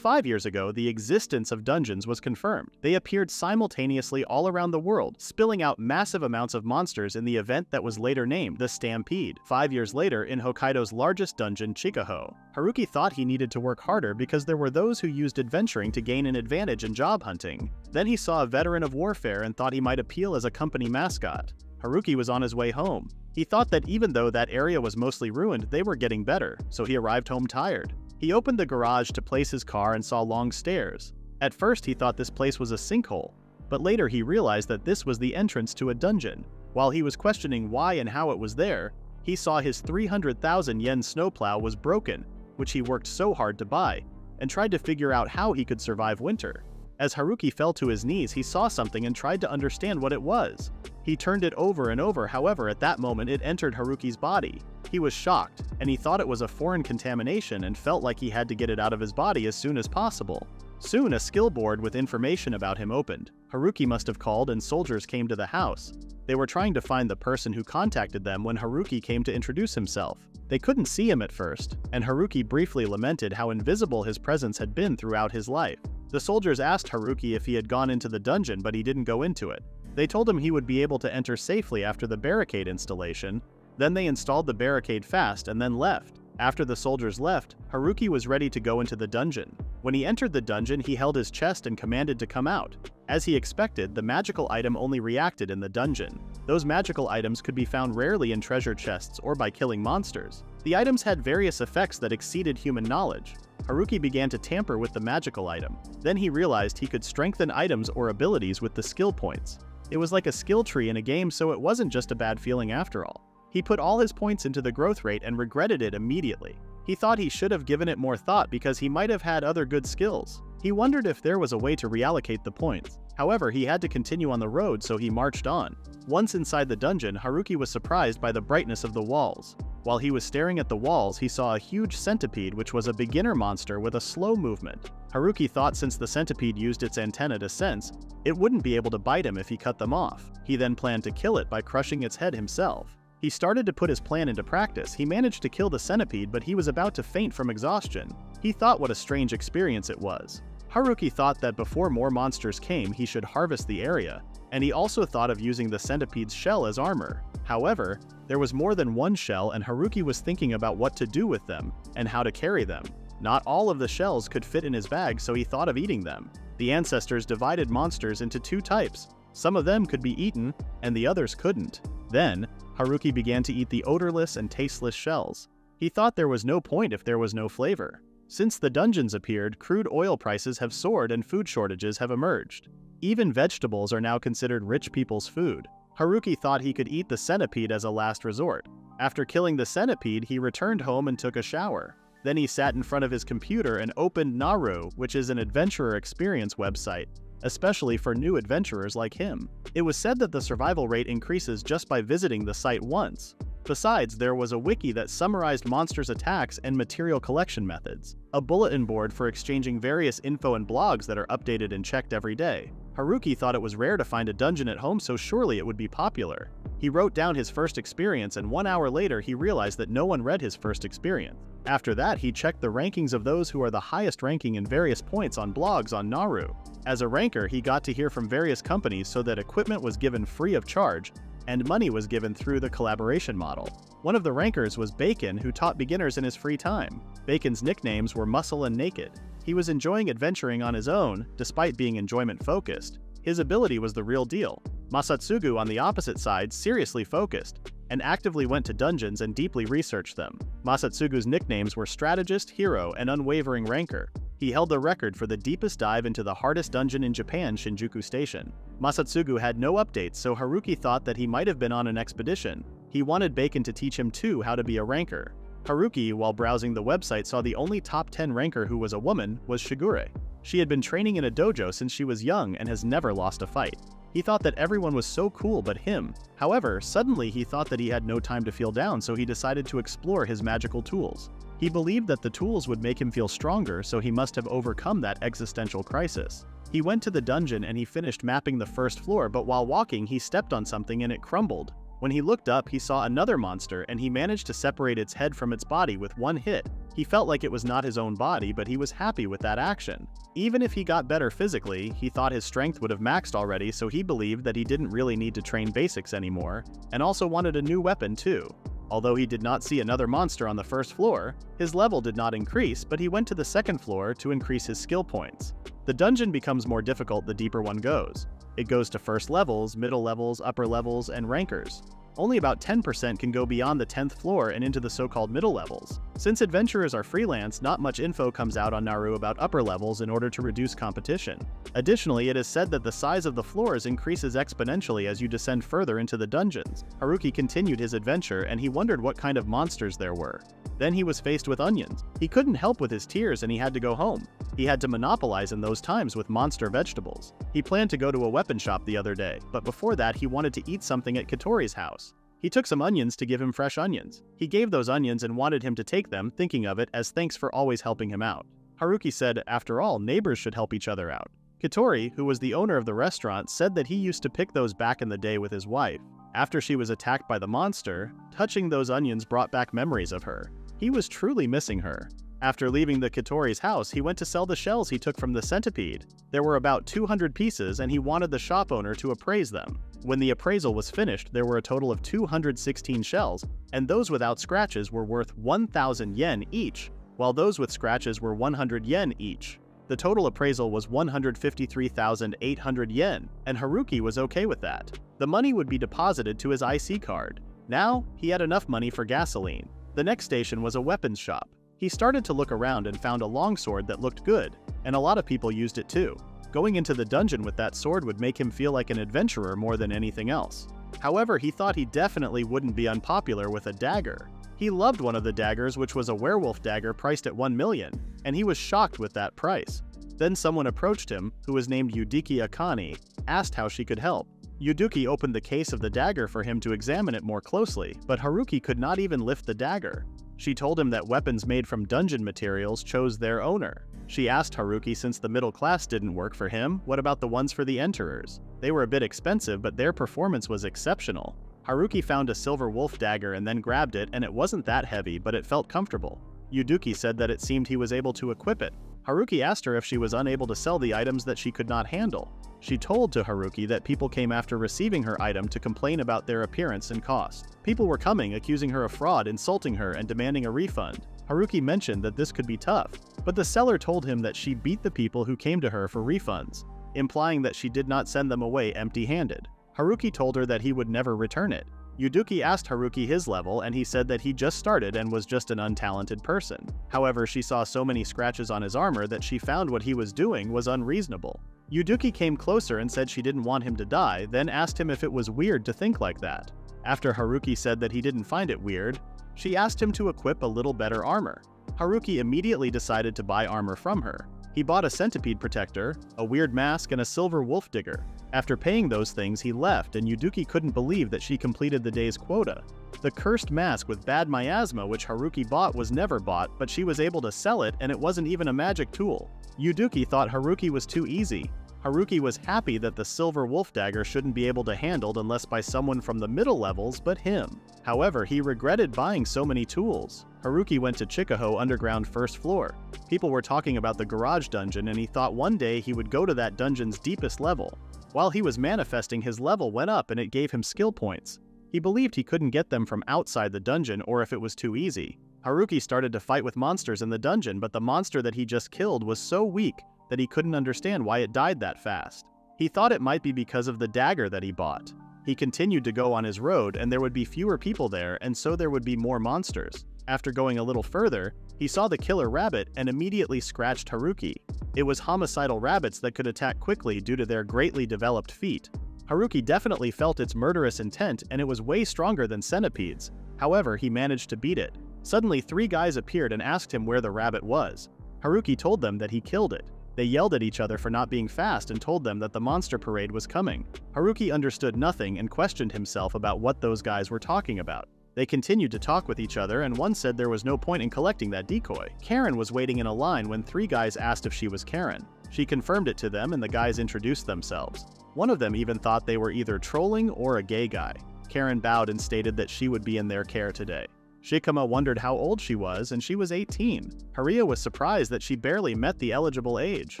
5 years ago, the existence of dungeons was confirmed. They appeared simultaneously all around the world, spilling out massive amounts of monsters in the event that was later named the Stampede. 5 years later, in Hokkaido's largest dungeon, Chikuho, Haruki thought he needed to work harder because there were those who used adventuring to gain an advantage in job hunting. Then he saw a veteran of warfare and thought he might appeal as a company mascot. Haruki was on his way home. He thought that even though that area was mostly ruined, they were getting better, so he arrived home tired. He opened the garage to place his car and saw long stairs. At first he thought this place was a sinkhole, but later he realized that this was the entrance to a dungeon. While he was questioning why and how it was there, he saw his 300,000 yen snowplow was broken, which he worked so hard to buy, and tried to figure out how he could survive winter. As Haruki fell to his knees, he saw something and tried to understand what it was. He turned it over and over, however, at that moment it entered Haruki's body. He was shocked, and he thought it was a foreign contamination and felt like he had to get it out of his body as soon as possible. Soon, a skill board with information about him opened. Haruki must have called and soldiers came to the house. They were trying to find the person who contacted them when Haruki came to introduce himself. They couldn't see him at first, and Haruki briefly lamented how invisible his presence had been throughout his life. The soldiers asked Haruki if he had gone into the dungeon, but he didn't go into it. They told him he would be able to enter safely after the barricade installation. Then they installed the barricade fast and then left. After the soldiers left, Haruki was ready to go into the dungeon. When he entered the dungeon, he held his chest and commanded to come out. As he expected, the magical item only reacted in the dungeon. Those magical items could be found rarely in treasure chests or by killing monsters. The items had various effects that exceeded human knowledge. Haruki began to tamper with the magical item. Then he realized he could strengthen items or abilities with the skill points. It was like a skill tree in a game, so it wasn't just a bad feeling after all. He put all his points into the growth rate and regretted it immediately. He thought he should have given it more thought because he might have had other good skills. He wondered if there was a way to reallocate the points. However, he had to continue on the road, so he marched on. Once inside the dungeon, Haruki was surprised by the brightness of the walls. While he was staring at the walls, he saw a huge centipede, which was a beginner monster with a slow movement. Haruki thought since the centipede used its antenna to sense, it wouldn't be able to bite him if he cut them off. He then planned to kill it by crushing its head himself. He started to put his plan into practice. He managed to kill the centipede, but he was about to faint from exhaustion. He thought what a strange experience it was. Haruki thought that before more monsters came, he should harvest the area, and he also thought of using the centipede's shell as armor. However, there was more than one shell, and Haruki was thinking about what to do with them and how to carry them. Not all of the shells could fit in his bag, so he thought of eating them. The ancestors divided monsters into two types. Some of them could be eaten, and the others couldn't. Then, Haruki began to eat the odorless and tasteless shells. He thought there was no point if there was no flavor. Since the dungeons appeared, crude oil prices have soared and food shortages have emerged. Even vegetables are now considered rich people's food. Haruki thought he could eat the centipede as a last resort. After killing the centipede, he returned home and took a shower. Then he sat in front of his computer and opened Naru, which is an adventurer experience website, especially for new adventurers like him. It was said that the survival rate increases just by visiting the site once. Besides, there was a wiki that summarized monsters' attacks and material collection methods, a bulletin board for exchanging various info and blogs that are updated and checked every day. Haruki thought it was rare to find a dungeon at home, so surely it would be popular. He wrote down his first experience, and 1 hour later he realized that no one read his first experience. After that, he checked the rankings of those who are the highest ranking in various points on blogs on Naru. As a ranker, he got to hear from various companies so that equipment was given free of charge, and money was given through the collaboration model. One of the rankers was Bacon, who taught beginners in his free time. Bacon's nicknames were Muscle and Naked. He was enjoying adventuring on his own, despite being enjoyment-focused. His ability was the real deal. Masatsugu, on the opposite side, seriously focused, and actively went to dungeons and deeply researched them. Masatsugu's nicknames were Strategist, Hero, and Unwavering Ranker. He held the record for the deepest dive into the hardest dungeon in Japan, Shinjuku Station. Masatsugu had no updates, so Haruki thought that he might have been on an expedition. He wanted Bacon to teach him too how to be a ranker. Haruki, while browsing the website, saw the only top 10 ranker who was a woman was Shigure. She had been training in a dojo since she was young and has never lost a fight. He thought that everyone was so cool but him. However, suddenly he thought that he had no time to feel down, so he decided to explore his magical tools. He believed that the tools would make him feel stronger, so he must have overcome that existential crisis. He went to the dungeon and he finished mapping the first floor, but while walking he stepped on something and it crumbled. When he looked up, he saw another monster and he managed to separate its head from its body with one hit. He felt like it was not his own body, but he was happy with that action. Even if he got better physically, he thought his strength would have maxed already, so he believed that he didn't really need to train basics anymore, and also wanted a new weapon too. Although he did not see another monster on the first floor, his level did not increase, but he went to the second floor to increase his skill points. The dungeon becomes more difficult the deeper one goes. It goes to first levels, middle levels, upper levels, and rankers. Only about 10% can go beyond the 10th floor and into the so-called middle levels. Since adventurers are freelance, not much info comes out on Naru about upper levels in order to reduce competition. Additionally, it is said that the size of the floors increases exponentially as you descend further into the dungeons. Haruki continued his adventure and he wondered what kind of monsters there were. Then he was faced with onions. He couldn't help with his tears and he had to go home. He had to monopolize in those times with monster vegetables. He planned to go to a weapon shop the other day, but before that he wanted to eat something at Katori's house. He took some onions to give him fresh onions. He gave those onions and wanted him to take them, thinking of it as thanks for always helping him out. Haruki said, after all, neighbors should help each other out. Katori, who was the owner of the restaurant, said that he used to pick those back in the day with his wife. After she was attacked by the monster, touching those onions brought back memories of her. He was truly missing her. After leaving the Katori's house, he went to sell the shells he took from the centipede. There were about 200 pieces and he wanted the shop owner to appraise them. When the appraisal was finished, there were a total of 216 shells, and those without scratches were worth 1,000 yen each, while those with scratches were 100 yen each. The total appraisal was 153,800 yen, and Haruki was okay with that. The money would be deposited to his IC card. Now, he had enough money for gasoline. The next station was a weapons shop. He started to look around and found a longsword that looked good, and a lot of people used it too. Going into the dungeon with that sword would make him feel like an adventurer more than anything else. However, he thought he definitely wouldn't be unpopular with a dagger. He loved one of the daggers, which was a werewolf dagger priced at 1 million, and he was shocked with that price. Then someone approached him, who was named Yudiki Akane, asked how she could help. Yuduki opened the case of the dagger for him to examine it more closely, but Haruki could not even lift the dagger. She told him that weapons made from dungeon materials chose their owner. She asked Haruki, since the middle class didn't work for him, what about the ones for the enterers? They were a bit expensive, but their performance was exceptional. Haruki found a silver wolf dagger and then grabbed it, and it wasn't that heavy, but it felt comfortable. Yuduki said that it seemed he was able to equip it. Haruki asked her if she was unable to sell the items that she could not handle. She told to Haruki that people came after receiving her item to complain about their appearance and cost. People were coming, accusing her of fraud, insulting her, and demanding a refund. Haruki mentioned that this could be tough, but the seller told him that she beat the people who came to her for refunds, implying that she did not send them away empty-handed. Haruki told her that he would never return it. Yuduki asked Haruki his level, and he said that he just started and was just an untalented person. However, she saw so many scratches on his armor that she found what he was doing was unreasonable. Yuduki came closer and said she didn't want him to die, then asked him if it was weird to think like that. After Haruki said that he didn't find it weird, she asked him to equip a little better armor. Haruki immediately decided to buy armor from her. He bought a centipede protector, a weird mask, and a silver wolf digger. After paying those things, he left, and Yuduki couldn't believe that she completed the day's quota. The cursed mask with bad miasma which Haruki bought was never bought, but she was able to sell it, and it wasn't even a magic tool. Yuduki thought Haruki was too easy. Haruki was happy that the silver wolf dagger shouldn't be able to handled unless by someone from the middle levels but him. However, he regretted buying so many tools. Haruki went to Chikuho Underground first floor. People were talking about the garage dungeon and he thought one day he would go to that dungeon's deepest level. While he was manifesting, his level went up and it gave him skill points. He believed he couldn't get them from outside the dungeon or if it was too easy. Haruki started to fight with monsters in the dungeon, but the monster that he just killed was so weak that he couldn't understand why it died that fast. He thought it might be because of the dagger that he bought. He continued to go on his road and there would be fewer people there, and so there would be more monsters. After going a little further, he saw the killer rabbit and immediately scratched Haruki. It was homicidal rabbits that could attack quickly due to their greatly developed feet. Haruki definitely felt its murderous intent and it was way stronger than centipedes. However, he managed to beat it. Suddenly 3 guys appeared and asked him where the rabbit was. Haruki told them that he killed it. They yelled at each other for not being fast and told them that the monster parade was coming. Haruki understood nothing and questioned himself about what those guys were talking about. They continued to talk with each other and one said there was no point in collecting that decoy. Karen was waiting in a line when 3 guys asked if she was Karen. She confirmed it to them and the guys introduced themselves. One of them even thought they were either trolling or a gay guy. Karen bowed and stated that she would be in their care today. Shikama wondered how old she was, and she was 18. Haruya was surprised that she barely met the eligible age.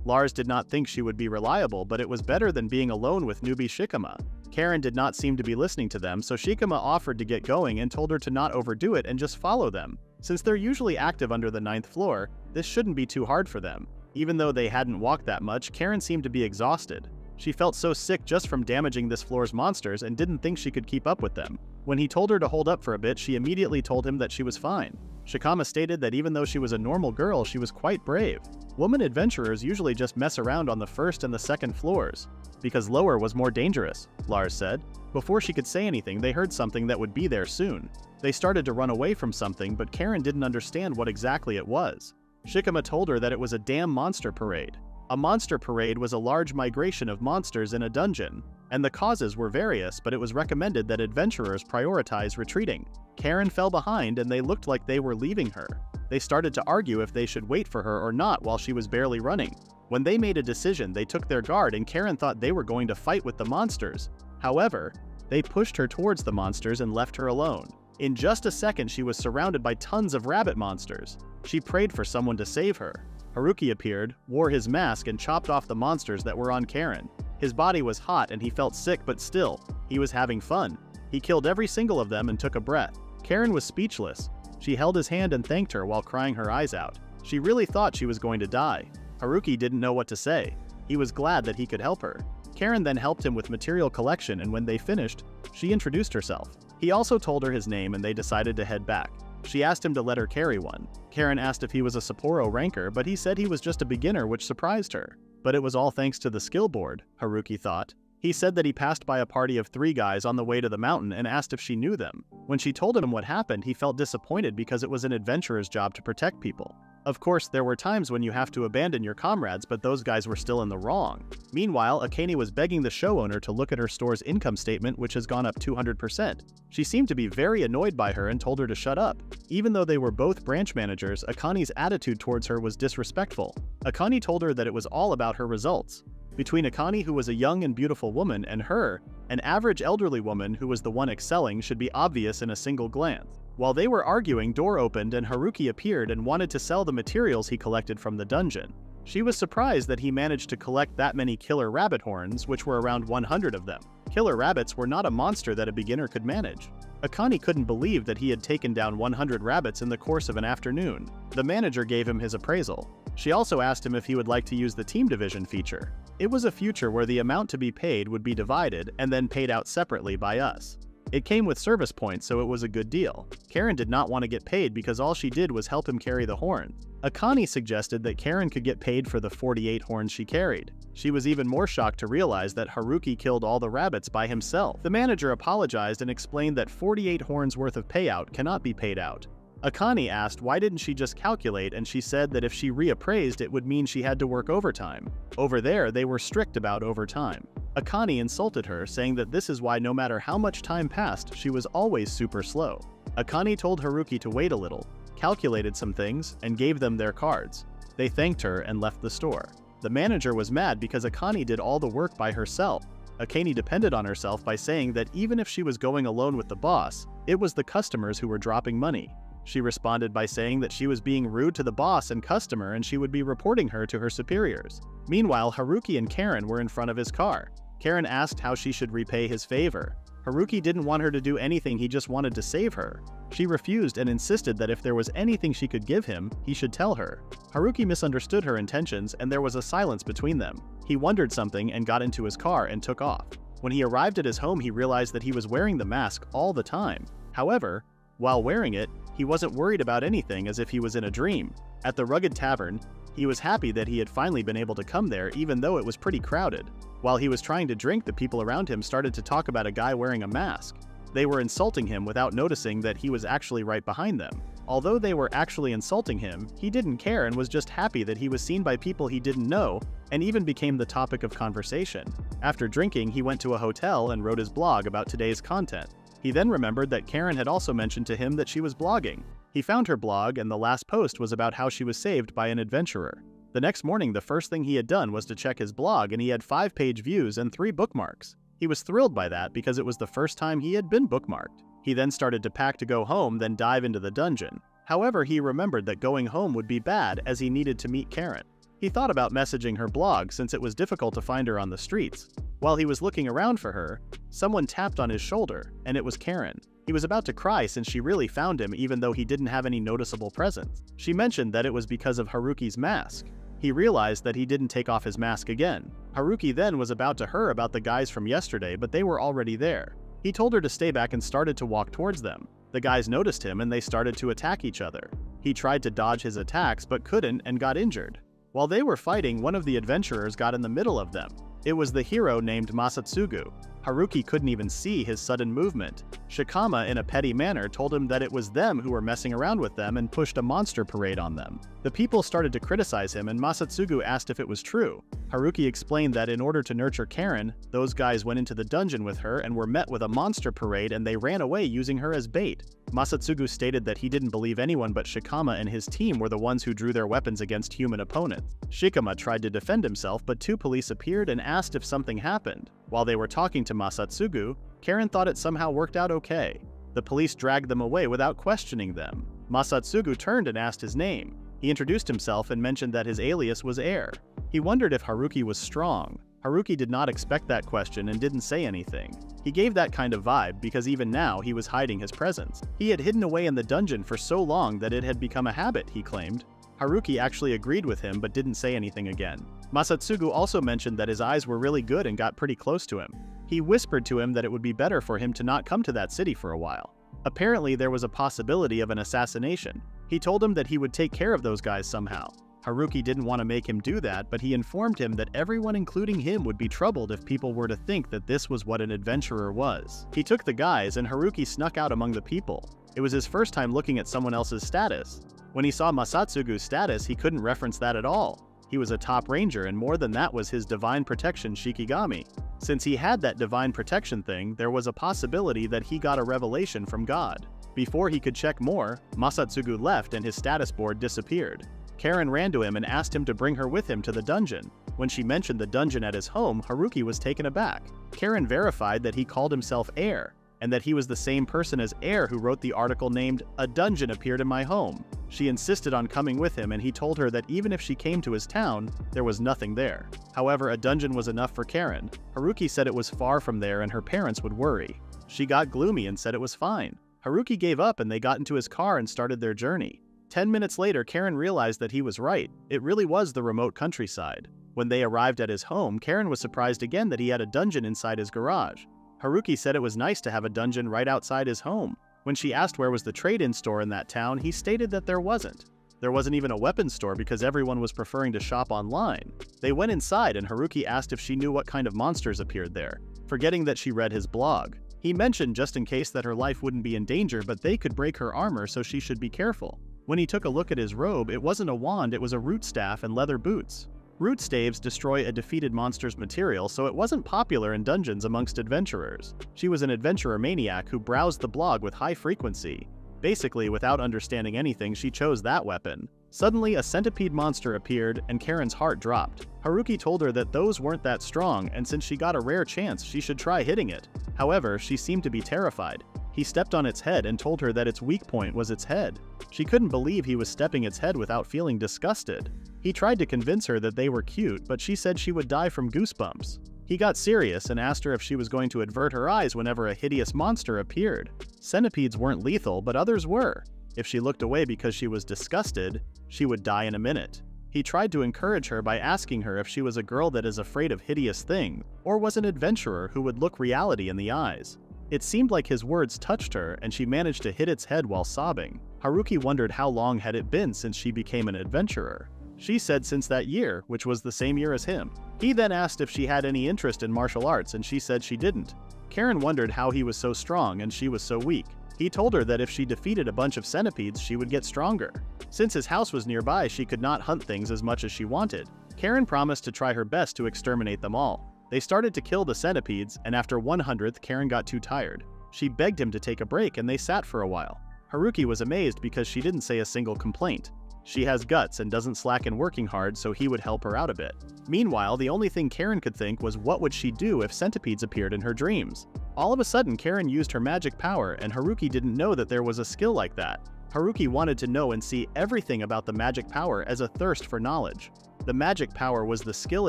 Lars did not think she would be reliable, but it was better than being alone with newbie Shikama. Karen did not seem to be listening to them, so Shikama offered to get going and told her to not overdo it and just follow them. Since they're usually active under the 9th floor, this shouldn't be too hard for them. Even though they hadn't walked that much, Karen seemed to be exhausted. She felt so sick just from damaging this floor's monsters and didn't think she could keep up with them. When he told her to hold up for a bit, she immediately told him that she was fine. Shikama stated that even though she was a normal girl, she was quite brave. Women adventurers usually just mess around on the 1st and the 2nd floors, because lower was more dangerous, Lars said. Before she could say anything, they heard something that would be there soon. They started to run away from something, but Karen didn't understand what exactly it was. Shikama told her that it was a damn monster parade. A monster parade was a large migration of monsters in a dungeon, and the causes were various, but it was recommended that adventurers prioritize retreating. Karen fell behind and they looked like they were leaving her. They started to argue if they should wait for her or not while she was barely running. When they made a decision, they took their guard and Karen thought they were going to fight with the monsters. However, they pushed her towards the monsters and left her alone. In just a second, she was surrounded by tons of rabbit monsters. She prayed for someone to save her. Haruki appeared, wore his mask, and chopped off the monsters that were on Karen. His body was hot and he felt sick, but still, he was having fun. He killed every single of them and took a breath. Karen was speechless. She held his hand and thanked her while crying her eyes out. She really thought she was going to die. Haruki didn't know what to say. He was glad that he could help her. Karen then helped him with material collection, and when they finished, she introduced herself. He also told her his name and they decided to head back. She asked him to let her carry one. Karen asked if he was a Sapporo ranker, but he said he was just a beginner, which surprised her. But it was all thanks to the skill board, Haruki thought. He said that he passed by a party of 3 guys on the way to the mountain and asked if she knew them. When she told him what happened, he felt disappointed because it was an adventurer's job to protect people. Of course, there were times when you have to abandon your comrades, but those guys were still in the wrong. Meanwhile, Akane was begging the show owner to look at her store's income statement, which has gone up 200%. She seemed to be very annoyed by her and told her to shut up. Even though they were both branch managers, Akane's attitude towards her was disrespectful. Akane told her that it was all about her results. Between Akane, who was a young and beautiful woman, and her, an average elderly woman who was the one excelling, should be obvious in a single glance. While they were arguing, door opened and Haruki appeared and wanted to sell the materials he collected from the dungeon. She was surprised that he managed to collect that many killer rabbit horns, which were around 100 of them. Killer rabbits were not a monster that a beginner could manage. Akane couldn't believe that he had taken down 100 rabbits in the course of an afternoon. The manager gave him his appraisal. She also asked him if he would like to use the team division feature. It was a future where the amount to be paid would be divided and then paid out separately by us. It came with service points, so it was a good deal. Karen did not want to get paid because all she did was help him carry the horn. Akane suggested that Karen could get paid for the 48 horns she carried. She was even more shocked to realize that Haruki killed all the rabbits by himself. The manager apologized and explained that 48 horns worth of payout cannot be paid out. Akane asked why didn't she just calculate, and she said that if she reappraised it would mean she had to work overtime. Over there, they were strict about overtime. Akane insulted her, saying that this is why no matter how much time passed, she was always super slow. Akane told Haruki to wait a little, calculated some things, and gave them their cards. They thanked her and left the store. The manager was mad because Akane did all the work by herself. Akane depended on herself by saying that even if she was going alone with the boss, it was the customers who were dropping money. She responded by saying that she was being rude to the boss and customer and she would be reporting her to her superiors. Meanwhile, Haruki and Karen were in front of his car. Karen asked how she should repay his favor. Haruki didn't want her to do anything, he just wanted to save her. She refused and insisted that if there was anything she could give him, he should tell her. Haruki misunderstood her intentions and there was a silence between them. He wondered something and got into his car and took off. When he arrived at his home, he realized that he was wearing the mask all the time. However, while wearing it, he wasn't worried about anything, as if he was in a dream. At the Rugged Tavern, he was happy that he had finally been able to come there even though it was pretty crowded. While he was trying to drink, the people around him started to talk about a guy wearing a mask. They were insulting him without noticing that he was actually right behind them. Although they were actually insulting him, he didn't care and was just happy that he was seen by people he didn't know, and even became the topic of conversation. After drinking, he went to a hotel and wrote his blog about today's content. He then remembered that Karen had also mentioned to him that she was blogging. He found her blog, and the last post was about how she was saved by an adventurer. The next morning, the first thing he had done was to check his blog, and he had 5-page views and 3 bookmarks. He was thrilled by that because it was the first time he had been bookmarked. He then started to pack to go home, then dive into the dungeon. However, he remembered that going home would be bad as he needed to meet Karen. He thought about messaging her blog since it was difficult to find her on the streets. While he was looking around for her, someone tapped on his shoulder, and it was Karen. He was about to cry since she really found him even though he didn't have any noticeable presence. She mentioned that it was because of Haruki's mask. He realized that he didn't take off his mask again. Haruki then was about to her about the guys from yesterday, but they were already there. He told her to stay back and started to walk towards them. The guys noticed him and they started to attack each other. He tried to dodge his attacks but couldn't and got injured. While they were fighting, one of the adventurers got in the middle of them. It was the hero named Masatsugu. Haruki couldn't even see his sudden movement. Shikama, in a petty manner, told him that it was them who were messing around with them and pushed a monster parade on them. The people started to criticize him and Masatsugu asked if it was true. Haruki explained that in order to nurture Karen, those guys went into the dungeon with her and were met with a monster parade and they ran away using her as bait. Masatsugu stated that he didn't believe anyone but Shikama and his team were the ones who drew their weapons against human opponents. Shikama tried to defend himself, but two police appeared and asked if something happened. While they were talking to Masatsugu, Karen thought it somehow worked out okay. The police dragged them away without questioning them. Masatsugu turned and asked his name. He introduced himself and mentioned that his alias was Air. He wondered if Haruki was strong. Haruki did not expect that question and didn't say anything. He gave that kind of vibe because even now he was hiding his presence. He had hidden away in the dungeon for so long that it had become a habit, he claimed. Haruki actually agreed with him but didn't say anything again. Masatsugu also mentioned that his eyes were really good and got pretty close to him. He whispered to him that it would be better for him to not come to that city for a while. Apparently there was a possibility of an assassination. He told him that he would take care of those guys somehow. Haruki didn't want to make him do that, but he informed him that everyone including him would be troubled if people were to think that this was what an adventurer was. He took the guys and Haruki snuck out among the people. It was his first time looking at someone else's status. When he saw Masatsugu's status, he couldn't reference that at all. He was a top ranger and more than that was his divine protection Shikigami. Since he had that divine protection thing, there was a possibility that he got a revelation from God. Before he could check more, Masatsugu left and his status board disappeared. Karen ran to him and asked him to bring her with him to the dungeon. When she mentioned the dungeon at his home, Haruki was taken aback. Karen verified that he called himself Air, and that he was the same person as Air who wrote the article named "A Dungeon Appeared in My Home." She insisted on coming with him and he told her that even if she came to his town, there was nothing there. However, a dungeon was enough for Karen. Haruki said it was far from there and her parents would worry. She got gloomy and said it was fine. Haruki gave up and they got into his car and started their journey. 10 minutes later, Karen realized that he was right. It really was the remote countryside. When they arrived at his home, Karen was surprised again that he had a dungeon inside his garage. Haruki said it was nice to have a dungeon right outside his home. When she asked where was the trade-in store in that town, he stated that there wasn't. There wasn't even a weapons store because everyone was preferring to shop online. They went inside and Haruki asked if she knew what kind of monsters appeared there, forgetting that she read his blog. He mentioned just in case that her life wouldn't be in danger, but they could break her armor, so she should be careful. When he took a look at his robe, it wasn't a wand, it was a root staff and leather boots. Root staves destroy a defeated monster's material, so it wasn't popular in dungeons amongst adventurers. She was an adventurer maniac who browsed the blog with high frequency. Basically, without understanding anything, she chose that weapon. Suddenly, a centipede monster appeared, and Karen's heart dropped. Haruki told her that those weren't that strong, and since she got a rare chance, she should try hitting it. However, she seemed to be terrified. He stepped on its head and told her that its weak point was its head. She couldn't believe he was stepping its head without feeling disgusted. He tried to convince her that they were cute, but she said she would die from goosebumps. He got serious and asked her if she was going to avert her eyes whenever a hideous monster appeared. Centipedes weren't lethal, but others were. If she looked away because she was disgusted, she would die in a minute. He tried to encourage her by asking her if she was a girl that is afraid of hideous things, or was an adventurer who would look reality in the eyes. It seemed like his words touched her, and she managed to hit its head while sobbing. Haruki wondered how long had it been since she became an adventurer. She said since that year, which was the same year as him. He then asked if she had any interest in martial arts, and she said she didn't. Karen wondered how he was so strong and she was so weak. He told her that if she defeated a bunch of centipedes, she would get stronger. Since his house was nearby, she could not hunt things as much as she wanted. Karen promised to try her best to exterminate them all. They started to kill the centipedes, and after 100th, Karen got too tired. She begged him to take a break and they sat for a while. Haruki was amazed because she didn't say a single complaint. She has guts and doesn't slacken working hard, so he would help her out a bit. Meanwhile, the only thing Karen could think was what would she do if centipedes appeared in her dreams. All of a sudden, Karen used her magic power, and Haruki didn't know that there was a skill like that. Haruki wanted to know and see everything about the magic power as a thirst for knowledge. The magic power was the skill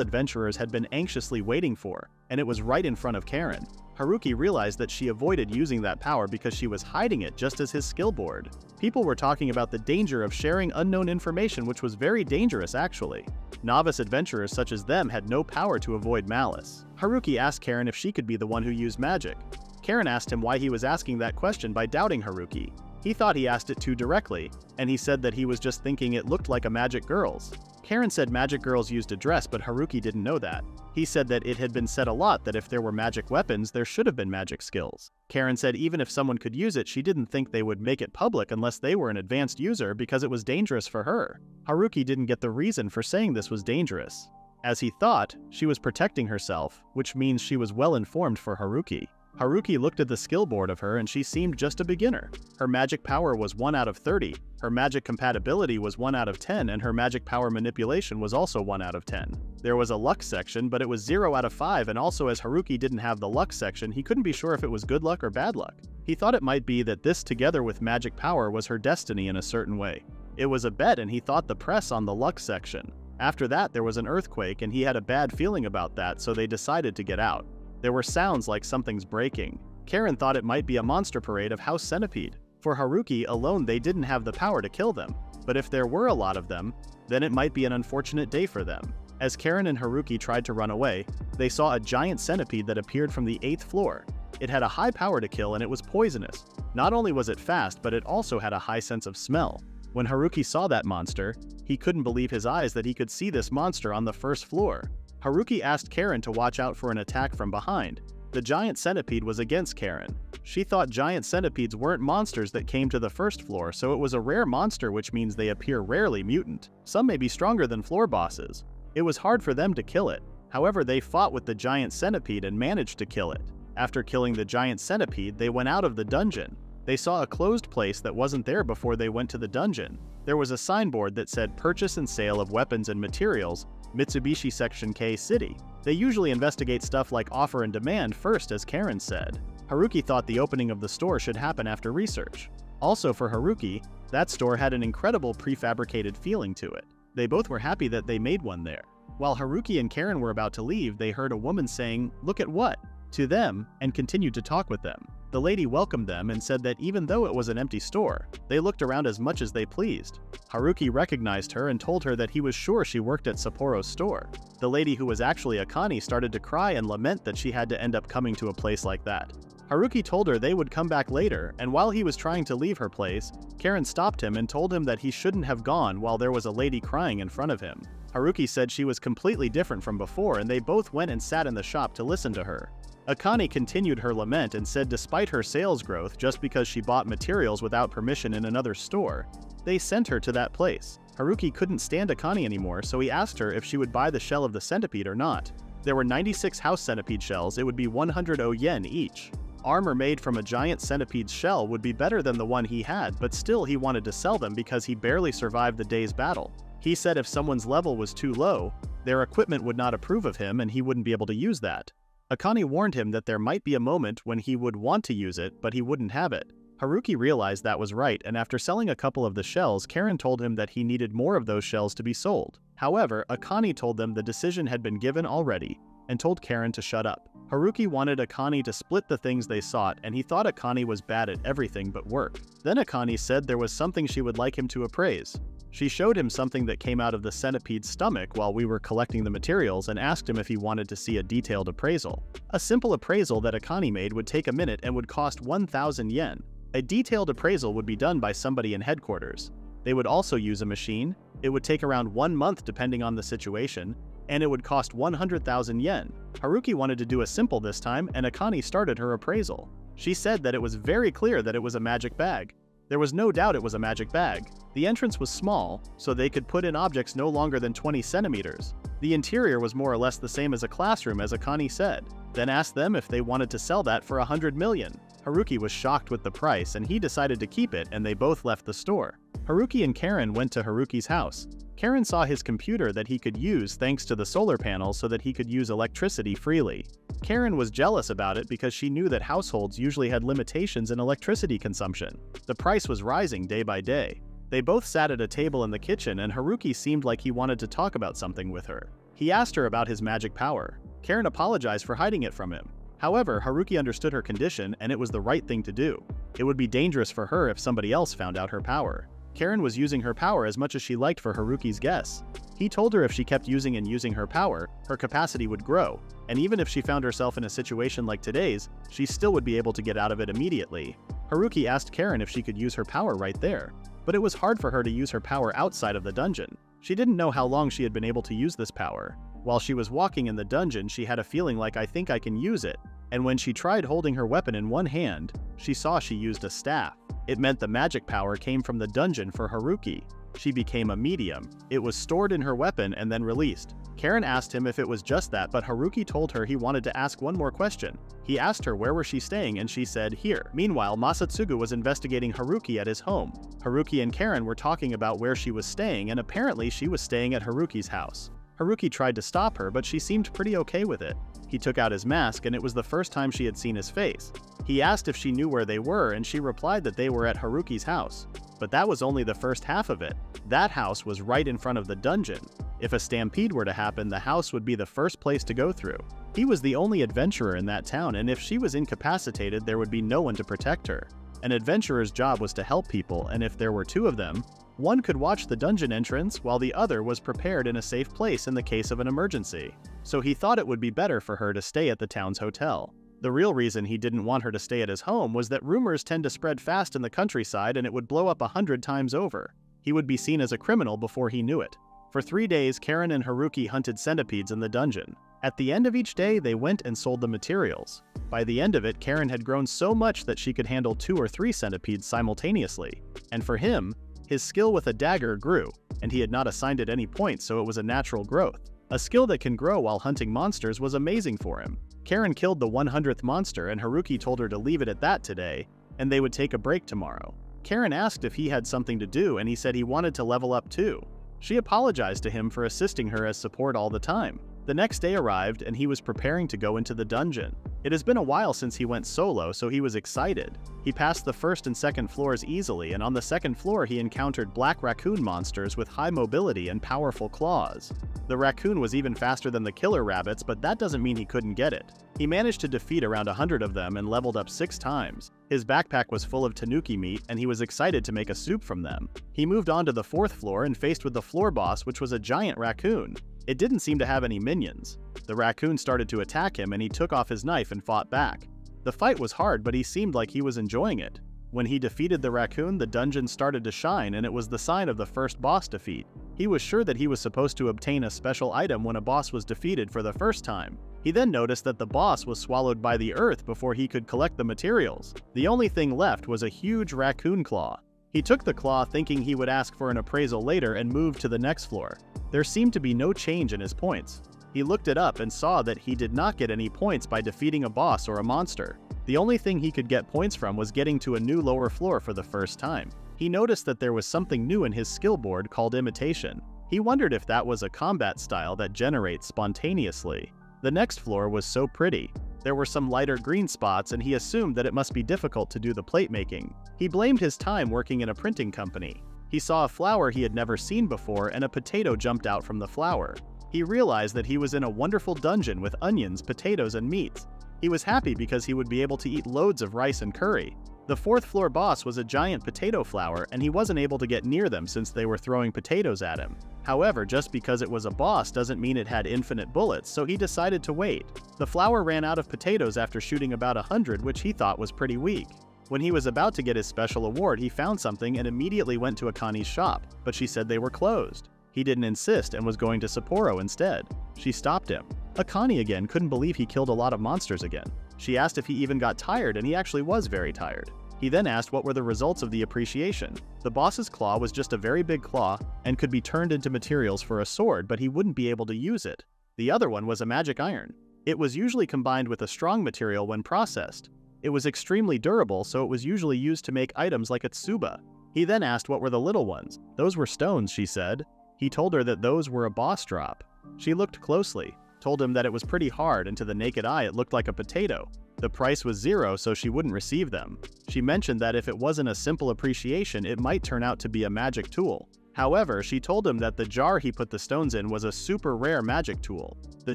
adventurers had been anxiously waiting for, and it was right in front of Karen. Haruki realized that she avoided using that power because she was hiding it just as his skill board. People were talking about the danger of sharing unknown information, which was very dangerous actually. Novice adventurers such as them had no power to avoid malice. Haruki asked Karen if she could be the one who used magic. Karen asked him why he was asking that question by doubting Haruki. He thought he asked it too directly, and he said that he was just thinking it looked like a magic girl's. Karen said magic girls used a dress, but Haruki didn't know that. He said that it had been said a lot that if there were magic weapons, there should have been magic skills. Karen said even if someone could use it, she didn't think they would make it public unless they were an advanced user because it was dangerous for her. Haruki didn't get the reason for saying this was dangerous. As he thought, she was protecting herself, which means she was well informed for Haruki. Haruki looked at the skill board of her and she seemed just a beginner. Her magic power was 1 out of 30, her magic compatibility was 1 out of 10, and her magic power manipulation was also 1 out of 10. There was a luck section, but it was 0 out of 5, and also as Haruki didn't have the luck section, he couldn't be sure if it was good luck or bad luck. He thought it might be that this together with magic power was her destiny in a certain way. It was a bet and he thought the press on the luck section. After that there was an earthquake and he had a bad feeling about that, so they decided to get out. There were sounds like something's breaking. Karen thought it might be a monster parade of House Centipede. For Haruki alone they didn't have the power to kill them, but if there were a lot of them, then it might be an unfortunate day for them. As Karen and Haruki tried to run away, they saw a giant centipede that appeared from the 8th floor. It had a high power to kill and it was poisonous. Not only was it fast, but it also had a high sense of smell. When Haruki saw that monster, he couldn't believe his eyes that he could see this monster on the 1st floor. Haruki asked Karen to watch out for an attack from behind. The giant centipede was against Karen. She thought giant centipedes weren't monsters that came to the 1st floor, so it was a rare monster, which means they appear rarely mutant. Some may be stronger than floor bosses. It was hard for them to kill it. However, they fought with the giant centipede and managed to kill it. After killing the giant centipede, they went out of the dungeon. They saw a closed place that wasn't there before they went to the dungeon. There was a signboard that said Purchase and Sale of Weapons and Materials, Mitsubishi Section K City. They usually investigate stuff like offer and demand first, as Karen said. Haruki thought the opening of the store should happen after research. Also for Haruki, that store had an incredible prefabricated feeling to it. They both were happy that they made one there. While Haruki and Karen were about to leave, they heard a woman saying, "Look at what?" to them, and continued to talk with them. The lady welcomed them and said that even though it was an empty store, they looked around as much as they pleased. Haruki recognized her and told her that he was sure she worked at Sapporo's store. The lady, who was actually Akane, started to cry and lament that she had to end up coming to a place like that. Haruki told her they would come back later, and while he was trying to leave her place, Karen stopped him and told him that he shouldn't have gone while there was a lady crying in front of him. Haruki said she was completely different from before, and they both went and sat in the shop to listen to her. Akane continued her lament and said despite her sales growth, just because she bought materials without permission in another store, they sent her to that place. Haruki couldn't stand Akane anymore, so he asked her if she would buy the shell of the centipede or not. There were 96 house centipede shells, it would be 100 yen each. Armor made from a giant centipede's shell would be better than the one he had, but still he wanted to sell them because he barely survived the day's battle. He said if someone's level was too low, their equipment would not approve of him and he wouldn't be able to use that. Akane warned him that there might be a moment when he would want to use it, but he wouldn't have it. Haruki realized that was right, and after selling a couple of the shells, Karen told him that he needed more of those shells to be sold. However, Akane told them the decision had been given already, and told Karen to shut up. Haruki wanted Akane to split the things they sought, and he thought Akane was bad at everything but work. Then Akane said there was something she would like him to appraise. She showed him something that came out of the centipede's stomach while we were collecting the materials and asked him if he wanted to see a detailed appraisal. A simple appraisal that Akane made would take a minute and would cost 1,000 yen. A detailed appraisal would be done by somebody in headquarters. They would also use a machine. It would take around 1 month depending on the situation, and it would cost 100,000 yen. Haruki wanted to do a simple this time, and Akane started her appraisal. She said that it was very clear that it was a magic bag. There was no doubt it was a magic bag. The entrance was small, so they could put in objects no longer than 20 centimeters. The interior was more or less the same as a classroom, as Akane said. Then asked them if they wanted to sell that for 100 million. Haruki was shocked with the price and he decided to keep it, and they both left the store. Haruki and Karen went to Haruki's house. Karen saw his computer that he could use thanks to the solar panels so that he could use electricity freely. Karen was jealous about it because she knew that households usually had limitations in electricity consumption. The price was rising day by day. They both sat at a table in the kitchen and Haruki seemed like he wanted to talk about something with her. He asked her about his magic power. Karen apologized for hiding it from him. However, Haruki understood her condition and it was the right thing to do. It would be dangerous for her if somebody else found out her power. Karen was using her power as much as she liked for Haruki's guess. He told her if she kept using her power, her capacity would grow, and even if she found herself in a situation like today's, she still would be able to get out of it immediately. Haruki asked Karen if she could use her power right there, but it was hard for her to use her power outside of the dungeon. She didn't know how long she had been able to use this power. While she was walking in the dungeon, she had a feeling like I think I can use it, and when she tried holding her weapon in one hand, she saw she used a staff. It meant the magic power came from the dungeon for Haruki. She became a medium. It was stored in her weapon and then released. Karen asked him if it was just that, but Haruki told her he wanted to ask one more question. He asked her where was she staying and she said, here. Meanwhile, Masatsugu was investigating Haruki at his home. Haruki and Karen were talking about where she was staying and apparently she was staying at Haruki's house. Haruki tried to stop her, but she seemed pretty okay with it. He took out his mask and it was the first time she had seen his face. He asked if she knew where they were and she replied that they were at Haruki's house. But that was only the first half of it. That house was right in front of the dungeon. If a stampede were to happen, the house would be the first place to go through. He was the only adventurer in that town, and if she was incapacitated, there would be no one to protect her. An adventurer's job was to help people, and if there were two of them, one could watch the dungeon entrance while the other was prepared in a safe place in the case of an emergency. So he thought it would be better for her to stay at the town's hotel. The real reason he didn't want her to stay at his home was that rumors tend to spread fast in the countryside and it would blow up 100 times over. He would be seen as a criminal before he knew it. For 3 days, Karen and Haruki hunted centipedes in the dungeon. At the end of each day, they went and sold the materials. By the end of it, Karen had grown so much that she could handle 2 or 3 centipedes simultaneously. And for him, his skill with a dagger grew, and he had not assigned it any points, so it was a natural growth. A skill that can grow while hunting monsters was amazing for him. Karen killed the 100th monster and Haruki told her to leave it at that today, and they would take a break tomorrow. Karen asked if he had something to do and he said he wanted to level up too. She apologized to him for assisting her as support all the time. The next day arrived and he was preparing to go into the dungeon. It has been a while since he went solo, so he was excited. He passed the first and second floors easily, and on the second floor he encountered black raccoon monsters with high mobility and powerful claws. The raccoon was even faster than the killer rabbits, but that doesn't mean he couldn't get it. He managed to defeat around 100 of them and leveled up 6 times. His backpack was full of tanuki meat and he was excited to make a soup from them. He moved on to the 4th floor and faced with the floor boss, which was a giant raccoon. It didn't seem to have any minions. The raccoon started to attack him and he took off his knife and fought back. The fight was hard, but he seemed like he was enjoying it. When he defeated the raccoon, the dungeon started to shine and it was the sign of the first boss defeat. He was sure that he was supposed to obtain a special item when a boss was defeated for the first time. He then noticed that the boss was swallowed by the earth before he could collect the materials. The only thing left was a huge raccoon claw. He took the claw thinking he would ask for an appraisal later and moved to the next floor. There seemed to be no change in his points. He looked it up and saw that he did not get any points by defeating a boss or a monster. The only thing he could get points from was getting to a new lower floor for the first time. He noticed that there was something new in his skill board called imitation. He wondered if that was a combat style that generates spontaneously. The next floor was so pretty. There were some lighter green spots and he assumed that it must be difficult to do the plate making. He blamed his time working in a printing company. He saw a flower he had never seen before and a potato jumped out from the flower. He realized that he was in a wonderful dungeon with onions, potatoes, and meats. He was happy because he would be able to eat loads of rice and curry. The 4th floor boss was a giant potato flower and he wasn't able to get near them since they were throwing potatoes at him. However, just because it was a boss doesn't mean it had infinite bullets, so he decided to wait. The flower ran out of potatoes after shooting about 100, which he thought was pretty weak. When he was about to get his special award, he found something and immediately went to Akani's shop, but she said they were closed. He didn't insist and was going to Sapporo instead. She stopped him. Akane again couldn't believe he killed a lot of monsters again. She asked if he even got tired, and he actually was very tired. He then asked what were the results of the appreciation. The boss's claw was just a very big claw and could be turned into materials for a sword, but he wouldn't be able to use it. The other one was a magic iron. It was usually combined with a strong material when processed. It was extremely durable, so it was usually used to make items like a tsuba. He then asked what were the little ones. Those were stones, she said. He told her that those were a boss drop. She looked closely. told him that it was pretty hard and to the naked eye it looked like a potato. The price was 0, so she wouldn't receive them. She mentioned that if it wasn't a simple appreciation, it might turn out to be a magic tool. However, she told him that the jar he put the stones in was a super rare magic tool. The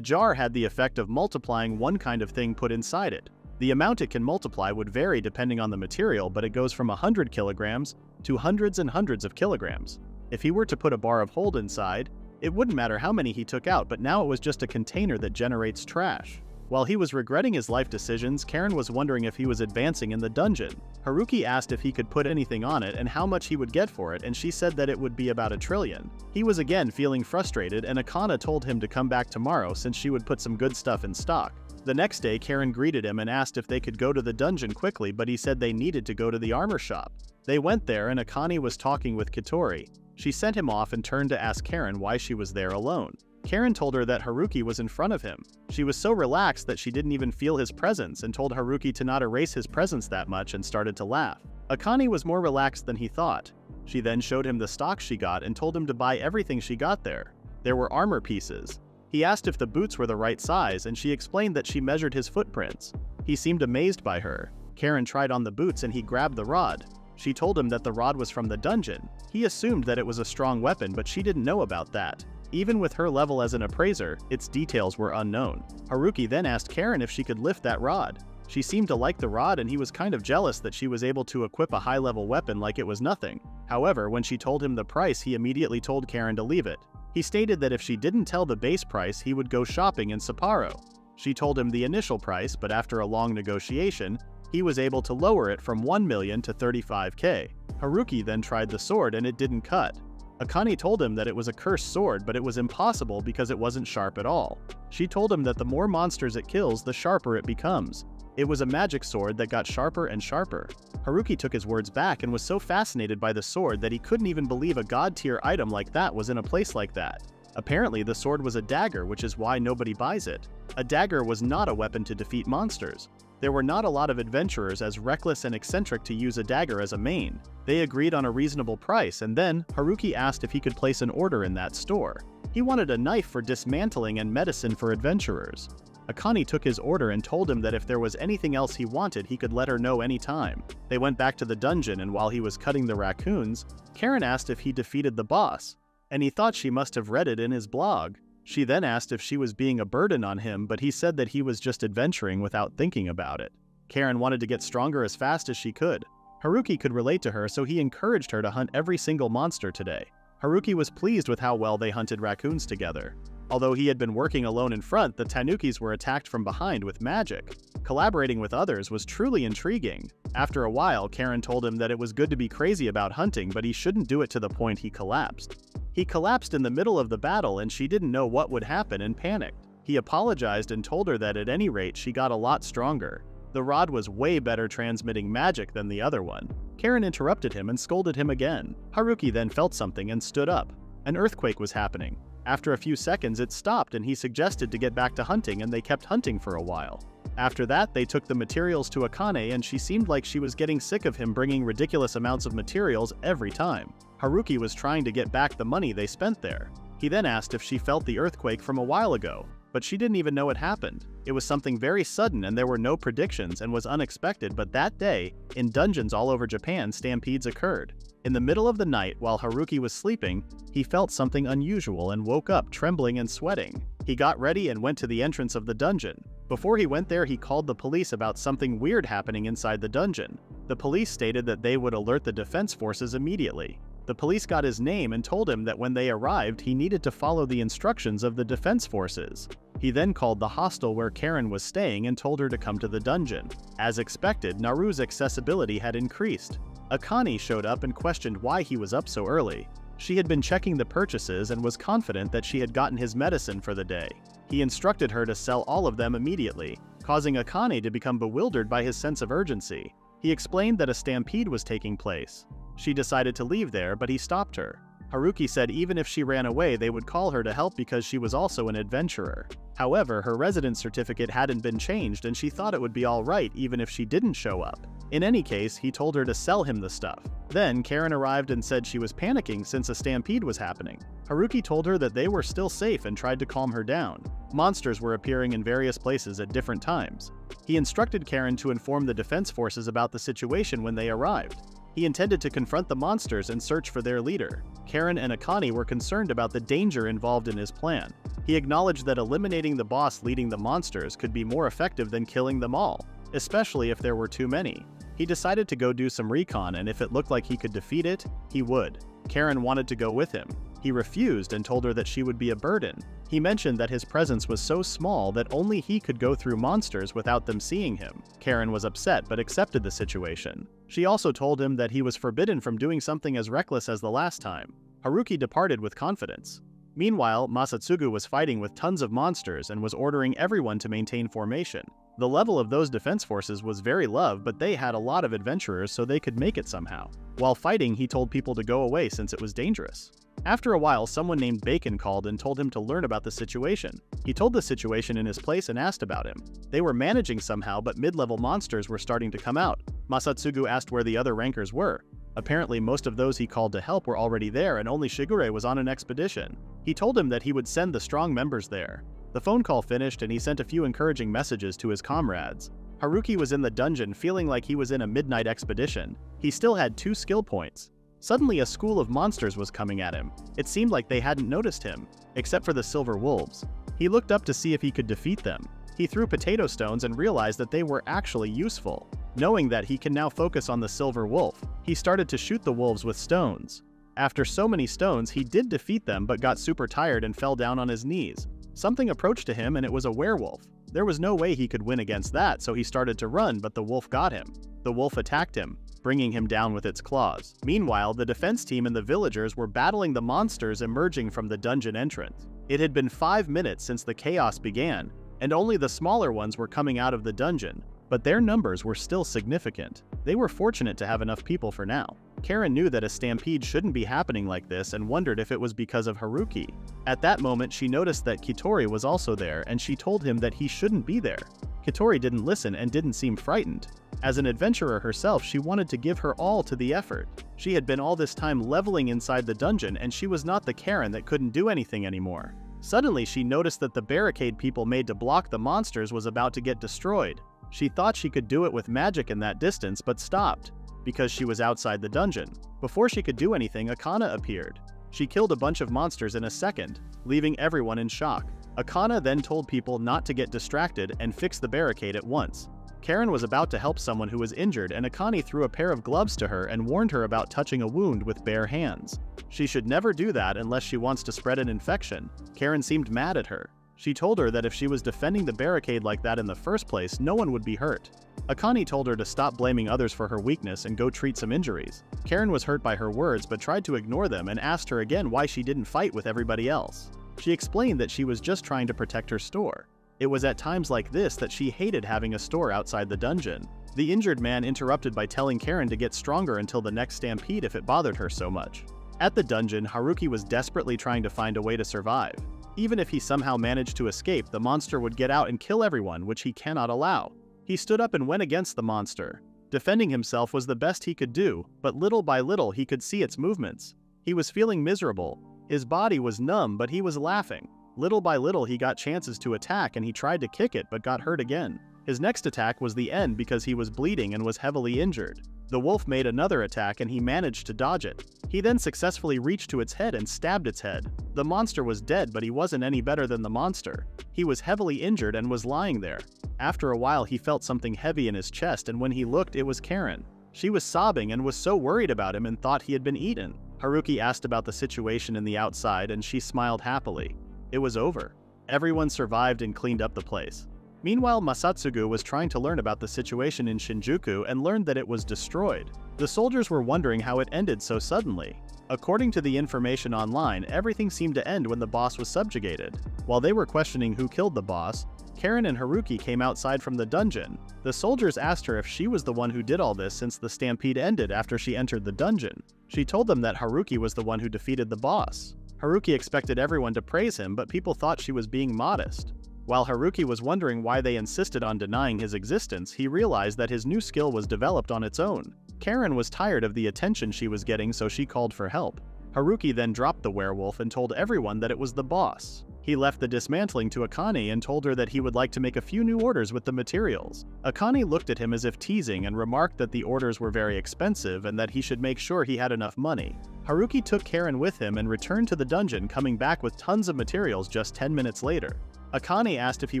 jar had the effect of multiplying one kind of thing put inside it. The amount it can multiply would vary depending on the material, but it goes from 100 kilograms to hundreds and hundreds of kilograms. If he were to put a bar of hold inside, it wouldn't matter how many he took out, but now it was just a container that generates trash. While he was regretting his life decisions, Karen was wondering if he was advancing in the dungeon. Haruki asked if he could put anything on it and how much he would get for it, and she said that it would be about 1 trillion. He was again feeling frustrated, and Akana told him to come back tomorrow since she would put some good stuff in stock. The next day, Karen greeted him and asked if they could go to the dungeon quickly, but he said they needed to go to the armor shop. They went there and Akane was talking with Kitori. She sent him off and turned to ask Karen why she was there alone. Karen told her that Haruki was in front of him. She was so relaxed that she didn't even feel his presence and told Haruki to not erase his presence that much and started to laugh. Akane was more relaxed than he thought. She then showed him the stock she got and told him to buy everything she got there. There were armor pieces. He asked if the boots were the right size and she explained that she measured his footprints. He seemed amazed by her. Karen tried on the boots and he grabbed the rod. She told him that the rod was from the dungeon. He assumed that it was a strong weapon, but she didn't know about that. Even with her level as an appraiser, its details were unknown. Haruki then asked Karen if she could lift that rod. She seemed to like the rod and he was kind of jealous that she was able to equip a high-level weapon like it was nothing. However, when she told him the price, he immediately told Karen to leave it. He stated that if she didn't tell the base price, he would go shopping in Sapporo. She told him the initial price, but after a long negotiation, he was able to lower it from 1 million to 35k. Haruki then tried the sword and it didn't cut. Akane told him that it was a cursed sword, but it was impossible because it wasn't sharp at all. She told him that the more monsters it kills, the sharper it becomes. It was a magic sword that got sharper and sharper. Haruki took his words back and was so fascinated by the sword that he couldn't even believe a god-tier item like that was in a place like that. Apparently, the sword was a dagger, which is why nobody buys it. A dagger was not a weapon to defeat monsters. There were not a lot of adventurers as reckless and eccentric to use a dagger as a main. They agreed on a reasonable price, and then Haruki asked if he could place an order in that store. He wanted a knife for dismantling and medicine for adventurers. Akane took his order and told him that if there was anything else he wanted, he could let her know anytime. They went back to the dungeon, and while he was cutting the raccoons, Karen asked if he defeated the boss, and he thought she must have read it in his blog. She then asked if she was being a burden on him, but he said that he was just adventuring without thinking about it. Karen wanted to get stronger as fast as she could. Haruki could relate to her, so he encouraged her to hunt every single monster today. Haruki was pleased with how well they hunted raccoons together. Although he had been working alone in front, the tanukis were attacked from behind with magic. Collaborating with others was truly intriguing. After a while, Karen told him that it was good to be crazy about hunting, but he shouldn't do it to the point he collapsed. He collapsed in the middle of the battle and she didn't know what would happen and panicked. He apologized and told her that at any rate she got a lot stronger. The rod was way better transmitting magic than the other one. Karen interrupted him and scolded him again. Haruki then felt something and stood up. An earthquake was happening. After a few seconds it stopped and he suggested to get back to hunting, and they kept hunting for a while. After that, they took the materials to Akane and she seemed like she was getting sick of him bringing ridiculous amounts of materials every time. Haruki was trying to get back the money they spent there. He then asked if she felt the earthquake from a while ago, but she didn't even know it happened. It was something very sudden and there were no predictions and was unexpected, but that day, in dungeons all over Japan, stampedes occurred. In the middle of the night, while Haruki was sleeping, he felt something unusual and woke up trembling and sweating. He got ready and went to the entrance of the dungeon. Before he went there, he called the police about something weird happening inside the dungeon. The police stated that they would alert the defense forces immediately. The police got his name and told him that when they arrived, he needed to follow the instructions of the defense forces. He then called the hostel where Karen was staying and told her to come to the dungeon. As expected, Naru's accessibility had increased. Akane showed up and questioned why he was up so early. She had been checking the purchases and was confident that she had gotten his medicine for the day. He instructed her to sell all of them immediately, causing Akane to become bewildered by his sense of urgency. He explained that a stampede was taking place. She decided to leave there, but he stopped her. Haruki said even if she ran away, they would call her to help because she was also an adventurer. However, her residence certificate hadn't been changed and she thought it would be alright even if she didn't show up. In any case, he told her to sell him the stuff. Then, Karen arrived and said she was panicking since a stampede was happening. Haruki told her that they were still safe and tried to calm her down. Monsters were appearing in various places at different times. He instructed Karen to inform the defense forces about the situation when they arrived. He intended to confront the monsters and search for their leader. Karen and Akane were concerned about the danger involved in his plan. He acknowledged that eliminating the boss leading the monsters could be more effective than killing them all, especially if there were too many. He decided to go do some recon, and if it looked like he could defeat it, he would. Karen wanted to go with him. He refused and told her that she would be a burden. He mentioned that his presence was so small that only he could go through monsters without them seeing him. Karen was upset but accepted the situation. She also told him that he was forbidden from doing something as reckless as the last time. Haruki departed with confidence. Meanwhile, Masatsugu was fighting with tons of monsters and was ordering everyone to maintain formation. The level of those defense forces was very low, but they had a lot of adventurers so they could make it somehow. While fighting, he told people to go away since it was dangerous. After a while, someone named Bacon called and told him to learn about the situation. He told the situation in his place and asked about him. They were managing somehow, but mid-level monsters were starting to come out. Masatsugu asked where the other rankers were. Apparently, most of those he called to help were already there and only Shigure was on an expedition. He told him that he would send the strong members there. The phone call finished and he sent a few encouraging messages to his comrades. Haruki was in the dungeon feeling like he was in a midnight expedition. He still had 2 skill points. Suddenly a school of monsters was coming at him. It seemed like they hadn't noticed him, except for the silver wolves. He looked up to see if he could defeat them. He threw potato stones and realized that they were actually useful. Knowing that he can now focus on the silver wolf, he started to shoot the wolves with stones. After so many stones, he did defeat them but got super tired and fell down on his knees. Something approached to him and it was a werewolf. There was no way he could win against that, so he started to run, but the wolf got him. The wolf attacked him, bringing him down with its claws. Meanwhile, the defense team and the villagers were battling the monsters emerging from the dungeon entrance. It had been 5 minutes since the chaos began, and only the smaller ones were coming out of the dungeon, but their numbers were still significant. They were fortunate to have enough people for now. Karen knew that a stampede shouldn't be happening like this and wondered if it was because of Haruki. At that moment, she noticed that Kitori was also there and she told him that he shouldn't be there. Kitori didn't listen and didn't seem frightened. As an adventurer herself, she wanted to give her all to the effort. She had been all this time leveling inside the dungeon and she was not the Karen that couldn't do anything anymore. Suddenly, she noticed that the barricade people made to block the monsters was about to get destroyed. She thought she could do it with magic in that distance but stopped, because she was outside the dungeon. Before she could do anything, Akane appeared. She killed a bunch of monsters in a second, leaving everyone in shock. Akane then told people not to get distracted and fix the barricade at once. Karen was about to help someone who was injured and Akane threw a pair of gloves to her and warned her about touching a wound with bare hands. She should never do that unless she wants to spread an infection. Karen seemed mad at her. She told her that if she was defending the barricade like that in the first place, no one would be hurt. Akane told her to stop blaming others for her weakness and go treat some injuries. Karen was hurt by her words but tried to ignore them and asked her again why she didn't fight with everybody else. She explained that she was just trying to protect her store. It was at times like this that she hated having a store outside the dungeon. The injured man interrupted by telling Karen to get stronger until the next stampede if it bothered her so much. At the dungeon, Haruki was desperately trying to find a way to survive. Even if he somehow managed to escape, the monster would get out and kill everyone, which he cannot allow. He stood up and went against the monster. Defending himself was the best he could do, but little by little he could see its movements. He was feeling miserable. His body was numb, but he was laughing. Little by little he got chances to attack and he tried to kick it but got hurt again. His next attack was the end because he was bleeding and was heavily injured. The wolf made another attack and he managed to dodge it. He then successfully reached to its head and stabbed its head. The monster was dead, but he wasn't any better than the monster. He was heavily injured and was lying there. After a while he felt something heavy in his chest and when he looked it was Karen. She was sobbing and was so worried about him and thought he had been eaten. Haruki asked about the situation in the outside and she smiled happily. It was over. Everyone survived and cleaned up the place. Meanwhile, Masatsugu was trying to learn about the situation in Shinjuku and learned that it was destroyed. The soldiers were wondering how it ended so suddenly. According to the information online, everything seemed to end when the boss was subjugated. While they were questioning who killed the boss, Karen and Haruki came outside from the dungeon. The soldiers asked her if she was the one who did all this since the stampede ended after she entered the dungeon. She told them that Haruki was the one who defeated the boss. Haruki expected everyone to praise him, but people thought she was being modest. While Haruki was wondering why they insisted on denying his existence, he realized that his new skill was developed on its own. Karen was tired of the attention she was getting, so she called for help. Haruki then dropped the werewolf and told everyone that it was the boss. He left the dismantling to Akane and told her that he would like to make a few new orders with the materials. Akane looked at him as if teasing and remarked that the orders were very expensive and that he should make sure he had enough money. Haruki took Karen with him and returned to the dungeon, coming back with tons of materials just 10 minutes later. Akane asked if he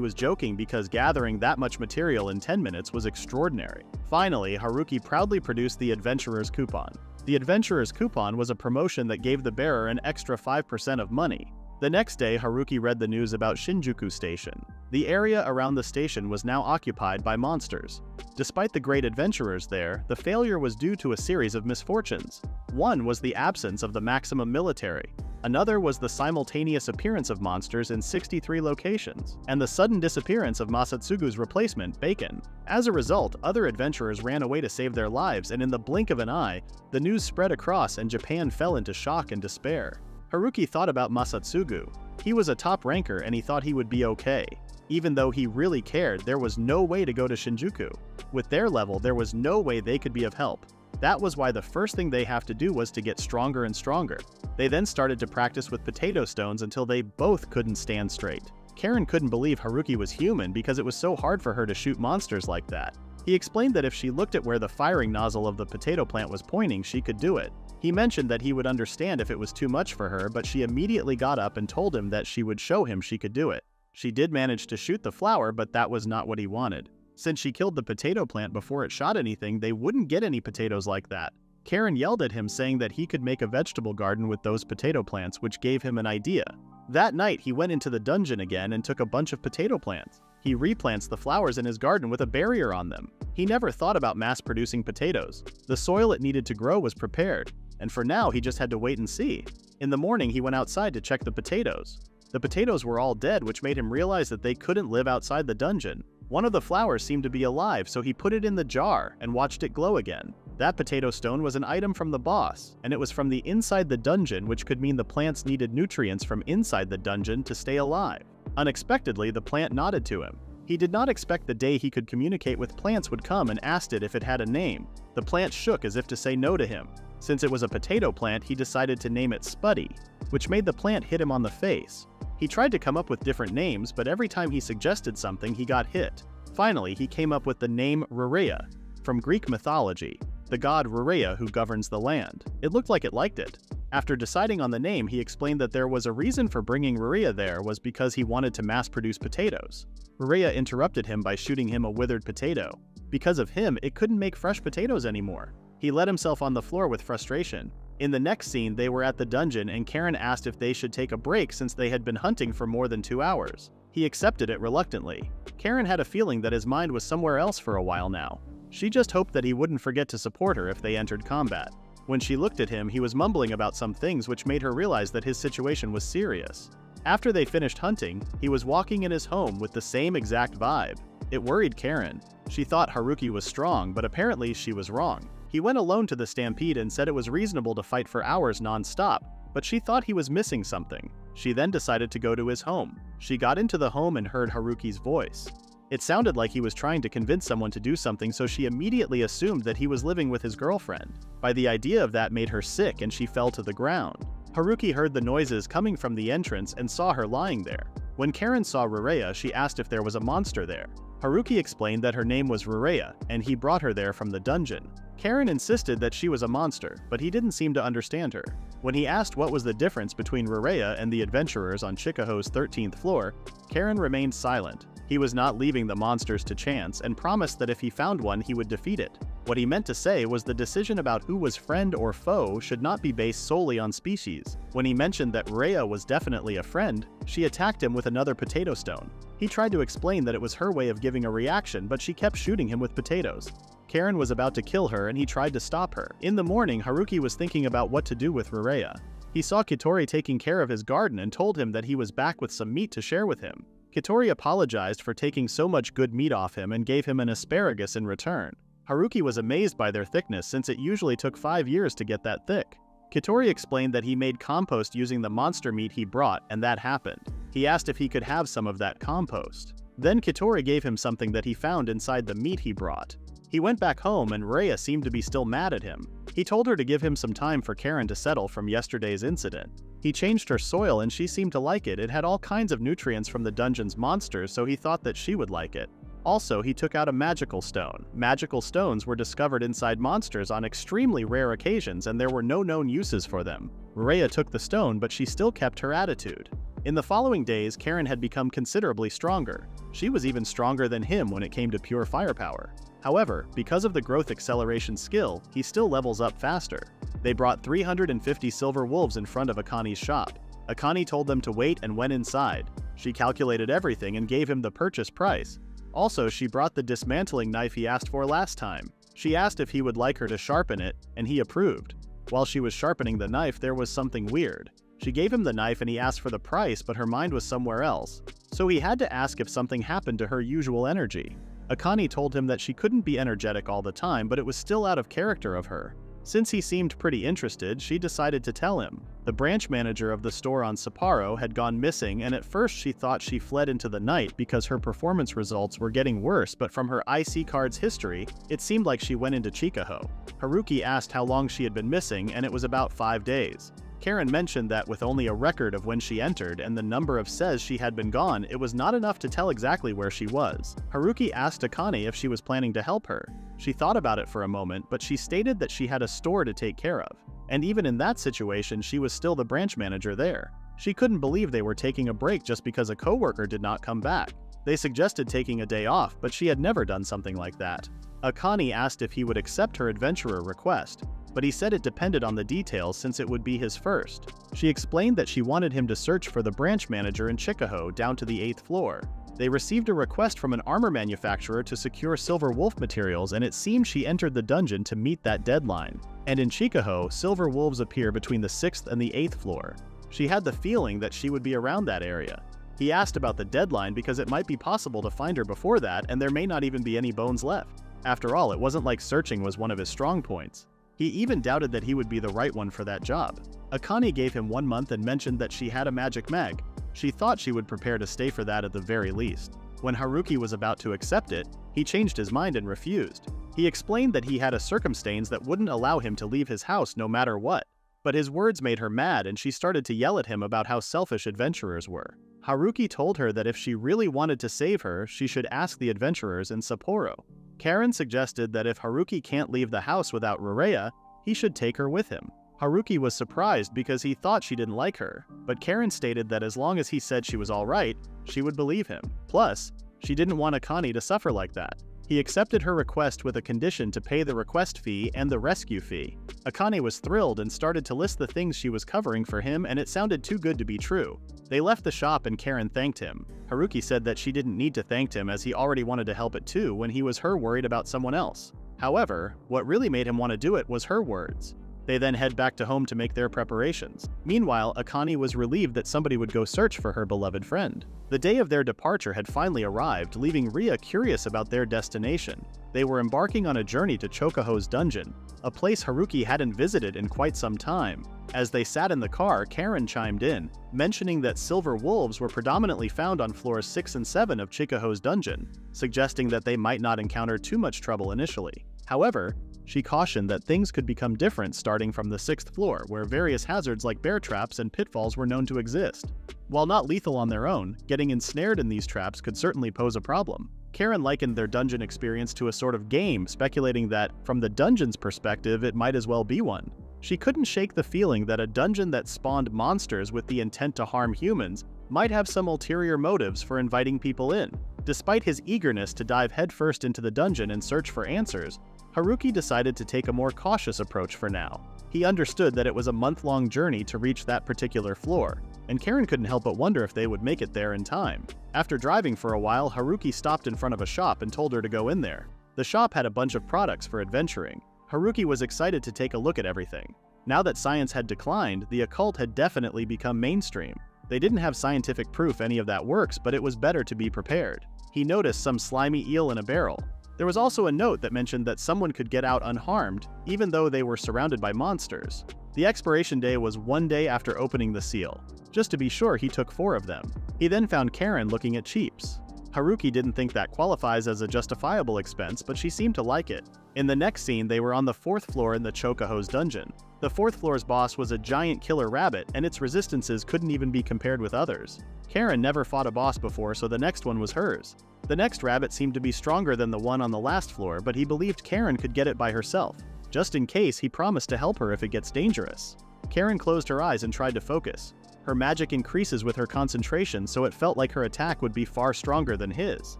was joking because gathering that much material in 10 minutes was extraordinary. Finally, Haruki proudly produced the Adventurer's Coupon. The Adventurer's Coupon was a promotion that gave the bearer an extra 5% of money. The next day, Haruki read the news about Shinjuku Station. The area around the station was now occupied by monsters. Despite the great adventurers there, the failure was due to a series of misfortunes. One was the absence of the maximum military. Another was the simultaneous appearance of monsters in 63 locations, and the sudden disappearance of Masatsugu's replacement, Bacon. As a result, other adventurers ran away to save their lives, and in the blink of an eye, the news spread across and Japan fell into shock and despair. Haruki thought about Masatsugu. He was a top ranker and he thought he would be okay. Even though he really cared, there was no way to go to Shinjuku. With their level, there was no way they could be of help. That was why the first thing they have to do was to get stronger and stronger. They then started to practice with potato stones until they both couldn't stand straight. Karen couldn't believe Haruki was human because it was so hard for her to shoot monsters like that. He explained that if she looked at where the firing nozzle of the potato plant was pointing, she could do it. He mentioned that he would understand if it was too much for her, but she immediately got up and told him that she would show him she could do it. She did manage to shoot the flower, but that was not what he wanted. Since she killed the potato plant before it shot anything, they wouldn't get any potatoes like that. Karen yelled at him, saying that he could make a vegetable garden with those potato plants, which gave him an idea. That night, he went into the dungeon again and took a bunch of potato plants. He replants the flowers in his garden with a barrier on them. He never thought about mass-producing potatoes. The soil it needed to grow was prepared, and for now he just had to wait and see. In the morning, he went outside to check the potatoes. The potatoes were all dead, which made him realize that they couldn't live outside the dungeon. One of the flowers seemed to be alive, so he put it in the jar and watched it glow again. That potato stone was an item from the boss, and it was from the inside the dungeon, which could mean the plants needed nutrients from inside the dungeon to stay alive. Unexpectedly, the plant nodded to him. He did not expect the day he could communicate with plants would come and asked it if it had a name. The plant shook as if to say no to him. Since it was a potato plant, he decided to name it Spuddy, which made the plant hit him on the face. He tried to come up with different names, but every time he suggested something, he got hit. Finally, he came up with the name Rarea, from Greek mythology, the god Rarea who governs the land. It looked like it liked it. After deciding on the name, he explained that there was a reason for bringing Rarea there was because he wanted to mass-produce potatoes. Rarea interrupted him by shooting him a withered potato. Because of him, it couldn't make fresh potatoes anymore. He let himself on the floor with frustration. In the next scene, they were at the dungeon and Karen asked if they should take a break since they had been hunting for more than 2 hours. He accepted it reluctantly. Karen had a feeling that his mind was somewhere else for a while now. She just hoped that he wouldn't forget to support her if they entered combat. When she looked at him, he was mumbling about some things which made her realize that his situation was serious. After they finished hunting, he was walking in his home with the same exact vibe. It worried Karen. She thought Haruki was strong, but apparently she was wrong. He went alone to the stampede and said it was reasonable to fight for hours non-stop, but she thought he was missing something. She then decided to go to his home. She got into the home and heard Haruki's voice. It sounded like he was trying to convince someone to do something, so she immediately assumed that he was living with his girlfriend. By the idea of that made her sick and she fell to the ground. Haruki heard the noises coming from the entrance and saw her lying there. When Karen saw Rarea, she asked if there was a monster there. Haruki explained that her name was Rarea, and he brought her there from the dungeon. Karen insisted that she was a monster, but he didn't seem to understand her. When he asked what was the difference between Rarea and the adventurers on Chikaho's 13th floor, Karen remained silent. He was not leaving the monsters to chance and promised that if he found one, he would defeat it. What he meant to say was the decision about who was friend or foe should not be based solely on species. When he mentioned that Rhea was definitely a friend, she attacked him with another potato stone. He tried to explain that it was her way of giving a reaction, but she kept shooting him with potatoes. Karen was about to kill her and he tried to stop her. In the morning, Haruki was thinking about what to do with Rhea. He saw Kitori taking care of his garden and told him that he was back with some meat to share with him. Kitori apologized for taking so much good meat off him and gave him an asparagus in return. Haruki was amazed by their thickness since it usually took 5 years to get that thick. Kitori explained that he made compost using the monster meat he brought, and that happened. He asked if he could have some of that compost. Then Kitori gave him something that he found inside the meat he brought. He went back home and Rhea seemed to be still mad at him. He told her to give him some time for Karen to settle from yesterday's incident. He changed her soil and she seemed to like it. It had all kinds of nutrients from the dungeon's monsters, so he thought that she would like it. Also, he took out a magical stone. Magical stones were discovered inside monsters on extremely rare occasions and there were no known uses for them. Rhea took the stone, but she still kept her attitude. In the following days, Karen had become considerably stronger. She was even stronger than him when it came to pure firepower. However, because of the growth acceleration skill, he still levels up faster. They brought 350 silver wolves in front of Akani's shop. Akani told them to wait and went inside. She calculated everything and gave him the purchase price. Also, she brought the dismantling knife he asked for last time. She asked if he would like her to sharpen it, and he approved. While she was sharpening the knife, there was something weird. She gave him the knife and he asked for the price, but her mind was somewhere else. So he had to ask if something happened to her usual energy. Akani told him that she couldn't be energetic all the time, but it was still out of character of her. Since he seemed pretty interested, she decided to tell him. The branch manager of the store on Sapporo had gone missing, and at first she thought she fled into the night because her performance results were getting worse, but from her IC card's history, it seemed like she went into Chikaho. Haruki asked how long she had been missing, and it was about 5 days. Karen mentioned that with only a record of when she entered and the number of says she had been gone, it was not enough to tell exactly where she was. Haruki asked Akane if she was planning to help her. She thought about it for a moment, but she stated that she had a store to take care of. And even in that situation, she was still the branch manager there. She couldn't believe they were taking a break just because a coworker did not come back. They suggested taking a day off, but she had never done something like that. Akane asked if he would accept her adventurer request, but he said it depended on the details since it would be his first. She explained that she wanted him to search for the branch manager in Chikaho down to the 8th floor. They received a request from an armor manufacturer to secure silver wolf materials, and it seemed she entered the dungeon to meet that deadline. And in Chikaho, silver wolves appear between the 6th and the 8th floor. She had the feeling that she would be around that area. He asked about the deadline because it might be possible to find her before that and there may not even be any bones left. After all, it wasn't like searching was one of his strong points. He even doubted that he would be the right one for that job. Akane gave him 1 month and mentioned that she had a magic mag. She thought she would prepare to stay for that at the very least. When Haruki was about to accept it, he changed his mind and refused. He explained that he had a circumstance that wouldn't allow him to leave his house no matter what. But his words made her mad and she started to yell at him about how selfish adventurers were. Haruki told her that if she really wanted to save her, she should ask the adventurers in Sapporo. Karen suggested that if Haruki can't leave the house without Rarea, he should take her with him. Haruki was surprised because he thought she didn't like her, but Karen stated that as long as he said she was alright, she would believe him. Plus, she didn't want Akane to suffer like that. He accepted her request with a condition to pay the request fee and the rescue fee. Akane was thrilled and started to list the things she was covering for him, and it sounded too good to be true. They left the shop and Karen thanked him. Haruki said that she didn't need to thank him as he already wanted to help it too when he was her worried about someone else. However, what really made him want to do it was her words. They then head back to home to make their preparations. Meanwhile, Akane was relieved that somebody would go search for her beloved friend. The day of their departure had finally arrived, leaving Rhea curious about their destination. They were embarking on a journey to Chikaho's dungeon, a place Haruki hadn't visited in quite some time. As they sat in the car, Karen chimed in, mentioning that silver wolves were predominantly found on floors 6 and 7 of Chikaho's dungeon, suggesting that they might not encounter too much trouble initially. However, she cautioned that things could become different starting from the 6th floor, where various hazards like bear traps and pitfalls were known to exist. While not lethal on their own, getting ensnared in these traps could certainly pose a problem. Karen likened their dungeon experience to a sort of game, speculating that, from the dungeon's perspective, it might as well be one. She couldn't shake the feeling that a dungeon that spawned monsters with the intent to harm humans might have some ulterior motives for inviting people in. Despite his eagerness to dive headfirst into the dungeon and search for answers, Haruki decided to take a more cautious approach for now. He understood that it was a month-long journey to reach that particular floor, and Karen couldn't help but wonder if they would make it there in time. After driving for a while, Haruki stopped in front of a shop and told her to go in there. The shop had a bunch of products for adventuring. Haruki was excited to take a look at everything. Now that science had declined, the occult had definitely become mainstream. They didn't have scientific proof any of that works, but it was better to be prepared. He noticed some slimy eel in a barrel. There was also a note that mentioned that someone could get out unharmed, even though they were surrounded by monsters. The expiration day was 1 day after opening the seal. Just to be sure, he took 4 of them. He then found Karen looking at cheaps. Haruki didn't think that qualifies as a justifiable expense, but she seemed to like it. In the next scene, they were on the 4th floor in the Chocoho's dungeon. The 4th floor's boss was a giant killer rabbit, and its resistances couldn't even be compared with others. Karen never fought a boss before, so the next one was hers. The next rabbit seemed to be stronger than the one on the last floor, but he believed Karen could get it by herself. Just in case, he promised to help her if it gets dangerous. Karen closed her eyes and tried to focus. Her magic increases with her concentration, so it felt like her attack would be far stronger than his.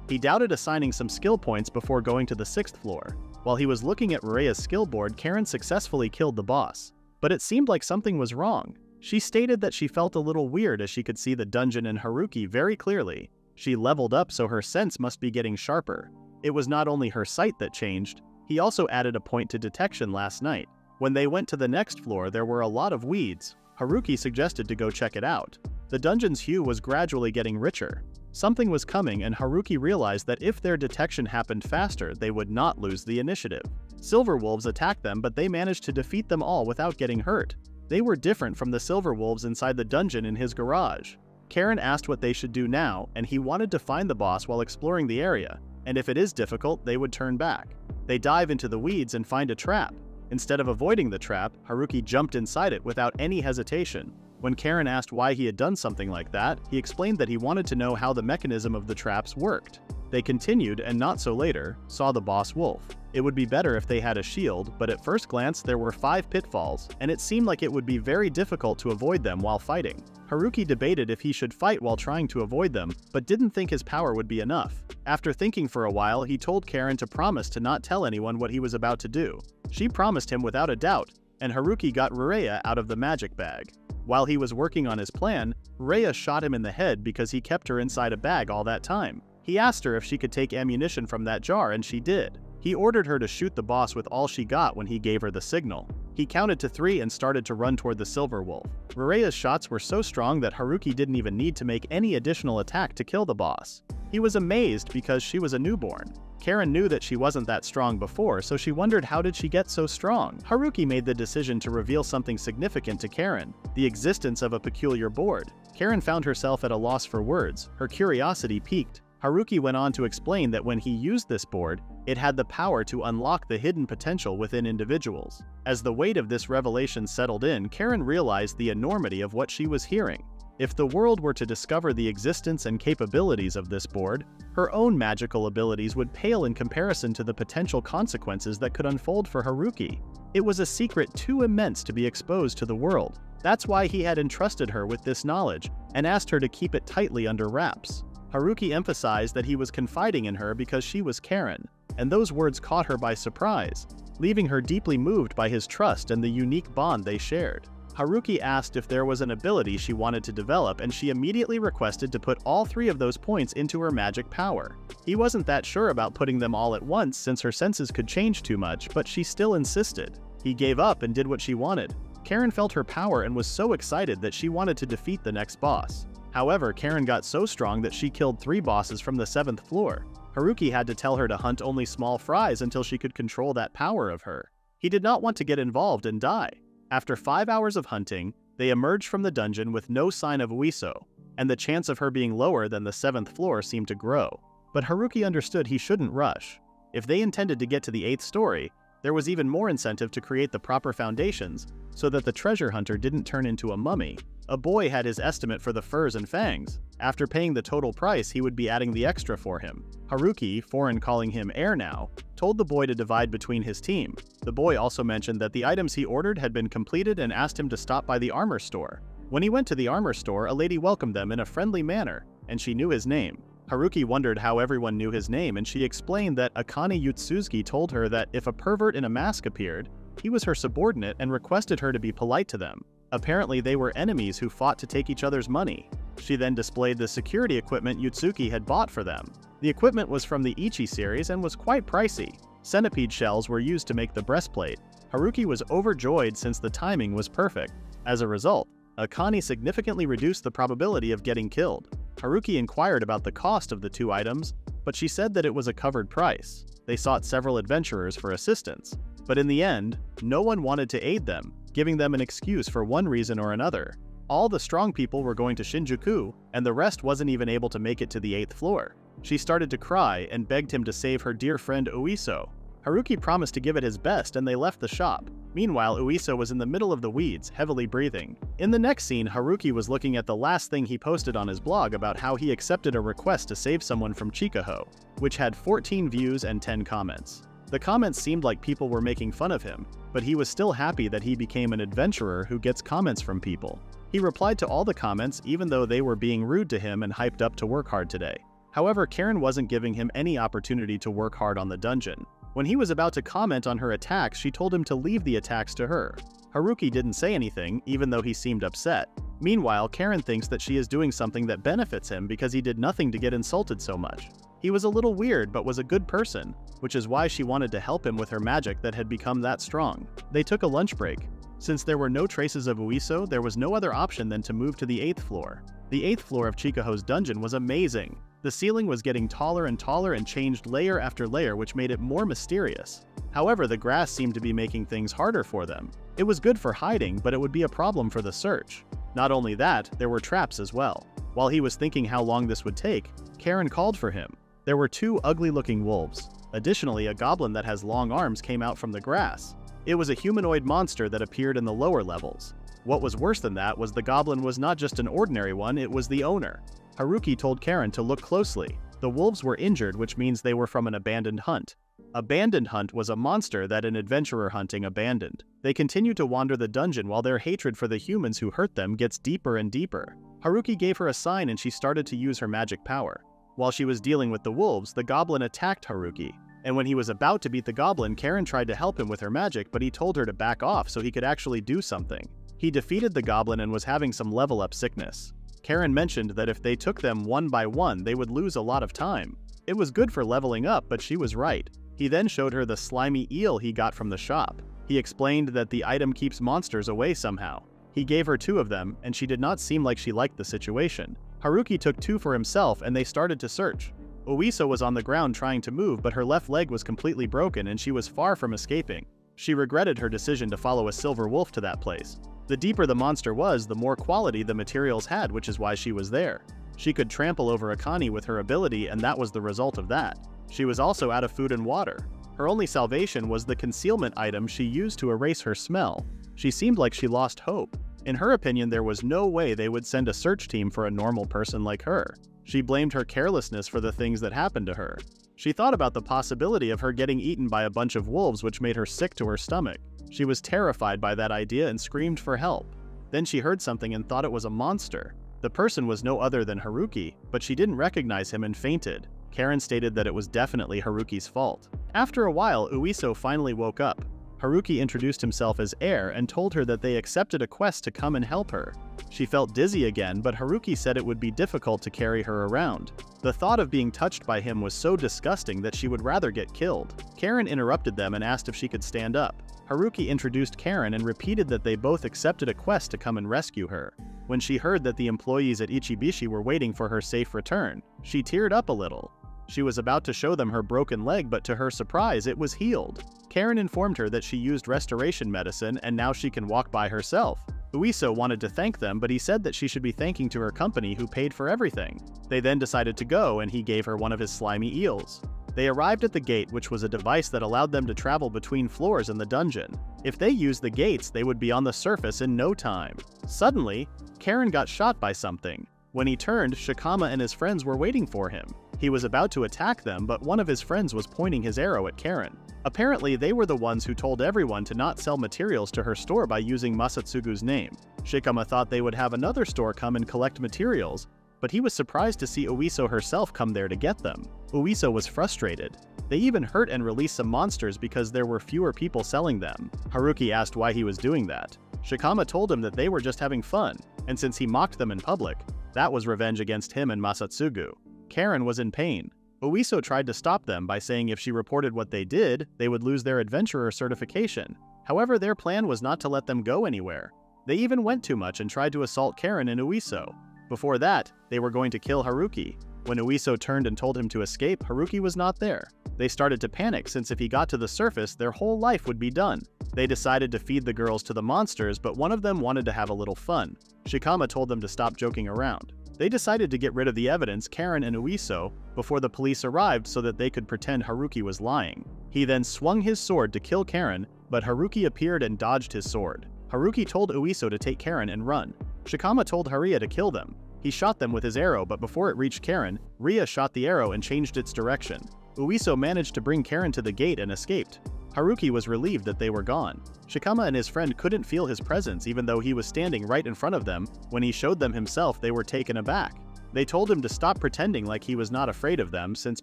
He doubted assigning some skill points before going to the 6th floor. While he was looking at Rurea's skill board, Karen successfully killed the boss. But it seemed like something was wrong. She stated that she felt a little weird as she could see the dungeon and Haruki very clearly. She leveled up, so her sense must be getting sharper. It was not only her sight that changed, he also added a point to detection last night. When they went to the next floor, there were a lot of weeds. Haruki suggested to go check it out. The dungeon's hue was gradually getting richer. Something was coming, and Haruki realized that if their detection happened faster, they would not lose the initiative. Silver wolves attacked them, but they managed to defeat them all without getting hurt. They were different from the silver wolves inside the dungeon in his garage. Karen asked what they should do now, and he wanted to find the boss while exploring the area, and if it is difficult, they would turn back. They dive into the weeds and find a trap. Instead of avoiding the trap, Haruki jumped inside it without any hesitation. When Karen asked why he had done something like that, he explained that he wanted to know how the mechanism of the traps worked. They continued, and not so later, saw the boss wolf. It would be better if they had a shield, but at first glance there were 5 pitfalls, and it seemed like it would be very difficult to avoid them while fighting. Haruki debated if he should fight while trying to avoid them, but didn't think his power would be enough. After thinking for a while, he told Karen to promise to not tell anyone what he was about to do. She promised him without a doubt, and Haruki got Rurea out of the magic bag. While he was working on his plan, Rurea shot him in the head because he kept her inside a bag all that time. He asked her if she could take ammunition from that jar, and she did. He ordered her to shoot the boss with all she got when he gave her the signal. He counted to 3 and started to run toward the silver wolf. Rurea's shots were so strong that Haruki didn't even need to make any additional attack to kill the boss. He was amazed because she was a newborn. Karen knew that she wasn't that strong before, so she wondered how did she get so strong. Haruki made the decision to reveal something significant to Karen, the existence of a peculiar board. Karen found herself at a loss for words. Her curiosity piqued. Haruki went on to explain that when he used this board, it had the power to unlock the hidden potential within individuals. As the weight of this revelation settled in, Karen realized the enormity of what she was hearing. If the world were to discover the existence and capabilities of this board, her own magical abilities would pale in comparison to the potential consequences that could unfold for Haruki. It was a secret too immense to be exposed to the world. That's why he had entrusted her with this knowledge and asked her to keep it tightly under wraps. Haruki emphasized that he was confiding in her because she was Karen, and those words caught her by surprise, leaving her deeply moved by his trust and the unique bond they shared. Haruki asked if there was an ability she wanted to develop, and she immediately requested to put all 3 of those points into her magic power. He wasn't that sure about putting them all at once since her senses could change too much, but she still insisted. He gave up and did what she wanted. Karen felt her power and was so excited that she wanted to defeat the next boss. However, Karen got so strong that she killed 3 bosses from the 7th floor. Haruki had to tell her to hunt only small fries until she could control that power of her. He did not want to get involved and die. After 5 hours of hunting, they emerged from the dungeon with no sign of Uiso, and the chance of her being lower than the 7th floor seemed to grow. But Haruki understood he shouldn't rush. If they intended to get to the 8th story, there was even more incentive to create the proper foundations so that the treasure hunter didn't turn into a mummy. A boy had his estimate for the furs and fangs. After paying the total price, he would be adding the extra for him. Haruki, foreign calling him Air now, told the boy to divide between his team. The boy also mentioned that the items he ordered had been completed and asked him to stop by the armor store. When he went to the armor store, a lady welcomed them in a friendly manner, and she knew his name. Haruki wondered how everyone knew his name, and she explained that Akane Yutsuzuki told her that if a pervert in a mask appeared, he was her subordinate and requested her to be polite to them. Apparently they were enemies who fought to take each other's money. She then displayed the security equipment Yutsuki had bought for them. The equipment was from the Ichi series and was quite pricey. Centipede shells were used to make the breastplate. Haruki was overjoyed since the timing was perfect. As a result, Akane significantly reduced the probability of getting killed. Haruki inquired about the cost of the 2 items, but she said that it was a covered price. They sought several adventurers for assistance, but in the end, no one wanted to aid them, giving them an excuse for one reason or another. All the strong people were going to Shinjuku, and the rest wasn't even able to make it to the 8th floor. She started to cry and begged him to save her dear friend Uiso. Haruki promised to give it his best and they left the shop. Meanwhile, Uiso was in the middle of the weeds, heavily breathing. In the next scene, Haruki was looking at the last thing he posted on his blog about how he accepted a request to save someone from Chikuho, which had 14 views and 10 comments. The comments seemed like people were making fun of him, but he was still happy that he became an adventurer who gets comments from people. He replied to all the comments even though they were being rude to him and hyped up to work hard today. However, Karen wasn't giving him any opportunity to work hard on the dungeon. When he was about to comment on her attacks, she told him to leave the attacks to her. Haruki didn't say anything, even though he seemed upset. Meanwhile, Karen thinks that she is doing something that benefits him because he did nothing to get insulted so much. He was a little weird but was a good person, which is why she wanted to help him with her magic that had become that strong. They took a lunch break. Since there were no traces of Uiso, there was no other option than to move to the 8th floor. The 8th floor of Chikuho's dungeon was amazing. The ceiling was getting taller and taller and changed layer after layer, which made it more mysterious. However, the grass seemed to be making things harder for them. It was good for hiding, but it would be a problem for the search. Not only that, there were traps as well. While he was thinking how long this would take, Karen called for him. There were 2 ugly-looking wolves. Additionally, a goblin that has long arms came out from the grass. It was a humanoid monster that appeared in the lower levels. What was worse than that was the goblin was not just an ordinary one, it was the owner. Haruki told Karen to look closely. The wolves were injured, which means they were from an abandoned hunt. Abandoned hunt was a monster that an adventurer hunting abandoned. They continue to wander the dungeon while their hatred for the humans who hurt them gets deeper and deeper. Haruki gave her a sign and she started to use her magic power. While she was dealing with the wolves, the goblin attacked Haruki. And when he was about to beat the goblin, Karen tried to help him with her magic, but he told her to back off so he could actually do something. He defeated the goblin and was having some level up sickness. Karen mentioned that if they took them one by one, they would lose a lot of time. It was good for leveling up, but she was right. He then showed her the slimy eel he got from the shop. He explained that the item keeps monsters away somehow. He gave her 2 of them, and she did not seem like she liked the situation. Haruki took 2 for himself and they started to search. Uiso was on the ground trying to move, but her left leg was completely broken and she was far from escaping. She regretted her decision to follow a silver wolf to that place. The deeper the monster was, the more quality the materials had, which is why she was there. She could trample over Akane with her ability, and that was the result of that. She was also out of food and water. Her only salvation was the concealment item she used to erase her smell. She seemed like she lost hope. In her opinion, there was no way they would send a search team for a normal person like her. She blamed her carelessness for the things that happened to her. She thought about the possibility of her getting eaten by a bunch of wolves, which made her sick to her stomach. She was terrified by that idea and screamed for help. Then she heard something and thought it was a monster. The person was no other than Haruki, but she didn't recognize him and fainted. Karen stated that it was definitely Haruki's fault. After a while, Uiso finally woke up. Haruki introduced himself as heir and told her that they accepted a quest to come and help her. She felt dizzy again, but Haruki said it would be difficult to carry her around. The thought of being touched by him was so disgusting that she would rather get killed. Karen interrupted them and asked if she could stand up. Haruki introduced Karen and repeated that they both accepted a quest to come and rescue her. When she heard that the employees at Ichibishi were waiting for her safe return, she teared up a little. She was about to show them her broken leg, but to her surprise, it was healed. Karen informed her that she used restoration medicine and now she can walk by herself. Uiso wanted to thank them, but he said that she should be thanking to her company who paid for everything. They then decided to go and he gave her one of his slimy eels. They arrived at the gate, which was a device that allowed them to travel between floors in the dungeon. If they used the gates, they would be on the surface in no time. Suddenly, Karen got shot by something. When he turned, Shikama and his friends were waiting for him. He was about to attack them, but one of his friends was pointing his arrow at Karen. Apparently, they were the ones who told everyone to not sell materials to her store by using Masatsugu's name. Shikama thought they would have another store come and collect materials, but he was surprised to see Uiso herself come there to get them. Uiso was frustrated. They even hurt and released some monsters because there were fewer people selling them. Haruki asked why he was doing that. Shikama told him that they were just having fun, and since he mocked them in public, that was revenge against him and Masatsugu. Karen was in pain. Uiso tried to stop them by saying if she reported what they did, they would lose their adventurer certification. However, their plan was not to let them go anywhere. They even went too much and tried to assault Karen and Uiso. Before that, they were going to kill Haruki. When Uiso turned and told him to escape, Haruki was not there. They started to panic since if he got to the surface, their whole life would be done. They decided to feed the girls to the monsters, but one of them wanted to have a little fun. Shikama told them to stop joking around. They decided to get rid of the evidence, Karen and Uiso, before the police arrived so that they could pretend Haruki was lying. He then swung his sword to kill Karen, but Haruki appeared and dodged his sword. Haruki told Uiso to take Karen and run. Shikama told Haruya to kill them. He shot them with his arrow, but before it reached Karen, Ria shot the arrow and changed its direction. Uiso managed to bring Karen to the gate and escaped. Haruki was relieved that they were gone. Shikama and his friend couldn't feel his presence even though he was standing right in front of them. When he showed them himself, they were taken aback. They told him to stop pretending like he was not afraid of them since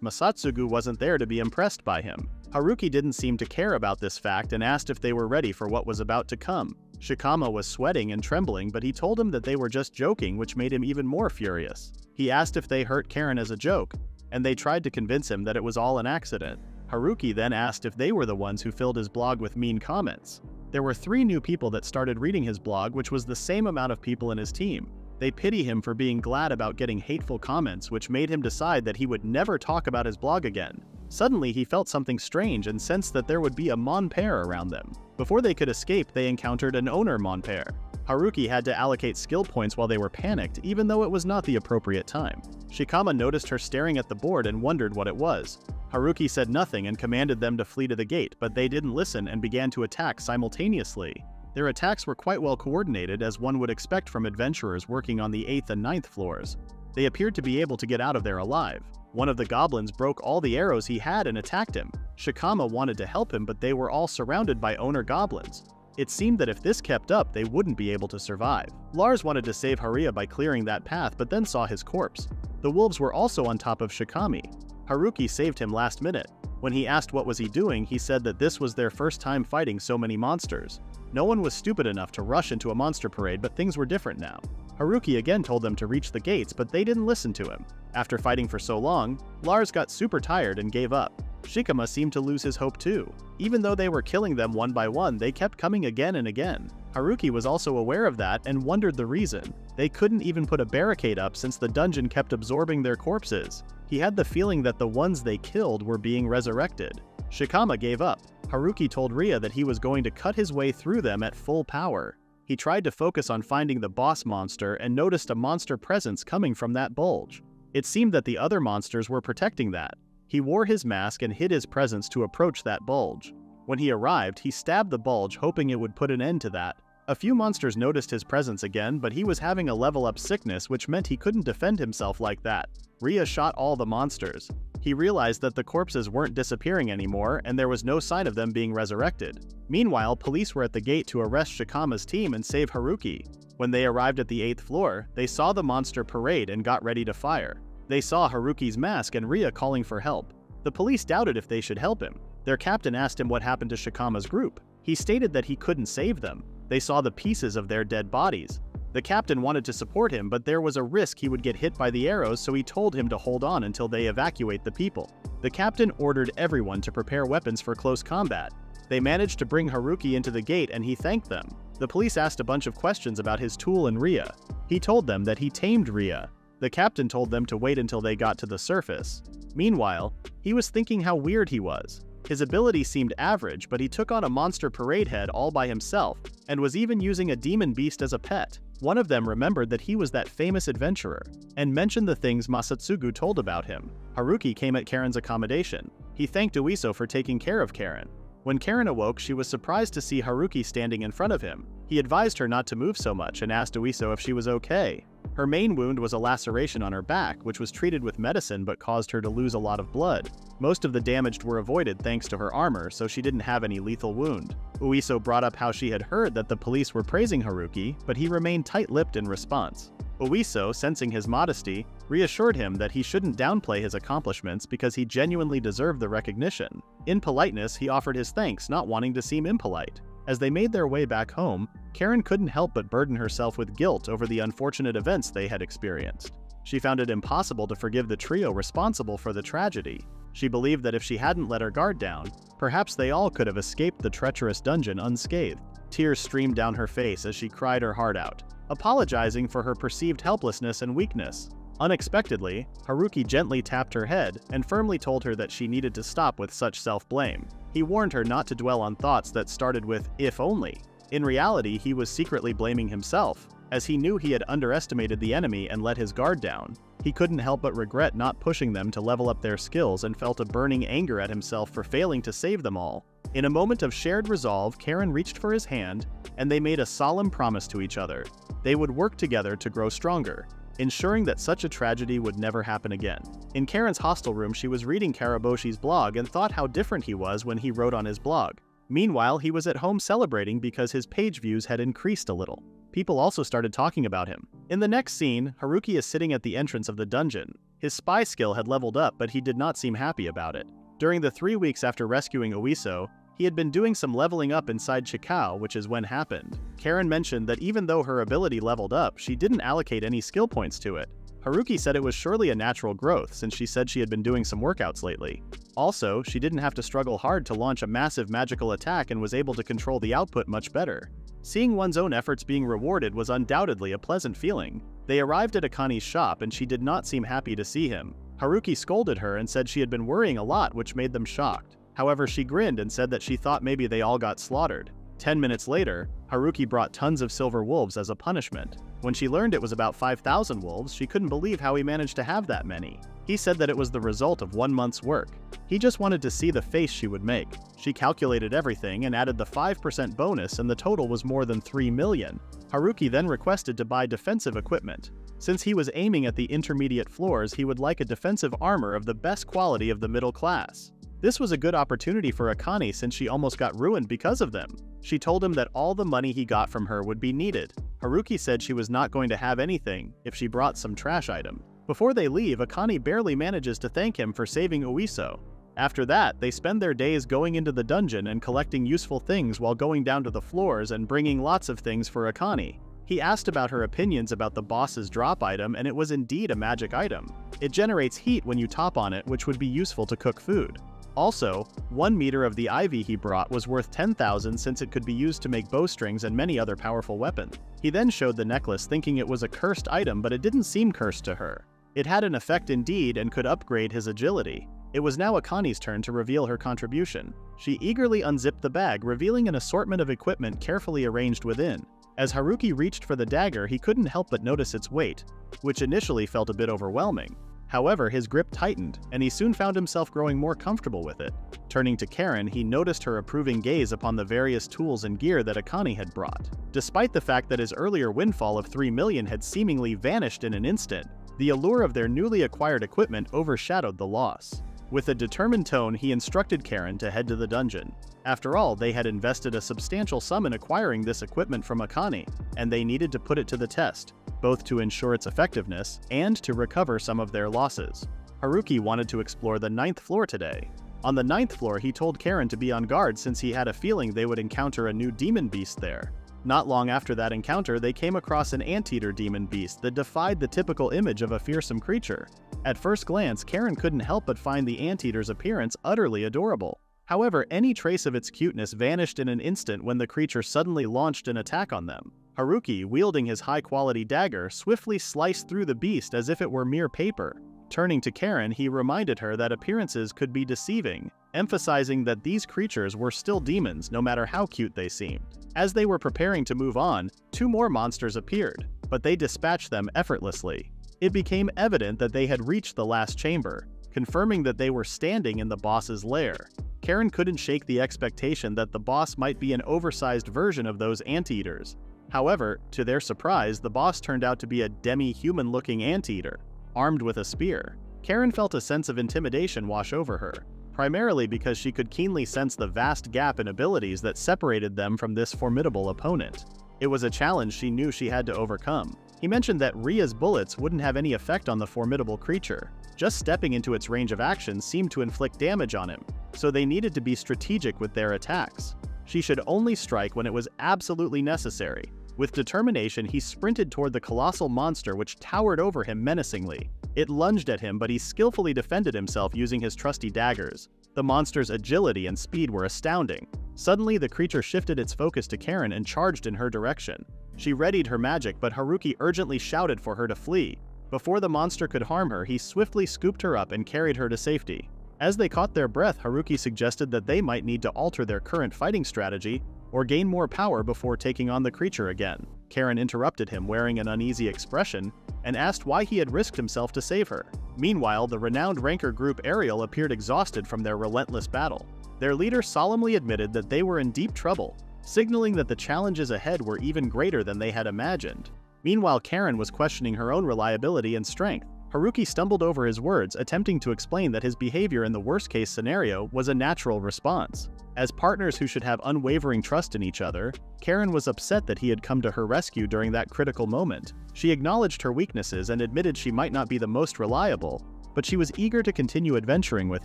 Masatsugu wasn't there to be impressed by him. Haruki didn't seem to care about this fact and asked if they were ready for what was about to come. Shikama was sweating and trembling, but he told him that they were just joking, which made him even more furious. He asked if they hurt Karen as a joke, and they tried to convince him that it was all an accident. Haruki then asked if they were the ones who filled his blog with mean comments. There were 3 new people that started reading his blog, which was the same amount of people in his team. They pity him for being glad about getting hateful comments, which made him decide that he would never talk about his blog again. Suddenly, he felt something strange and sensed that there would be a mon pair around them. Before they could escape, they encountered an owner mon pair. Haruki had to allocate skill points while they were panicked, even though it was not the appropriate time. Shikama noticed her staring at the board and wondered what it was. Haruki said nothing and commanded them to flee to the gate, but they didn't listen and began to attack simultaneously. Their attacks were quite well coordinated, as one would expect from adventurers working on the 8th and 9th floors. They appeared to be able to get out of there alive. One of the goblins broke all the arrows he had and attacked him. Shikama wanted to help him, but they were all surrounded by owner goblins. It seemed that if this kept up, they wouldn't be able to survive. Lars wanted to save Haruya by clearing that path, but then saw his corpse. The wolves were also on top of Shikami. Haruki saved him last minute. When he asked what was he doing, he said that this was their first time fighting so many monsters. No one was stupid enough to rush into a monster parade, but things were different now. Haruki again told them to reach the gates, but they didn't listen to him. After fighting for so long, Lars got super tired and gave up. Shikama seemed to lose his hope too. Even though they were killing them one by one, they kept coming again and again. Haruki was also aware of that and wondered the reason. They couldn't even put a barricade up since the dungeon kept absorbing their corpses. He had the feeling that the ones they killed were being resurrected. Shikama gave up. Haruki told Ria that he was going to cut his way through them at full power. He tried to focus on finding the boss monster and noticed a monster presence coming from that bulge. It seemed that the other monsters were protecting that. He wore his mask and hid his presence to approach that bulge. When he arrived, he stabbed the bulge, hoping it would put an end to that. A few monsters noticed his presence again, but he was having a level-up sickness, which meant he couldn't defend himself like that. Ria shot all the monsters. He realized that the corpses weren't disappearing anymore, and there was no sign of them being resurrected. Meanwhile, police were at the gate to arrest Shikama's team and save Haruki. When they arrived at the 8th floor, they saw the monster parade and got ready to fire. They saw Haruki's mask and Ria calling for help. The police doubted if they should help him. Their captain asked him what happened to Shikama's group. He stated that he couldn't save them. They saw the pieces of their dead bodies. The captain wanted to support him, but there was a risk he would get hit by the arrows, so he told him to hold on until they evacuate the people. The captain ordered everyone to prepare weapons for close combat. They managed to bring Haruki into the gate and he thanked them. The police asked a bunch of questions about his tool and Ria. He told them that he tamed Ria. The captain told them to wait until they got to the surface. Meanwhile, he was thinking how weird he was. His ability seemed average, but he took on a monster parade head all by himself, and was even using a demon beast as a pet. One of them remembered that he was that famous adventurer, and mentioned the things Masatsugu told about him. Haruki came at Karen's accommodation. He thanked Uiso for taking care of Karen. When Karen awoke, she was surprised to see Haruki standing in front of him. He advised her not to move so much and asked Uiso if she was okay. Her main wound was a laceration on her back, which was treated with medicine but caused her to lose a lot of blood. Most of the damage were avoided thanks to her armor, so she didn't have any lethal wound. Uiso brought up how she had heard that the police were praising Haruki, but he remained tight-lipped in response. Uiso, sensing his modesty, reassured him that he shouldn't downplay his accomplishments because he genuinely deserved the recognition. In politeness, he offered his thanks, not wanting to seem impolite. As they made their way back home, Karen couldn't help but burden herself with guilt over the unfortunate events they had experienced. She found it impossible to forgive the trio responsible for the tragedy. She believed that if she hadn't let her guard down, perhaps they all could have escaped the treacherous dungeon unscathed. Tears streamed down her face as she cried her heart out, apologizing for her perceived helplessness and weakness. Unexpectedly, Haruki gently tapped her head and firmly told her that she needed to stop with such self-blame. He warned her not to dwell on thoughts that started with "if only." In reality, he was secretly blaming himself, as he knew he had underestimated the enemy and let his guard down. He couldn't help but regret not pushing them to level up their skills and felt a burning anger at himself for failing to save them all. In a moment of shared resolve, Karen reached for his hand, and they made a solemn promise to each other. They would work together to grow stronger, ensuring that such a tragedy would never happen again. In Karen's hostel room, she was reading Karaboshi's blog and thought how different he was when he wrote on his blog. Meanwhile, he was at home celebrating because his page views had increased a little. People also started talking about him. In the next scene, Haruki is sitting at the entrance of the dungeon. His spy skill had leveled up, but he did not seem happy about it. During the 3 weeks after rescuing Oiso, he had been doing some leveling up inside Chikao, which is when happened. Karen mentioned that even though her ability leveled up, she didn't allocate any skill points to it. Haruki said it was surely a natural growth since she said she had been doing some workouts lately. Also, she didn't have to struggle hard to launch a massive magical attack and was able to control the output much better. Seeing one's own efforts being rewarded was undoubtedly a pleasant feeling. They arrived at Akani's shop and she did not seem happy to see him. Haruki scolded her and said she had been worrying a lot, which made them shocked. However, she grinned and said that she thought maybe they all got slaughtered. 10 minutes later, Haruki brought tons of silver wolves as a punishment. When she learned it was about 5,000 wolves, she couldn't believe how he managed to have that many. He said that it was the result of 1 month's work. He just wanted to see the face she would make. She calculated everything and added the 5% bonus, and the total was more than 3 million. Haruki then requested to buy defensive equipment. Since he was aiming at the intermediate floors, he would like a defensive armor of the best quality of the middle class. This was a good opportunity for Akane since she almost got ruined because of them. She told him that all the money he got from her would be needed. Haruki said she was not going to have anything if she brought some trash item. Before they leave, Akane barely manages to thank him for saving Oiso. After that, they spend their days going into the dungeon and collecting useful things while going down to the floors and bringing lots of things for Akane. He asked about her opinions about the boss's drop item, and it was indeed a magic item. It generates heat when you top on it, which would be useful to cook food. Also, 1 meter of the ivy he brought was worth 10,000 since it could be used to make bowstrings and many other powerful weapons. He then showed the necklace thinking it was a cursed item, but it didn't seem cursed to her. It had an effect indeed and could upgrade his agility. It was now Akane's turn to reveal her contribution. She eagerly unzipped the bag, revealing an assortment of equipment carefully arranged within. As Haruki reached for the dagger, he couldn't help but notice its weight, which initially felt a bit overwhelming. However, his grip tightened, and he soon found himself growing more comfortable with it. Turning to Karen, he noticed her approving gaze upon the various tools and gear that Akane had brought. Despite the fact that his earlier windfall of 3 million had seemingly vanished in an instant, the allure of their newly acquired equipment overshadowed the loss. With a determined tone, he instructed Karen to head to the dungeon. After all, they had invested a substantial sum in acquiring this equipment from Akane, and they needed to put it to the test, both to ensure its effectiveness and to recover some of their losses. Haruki wanted to explore the 9th floor today. On the 9th floor, he told Karen to be on guard since he had a feeling they would encounter a new demon beast there. Not long after that encounter, they came across an anteater demon beast that defied the typical image of a fearsome creature. At first glance, Karen couldn't help but find the anteater's appearance utterly adorable. However, any trace of its cuteness vanished in an instant when the creature suddenly launched an attack on them. Haruki, wielding his high-quality dagger, swiftly sliced through the beast as if it were mere paper. Turning to Karen, he reminded her that appearances could be deceiving, emphasizing that these creatures were still demons no matter how cute they seemed. As they were preparing to move on, 2 more monsters appeared, but they dispatched them effortlessly. It became evident that they had reached the last chamber, confirming that they were standing in the boss's lair. Karen couldn't shake the expectation that the boss might be an oversized version of those anteaters. However, to their surprise, the boss turned out to be a demi-human-looking anteater, armed with a spear. Karen felt a sense of intimidation wash over her, primarily because she could keenly sense the vast gap in abilities that separated them from this formidable opponent. It was a challenge she knew she had to overcome. He mentioned that Ria's bullets wouldn't have any effect on the formidable creature. Just stepping into its range of action seemed to inflict damage on him, so they needed to be strategic with their attacks. She should only strike when it was absolutely necessary. With determination, he sprinted toward the colossal monster which towered over him menacingly. It lunged at him, but he skillfully defended himself using his trusty daggers. The monster's agility and speed were astounding. Suddenly, the creature shifted its focus to Karen and charged in her direction. She readied her magic, but Haruki urgently shouted for her to flee. Before the monster could harm her, he swiftly scooped her up and carried her to safety. As they caught their breath, Haruki suggested that they might need to alter their current fighting strategy or gain more power before taking on the creature again. Karen interrupted him, wearing an uneasy expression, and asked why he had risked himself to save her. Meanwhile, the renowned ranker group Ariel appeared exhausted from their relentless battle. Their leader solemnly admitted that they were in deep trouble, signaling that the challenges ahead were even greater than they had imagined. Meanwhile, Karen was questioning her own reliability and strength. Haruki stumbled over his words, attempting to explain that his behavior in the worst-case scenario was a natural response. As partners who should have unwavering trust in each other, Karen was upset that he had come to her rescue during that critical moment. She acknowledged her weaknesses and admitted she might not be the most reliable, but she was eager to continue adventuring with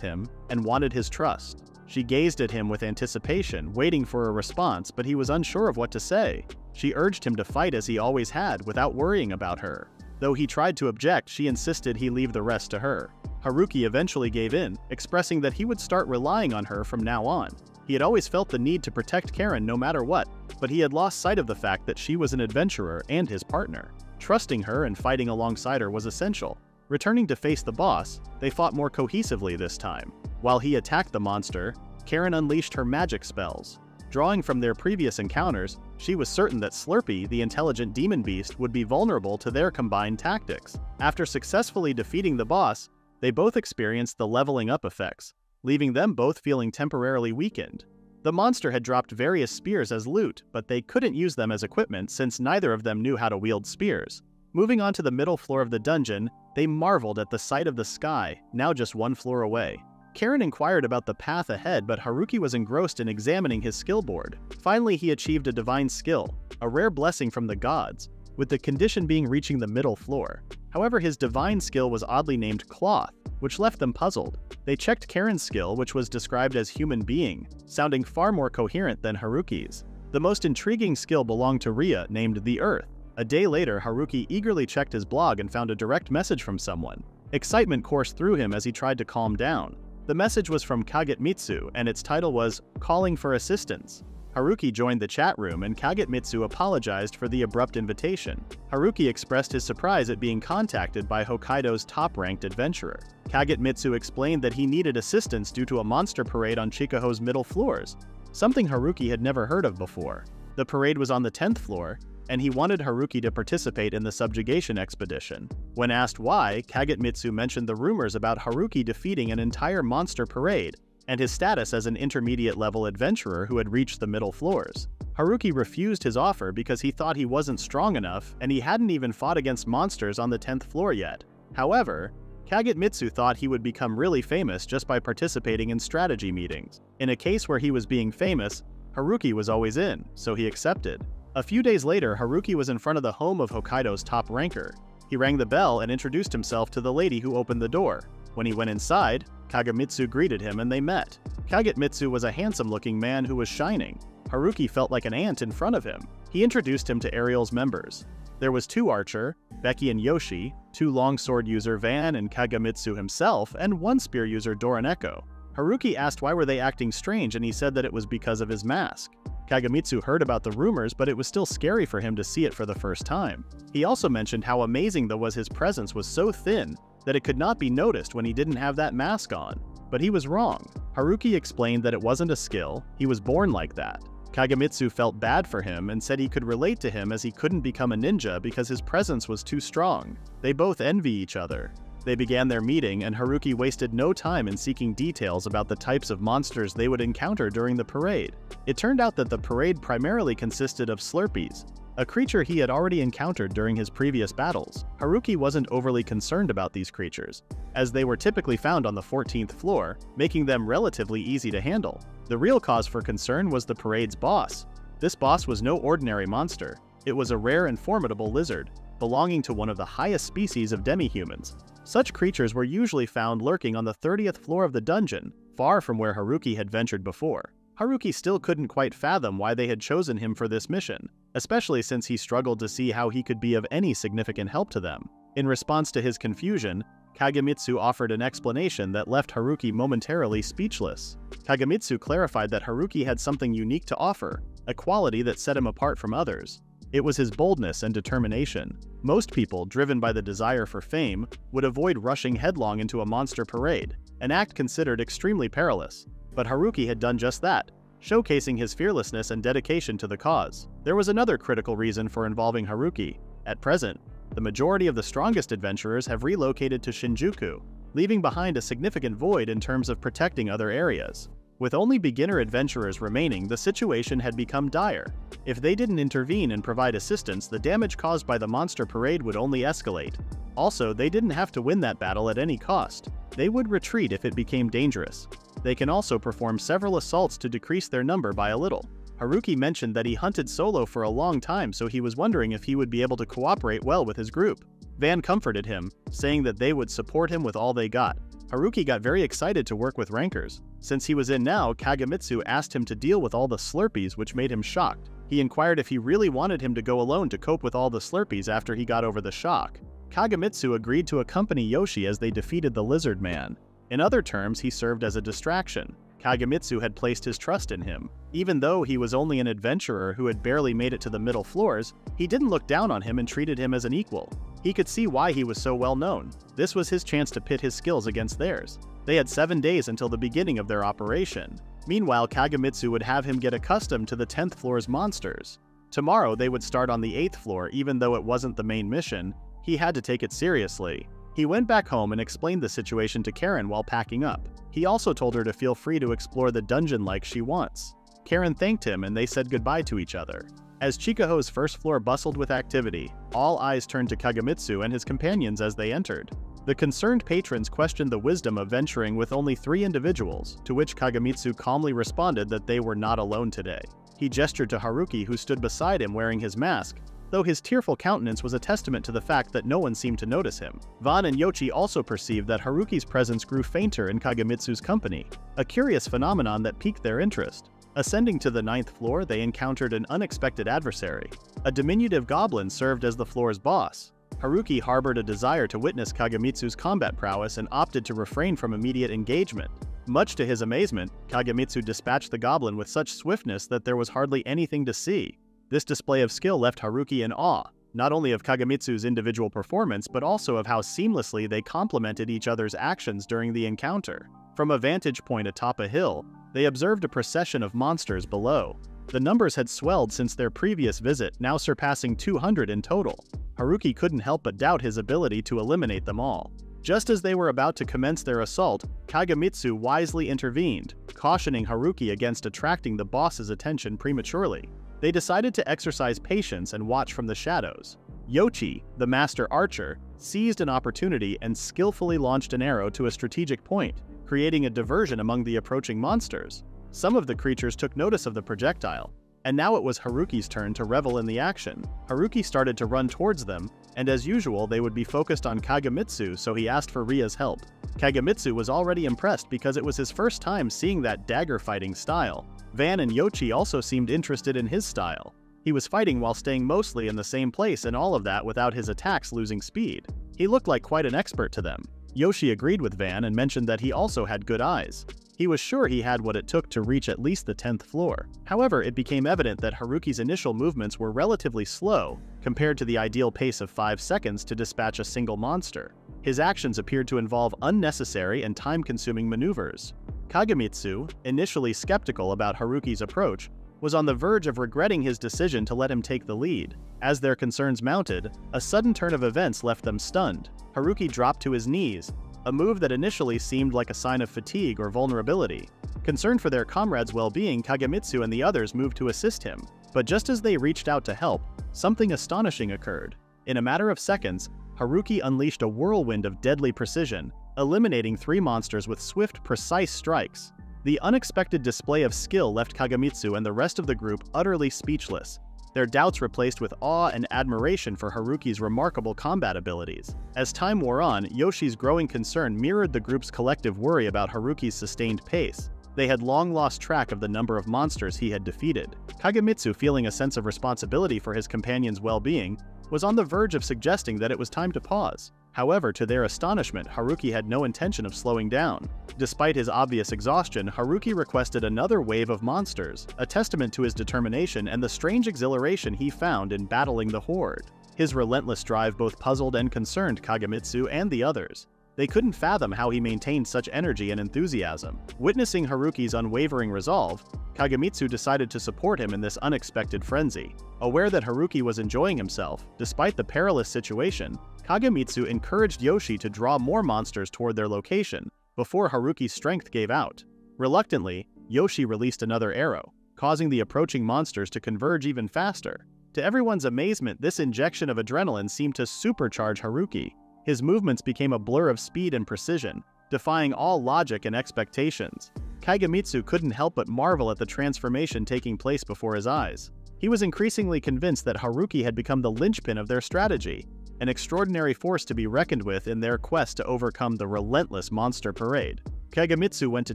him and wanted his trust. She gazed at him with anticipation, waiting for a response, but he was unsure of what to say. She urged him to fight as he always had, without worrying about her. Though he tried to object, she insisted he leave the rest to her. Haruki eventually gave in, expressing that he would start relying on her from now on. He had always felt the need to protect Karen no matter what, but he had lost sight of the fact that she was an adventurer and his partner. Trusting her and fighting alongside her was essential. Returning to face the boss, they fought more cohesively this time. While he attacked the monster, Karen unleashed her magic spells. Drawing from their previous encounters, she was certain that Slurpee, the intelligent demon beast, would be vulnerable to their combined tactics. After successfully defeating the boss, they both experienced the leveling up effects, leaving them both feeling temporarily weakened. The monster had dropped various spears as loot, but they couldn't use them as equipment since neither of them knew how to wield spears. Moving on to the middle floor of the dungeon, they marveled at the sight of the sky, now just one floor away. Karen inquired about the path ahead, but Haruki was engrossed in examining his skill board. Finally, he achieved a divine skill, a rare blessing from the gods, with the condition being reaching the middle floor. However, his divine skill was oddly named Cloth, which left them puzzled. They checked Karen's skill, which was described as Human Being, sounding far more coherent than Haruki's. The most intriguing skill belonged to Ria, named the Earth. A day later, Haruki eagerly checked his blog and found a direct message from someone. Excitement coursed through him as he tried to calm down. The message was from Kagetmitsu, and its title was Calling for Assistance. Haruki joined the chat room, and Kagetmitsu apologized for the abrupt invitation. Haruki expressed his surprise at being contacted by Hokkaido's top-ranked adventurer. Kagetmitsu explained that he needed assistance due to a monster parade on Chikuho's middle floors, something Haruki had never heard of before. The parade was on the 10th floor, and he wanted Haruki to participate in the subjugation expedition. When asked why, Kagetmitsu mentioned the rumors about Haruki defeating an entire monster parade and his status as an intermediate-level adventurer who had reached the middle floors. Haruki refused his offer because he thought he wasn't strong enough and he hadn't even fought against monsters on the 10th floor yet. However, Kagetmitsu thought he would become really famous just by participating in strategy meetings. In a case where he was being famous, Haruki was always in, so he accepted. A few days later, Haruki was in front of the home of Hokkaido's top ranker. He rang the bell and introduced himself to the lady who opened the door. When he went inside, Kagemitsu greeted him and they met. Kagetmitsu was a handsome-looking man who was shining. Haruki felt like an ant in front of him. He introduced him to Ariel's members. There was 2 archer, Becky and Yoshi, 2 longsword user Van and Kagemitsu himself, and 1 spear user Doraneko. Haruki asked why were they acting strange, and he said that it was because of his mask. Kagemitsu heard about the rumors, but it was still scary for him to see it for the first time. He also mentioned how amazing his presence was so thin that it could not be noticed when he didn't have that mask on. But he was wrong. Haruki explained that it wasn't a skill, he was born like that. Kagemitsu felt bad for him and said he could relate to him as he couldn't become a ninja because his presence was too strong. They both envy each other. They began their meeting, and Haruki wasted no time in seeking details about the types of monsters they would encounter during the parade. It turned out that the parade primarily consisted of Slurpees, a creature he had already encountered during his previous battles. Haruki wasn't overly concerned about these creatures, as they were typically found on the 14th floor, making them relatively easy to handle. The real cause for concern was the parade's boss. This boss was no ordinary monster. It was a rare and formidable lizard, belonging to one of the highest species of demi-humans. Such creatures were usually found lurking on the 30th floor of the dungeon, far from where Haruki had ventured before. Haruki still couldn't quite fathom why they had chosen him for this mission, especially since he struggled to see how he could be of any significant help to them. In response to his confusion, Kagemitsu offered an explanation that left Haruki momentarily speechless. Kagemitsu clarified that Haruki had something unique to offer, a quality that set him apart from others. It was his boldness and determination. Most people, driven by the desire for fame, would avoid rushing headlong into a monster parade, an act considered extremely perilous. But Haruki had done just that, showcasing his fearlessness and dedication to the cause. There was another critical reason for involving Haruki. At present, the majority of the strongest adventurers have relocated to Shinjuku, leaving behind a significant void in terms of protecting other areas. With only beginner adventurers remaining, the situation had become dire. If they didn't intervene and provide assistance, the damage caused by the monster parade would only escalate. Also, they didn't have to win that battle at any cost. They would retreat if it became dangerous. They can also perform several assaults to decrease their number by a little. Haruki mentioned that he hunted solo for a long time, so he was wondering if he would be able to cooperate well with his group. Van comforted him, saying that they would support him with all they got. Haruki got very excited to work with rankers. Since he was in now, Kagemitsu asked him to deal with all the Slurpees, which made him shocked. He inquired if he really wanted him to go alone to cope with all the Slurpees after he got over the shock. Kagemitsu agreed to accompany Yoshi as they defeated the Lizard Man. In other terms, he served as a distraction. Kagemitsu had placed his trust in him. Even though he was only an adventurer who had barely made it to the middle floors, he didn't look down on him and treated him as an equal. He could see why he was so well known. This was his chance to pit his skills against theirs. They had 7 days until the beginning of their operation. Meanwhile, Kagemitsu would have him get accustomed to the 10th floor's monsters. Tomorrow they would start on the 8th floor. Even though it wasn't the main mission, he had to take it seriously. He went back home and explained the situation to Karen while packing up. He also told her to feel free to explore the dungeon like she wants. Karen thanked him and they said goodbye to each other. As Chikaho's first floor bustled with activity, all eyes turned to Kagemitsu and his companions as they entered. The concerned patrons questioned the wisdom of venturing with only 3 individuals, to which Kagemitsu calmly responded that they were not alone today. He gestured to Haruki, who stood beside him wearing his mask, though his tearful countenance was a testament to the fact that no one seemed to notice him. Van and Yoshi also perceived that Haruki's presence grew fainter in Kagemitsu's company, a curious phenomenon that piqued their interest. Ascending to the 9th floor, they encountered an unexpected adversary. A diminutive goblin served as the floor's boss. Haruki harbored a desire to witness Kagemitsu's combat prowess and opted to refrain from immediate engagement. Much to his amazement, Kagemitsu dispatched the goblin with such swiftness that there was hardly anything to see. This display of skill left Haruki in awe, not only of Kagemitsu's individual performance but also of how seamlessly they complemented each other's actions during the encounter. From a vantage point atop a hill, they observed a procession of monsters below. The numbers had swelled since their previous visit, now surpassing 200 in total. Haruki couldn't help but doubt his ability to eliminate them all. Just as they were about to commence their assault, Kagemitsu wisely intervened, cautioning Haruki against attracting the boss's attention prematurely. They decided to exercise patience and watch from the shadows. Yoshi, the master archer, seized an opportunity and skillfully launched an arrow to a strategic point, creating a diversion among the approaching monsters. Some of the creatures took notice of the projectile, and now it was Haruki's turn to revel in the action. Haruki started to run towards them, and as usual they would be focused on Kagemitsu, so he asked for Ria's help. Kagemitsu was already impressed because it was his first time seeing that dagger fighting style. Van and Yoshi also seemed interested in his style. He was fighting while staying mostly in the same place, and all of that without his attacks losing speed. He looked like quite an expert to them. Yoshi agreed with Van and mentioned that he also had good eyes. He was sure he had what it took to reach at least the 10th floor. However, it became evident that Haruki's initial movements were relatively slow compared to the ideal pace of 5 seconds to dispatch a single monster. His actions appeared to involve unnecessary and time-consuming maneuvers. Kagemitsu, initially skeptical about Haruki's approach, was on the verge of regretting his decision to let him take the lead. As their concerns mounted, a sudden turn of events left them stunned. Haruki dropped to his knees, a move that initially seemed like a sign of fatigue or vulnerability. Concerned for their comrades' well-being, Kagemitsu and the others moved to assist him. But just as they reached out to help, something astonishing occurred. In a matter of seconds, Haruki unleashed a whirlwind of deadly precision, eliminating 3 monsters with swift, precise strikes. The unexpected display of skill left Kagemitsu and the rest of the group utterly speechless, their doubts replaced with awe and admiration for Haruki's remarkable combat abilities. As time wore on, Yoshi's growing concern mirrored the group's collective worry about Haruki's sustained pace. They had long lost track of the number of monsters he had defeated. Kagemitsu, feeling a sense of responsibility for his companion's well-being, was on the verge of suggesting that it was time to pause. However, to their astonishment, Haruki had no intention of slowing down. Despite his obvious exhaustion, Haruki requested another wave of monsters, a testament to his determination and the strange exhilaration he found in battling the horde. His relentless drive both puzzled and concerned Kagemitsu and the others. They couldn't fathom how he maintained such energy and enthusiasm. Witnessing Haruki's unwavering resolve, Kagemitsu decided to support him in this unexpected frenzy. Aware that Haruki was enjoying himself, despite the perilous situation, Kagemitsu encouraged Yoshi to draw more monsters toward their location before Haruki's strength gave out. Reluctantly, Yoshi released another arrow, causing the approaching monsters to converge even faster. To everyone's amazement, this injection of adrenaline seemed to supercharge Haruki. His movements became a blur of speed and precision, defying all logic and expectations. Kagemitsu couldn't help but marvel at the transformation taking place before his eyes. He was increasingly convinced that Haruki had become the linchpin of their strategy, an extraordinary force to be reckoned with in their quest to overcome the relentless monster parade. Kagemitsu went to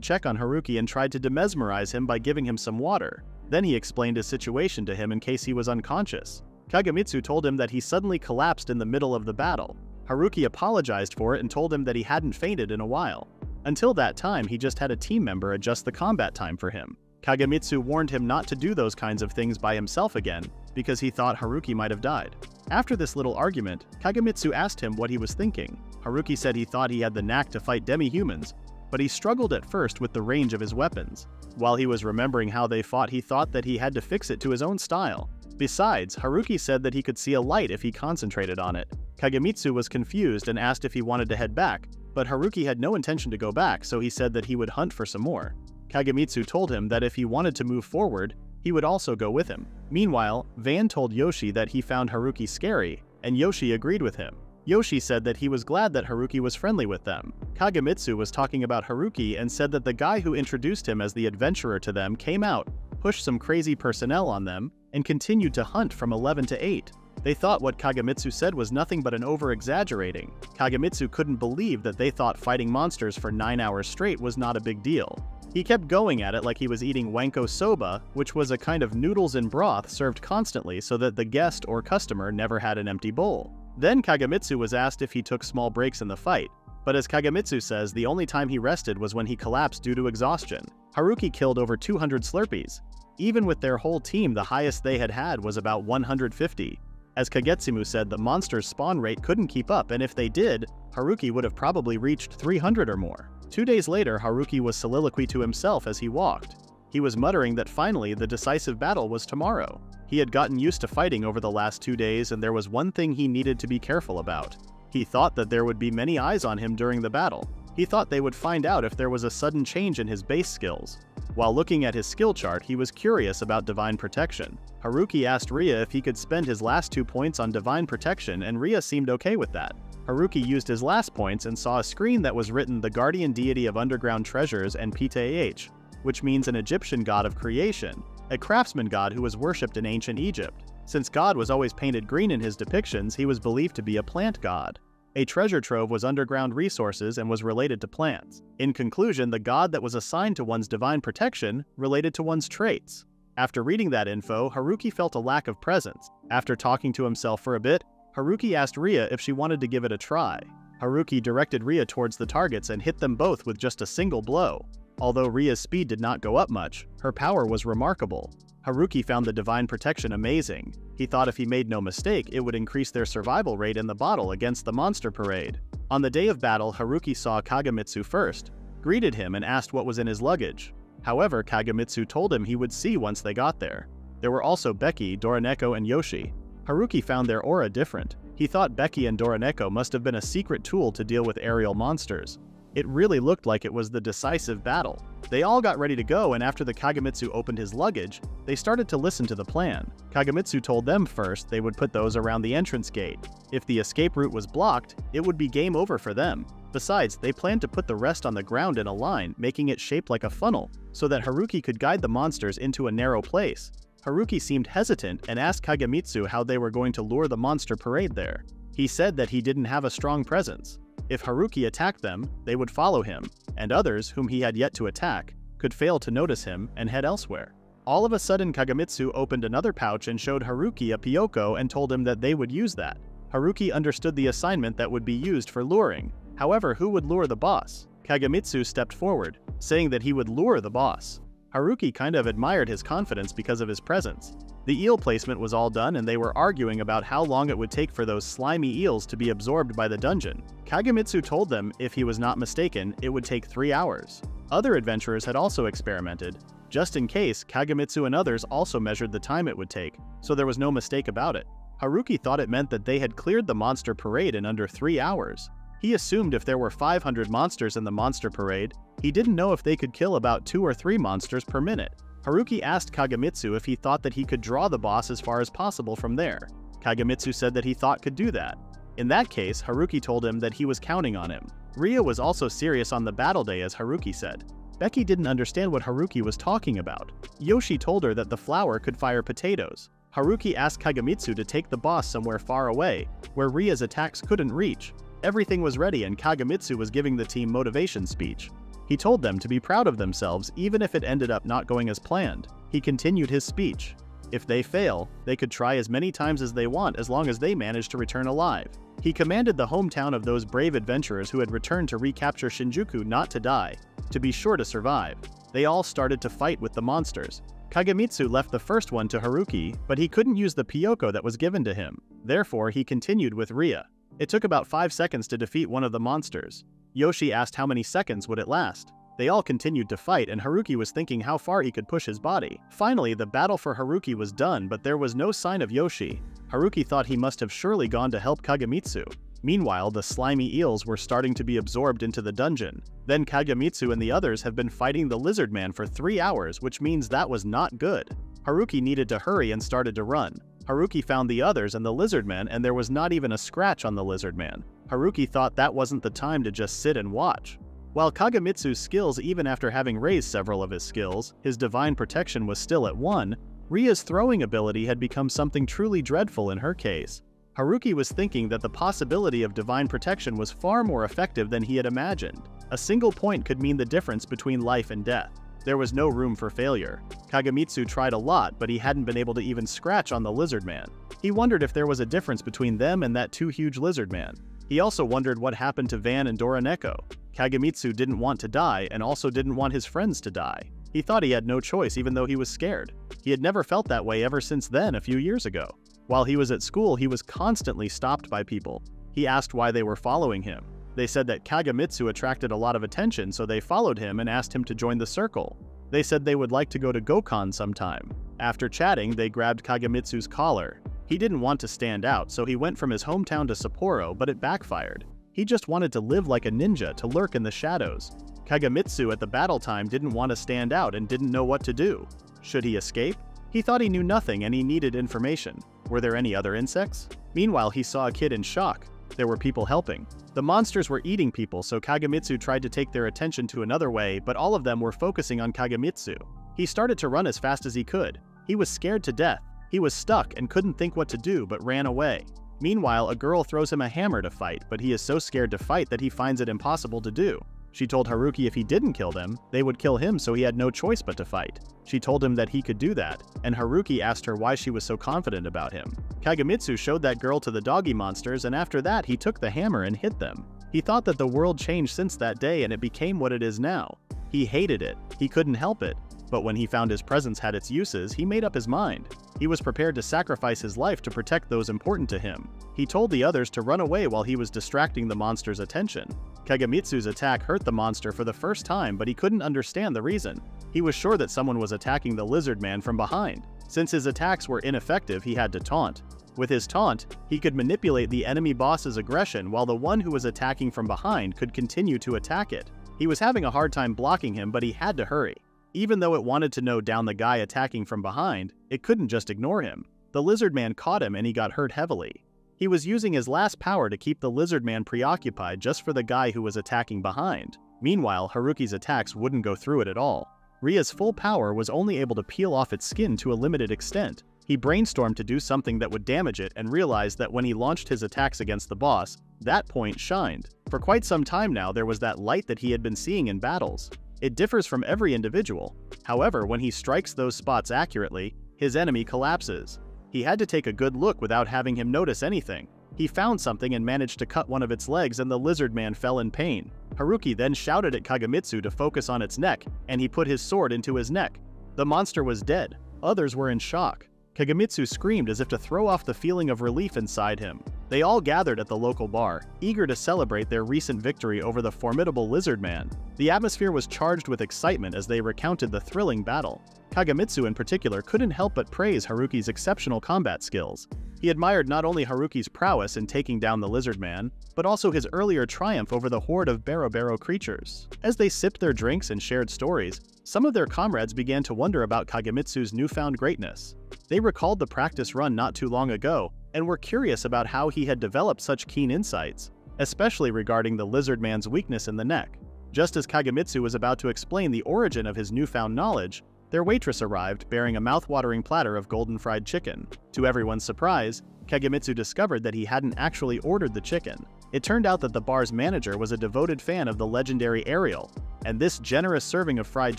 check on Haruki and tried to demesmerize him by giving him some water. Then he explained his situation to him in case he was unconscious. Kagemitsu told him that he suddenly collapsed in the middle of the battle. Haruki apologized for it and told him that he hadn't fainted in a while. Until that time, he just had a team member adjust the combat time for him. Kagemitsu warned him not to do those kinds of things by himself again, because he thought Haruki might have died. After this little argument, Kagemitsu asked him what he was thinking. Haruki said he thought he had the knack to fight demi-humans, but he struggled at first with the range of his weapons. While he was remembering how they fought, he thought that he had to fix it to his own style. Besides, Haruki said that he could see a light if he concentrated on it. Kagemitsu was confused and asked if he wanted to head back, but Haruki had no intention to go back, so he said that he would hunt for some more. Kagemitsu told him that if he wanted to move forward, he would also go with him. Meanwhile, Van told Yoshi that he found Haruki scary, and Yoshi agreed with him. Yoshi said that he was glad that Haruki was friendly with them. Kagemitsu was talking about Haruki and said that the guy who introduced him as the adventurer to them came out, pushed some crazy personnel on them, and continued to hunt from 11 to 8. They thought what Kagemitsu said was nothing but an over-exaggerating. Kagemitsu couldn't believe that they thought fighting monsters for 9 hours straight was not a big deal. He kept going at it like he was eating wanko soba, which was a kind of noodles and broth served constantly so that the guest or customer never had an empty bowl. Then Kagemitsu was asked if he took small breaks in the fight, but as Kagemitsu says, the only time he rested was when he collapsed due to exhaustion. Haruki killed over 200 Slurpees. Even with their whole team, the highest they had had was about 150. As Kagetsumu said, the monster's spawn rate couldn't keep up, and if they did, Haruki would have probably reached 300 or more. 2 days later, Haruki was soliloquy to himself as he walked. He was muttering that finally the decisive battle was tomorrow. He had gotten used to fighting over the last 2 days, and there was one thing he needed to be careful about. He thought that there would be many eyes on him during the battle. He thought they would find out if there was a sudden change in his base skills. While looking at his skill chart, he was curious about Divine Protection. Haruki asked Ria if he could spend his last 2 points on Divine Protection, and Ria seemed okay with that. Haruki used his last points and saw a screen that was written the guardian deity of underground treasures and Ptah, which means an Egyptian god of creation, a craftsman god who was worshipped in ancient Egypt. Since God was always painted green in his depictions, he was believed to be a plant god. A treasure trove was underground resources and was related to plants. In conclusion, the god that was assigned to one's divine protection related to one's traits. After reading that info, Haruki felt a lack of presence. After talking to himself for a bit, Haruki asked Ria if she wanted to give it a try. Haruki directed Ria towards the targets and hit them both with just a single blow. Although Ria's speed did not go up much, her power was remarkable. Haruki found the divine protection amazing. He thought if he made no mistake, it would increase their survival rate in the battle against the monster parade. On the day of battle, Haruki saw Kagemitsu first, greeted him and asked what was in his luggage. However, Kagemitsu told him he would see once they got there. There were also Becky, Doroneko, and Yoshi. Haruki found their aura different. He thought Becky and Doroneko must have been a secret tool to deal with aerial monsters. It really looked like it was the decisive battle. They all got ready to go, and after the Kagemitsu opened his luggage, they started to listen to the plan. Kagemitsu told them first they would put those around the entrance gate. If the escape route was blocked, it would be game over for them. Besides, they planned to put the rest on the ground in a line, making it shaped like a funnel, so that Haruki could guide the monsters into a narrow place. Haruki seemed hesitant and asked Kagemitsu how they were going to lure the monster parade there. He said that he didn't have a strong presence. If Haruki attacked them, they would follow him, and others, whom he had yet to attack, could fail to notice him and head elsewhere. All of a sudden, Kagemitsu opened another pouch and showed Haruki a Pyoko and told him that they would use that. Haruki understood the assignment that would be used for luring. However, who would lure the boss? Kagamitsu stepped forward, saying that he would lure the boss. Haruki kind of admired his confidence because of his presence. The eel placement was all done and they were arguing about how long it would take for those slimy eels to be absorbed by the dungeon. Kagamitsu told them, if he was not mistaken, it would take 3 hours. Other adventurers had also experimented. Just in case, Kagamitsu and others also measured the time it would take, so there was no mistake about it. Haruki thought it meant that they had cleared the monster parade in under 3 hours. He assumed if there were 500 monsters in the monster parade, he didn't know if they could kill about 2 or 3 monsters per minute. Haruki asked Kagamitsu if he thought that he could draw the boss as far as possible from there. Kagamitsu said that he thought could do that. In that case, Haruki told him that he was counting on him. Ria was also serious on the battle day, as Haruki said. Becky didn't understand what Haruki was talking about. Yoshi told her that the flower could fire potatoes. Haruki asked Kagamitsu to take the boss somewhere far away, where Ria's attacks couldn't reach. Everything was ready and Kagamitsu was giving the team motivation speech. He told them to be proud of themselves even if it ended up not going as planned. He continued his speech. If they fail, they could try as many times as they want as long as they manage to return alive. He commanded the hometown of those brave adventurers who had returned to recapture Shinjuku not to die, to be sure to survive. They all started to fight with the monsters. Kagamitsu left the first one to Haruki, but he couldn't use the Pyoko that was given to him. Therefore, he continued with Ria. It took about 5 seconds to defeat one of the monsters. Yoshi asked how many seconds would it last. They all continued to fight and Haruki was thinking how far he could push his body. Finally, the battle for Haruki was done, but there was no sign of Yoshi. Haruki thought he must have surely gone to help Kagamitsu. Meanwhile, the slimy eels were starting to be absorbed into the dungeon. Then Kagamitsu and the others have been fighting the lizard man for 3 hours, which means that was not good. Haruki needed to hurry and started to run. Haruki found the others and the lizard man and there was not even a scratch on the lizard man. Haruki thought that wasn't the time to just sit and watch. While Kagamitsu's skills, even after having raised several of his skills, his divine protection was still at 1, Ria's throwing ability had become something truly dreadful in her case. Haruki was thinking that the possibility of divine protection was far more effective than he had imagined. A single point could mean the difference between life and death. There was no room for failure. Kagamitsu tried a lot, but he hadn't been able to even scratch on the lizard man. He wondered if there was a difference between them and that 2 huge lizard man. He also wondered what happened to Van and Doroneko. Kagamitsu didn't want to die and also didn't want his friends to die. He thought he had no choice even though he was scared. He had never felt that way ever since then a few years ago. While he was at school, he was constantly stopped by people. He asked why they were following him. They said that Kagamitsu attracted a lot of attention, so they followed him and asked him to join the circle. They said they would like to go to Gokon sometime. After chatting, they grabbed Kagamitsu's collar. He didn't want to stand out, so he went from his hometown to Sapporo, but it backfired. He just wanted to live like a ninja, to lurk in the shadows. Kagamitsu at the battle time didn't want to stand out and didn't know what to do. Should he escape? He thought he knew nothing and he needed information. Were there any other insects? Meanwhile, he saw a kid in shock. There were people helping. The monsters were eating people, so Kagamitsu tried to take their attention to another way, but all of them were focusing on Kagamitsu. He started to run as fast as he could. He was scared to death. He was stuck and couldn't think what to do, but ran away. Meanwhile, a girl throws him a hammer to fight, but he is so scared to fight that he finds it impossible to do. She told Haruki if he didn't kill them, they would kill him, so he had no choice but to fight. She told him that he could do that, and Haruki asked her why she was so confident about him. Kagamitsu showed that girl to the doggy monsters, and after that he took the hammer and hit them. He thought that the world changed since that day and it became what it is now. He hated it. He couldn't help it. But when he found his presence had its uses, he made up his mind. He was prepared to sacrifice his life to protect those important to him. He told the others to run away while he was distracting the monster's attention. Kagamitsu's attack hurt the monster for the first time, but he couldn't understand the reason. He was sure that someone was attacking the lizard man from behind. Since his attacks were ineffective, he had to taunt. With his taunt, he could manipulate the enemy boss's aggression while the one who was attacking from behind could continue to attack it. He was having a hard time blocking him, but he had to hurry. Even though it wanted to know down the guy attacking from behind, it couldn't just ignore him. The lizard man caught him and he got hurt heavily. He was using his last power to keep the lizard man preoccupied just for the guy who was attacking behind. Meanwhile, Haruki's attacks wouldn't go through it at all. Ria's full power was only able to peel off its skin to a limited extent. He brainstormed to do something that would damage it and realized that when he launched his attacks against the boss, that point shined. For quite some time now, there was that light that he had been seeing in battles. It differs from every individual. However, when he strikes those spots accurately, his enemy collapses. He had to take a good look without having him notice anything. He found something and managed to cut one of its legs, and the lizard man fell in pain. Haruki then shouted at Kagamitsu to focus on its neck, and he put his sword into his neck. The monster was dead. Others were in shock. Kagamitsu screamed as if to throw off the feeling of relief inside him. They all gathered at the local bar, eager to celebrate their recent victory over the formidable lizard man. The atmosphere was charged with excitement as they recounted the thrilling battle. Kagamitsu in particular couldn't help but praise Haruki's exceptional combat skills. He admired not only Haruki's prowess in taking down the lizard man, but also his earlier triumph over the horde of Bero creatures. As they sipped their drinks and shared stories, some of their comrades began to wonder about Kagamitsu's newfound greatness. They recalled the practice run not too long ago, and were curious about how he had developed such keen insights, especially regarding the lizard man's weakness in the neck. Just as Kagamitsu was about to explain the origin of his newfound knowledge, their waitress arrived bearing a mouth-watering platter of golden fried chicken. To everyone's surprise, Kagamitsu discovered that he hadn't actually ordered the chicken. It turned out that the bar's manager was a devoted fan of the legendary Ariel, and this generous serving of fried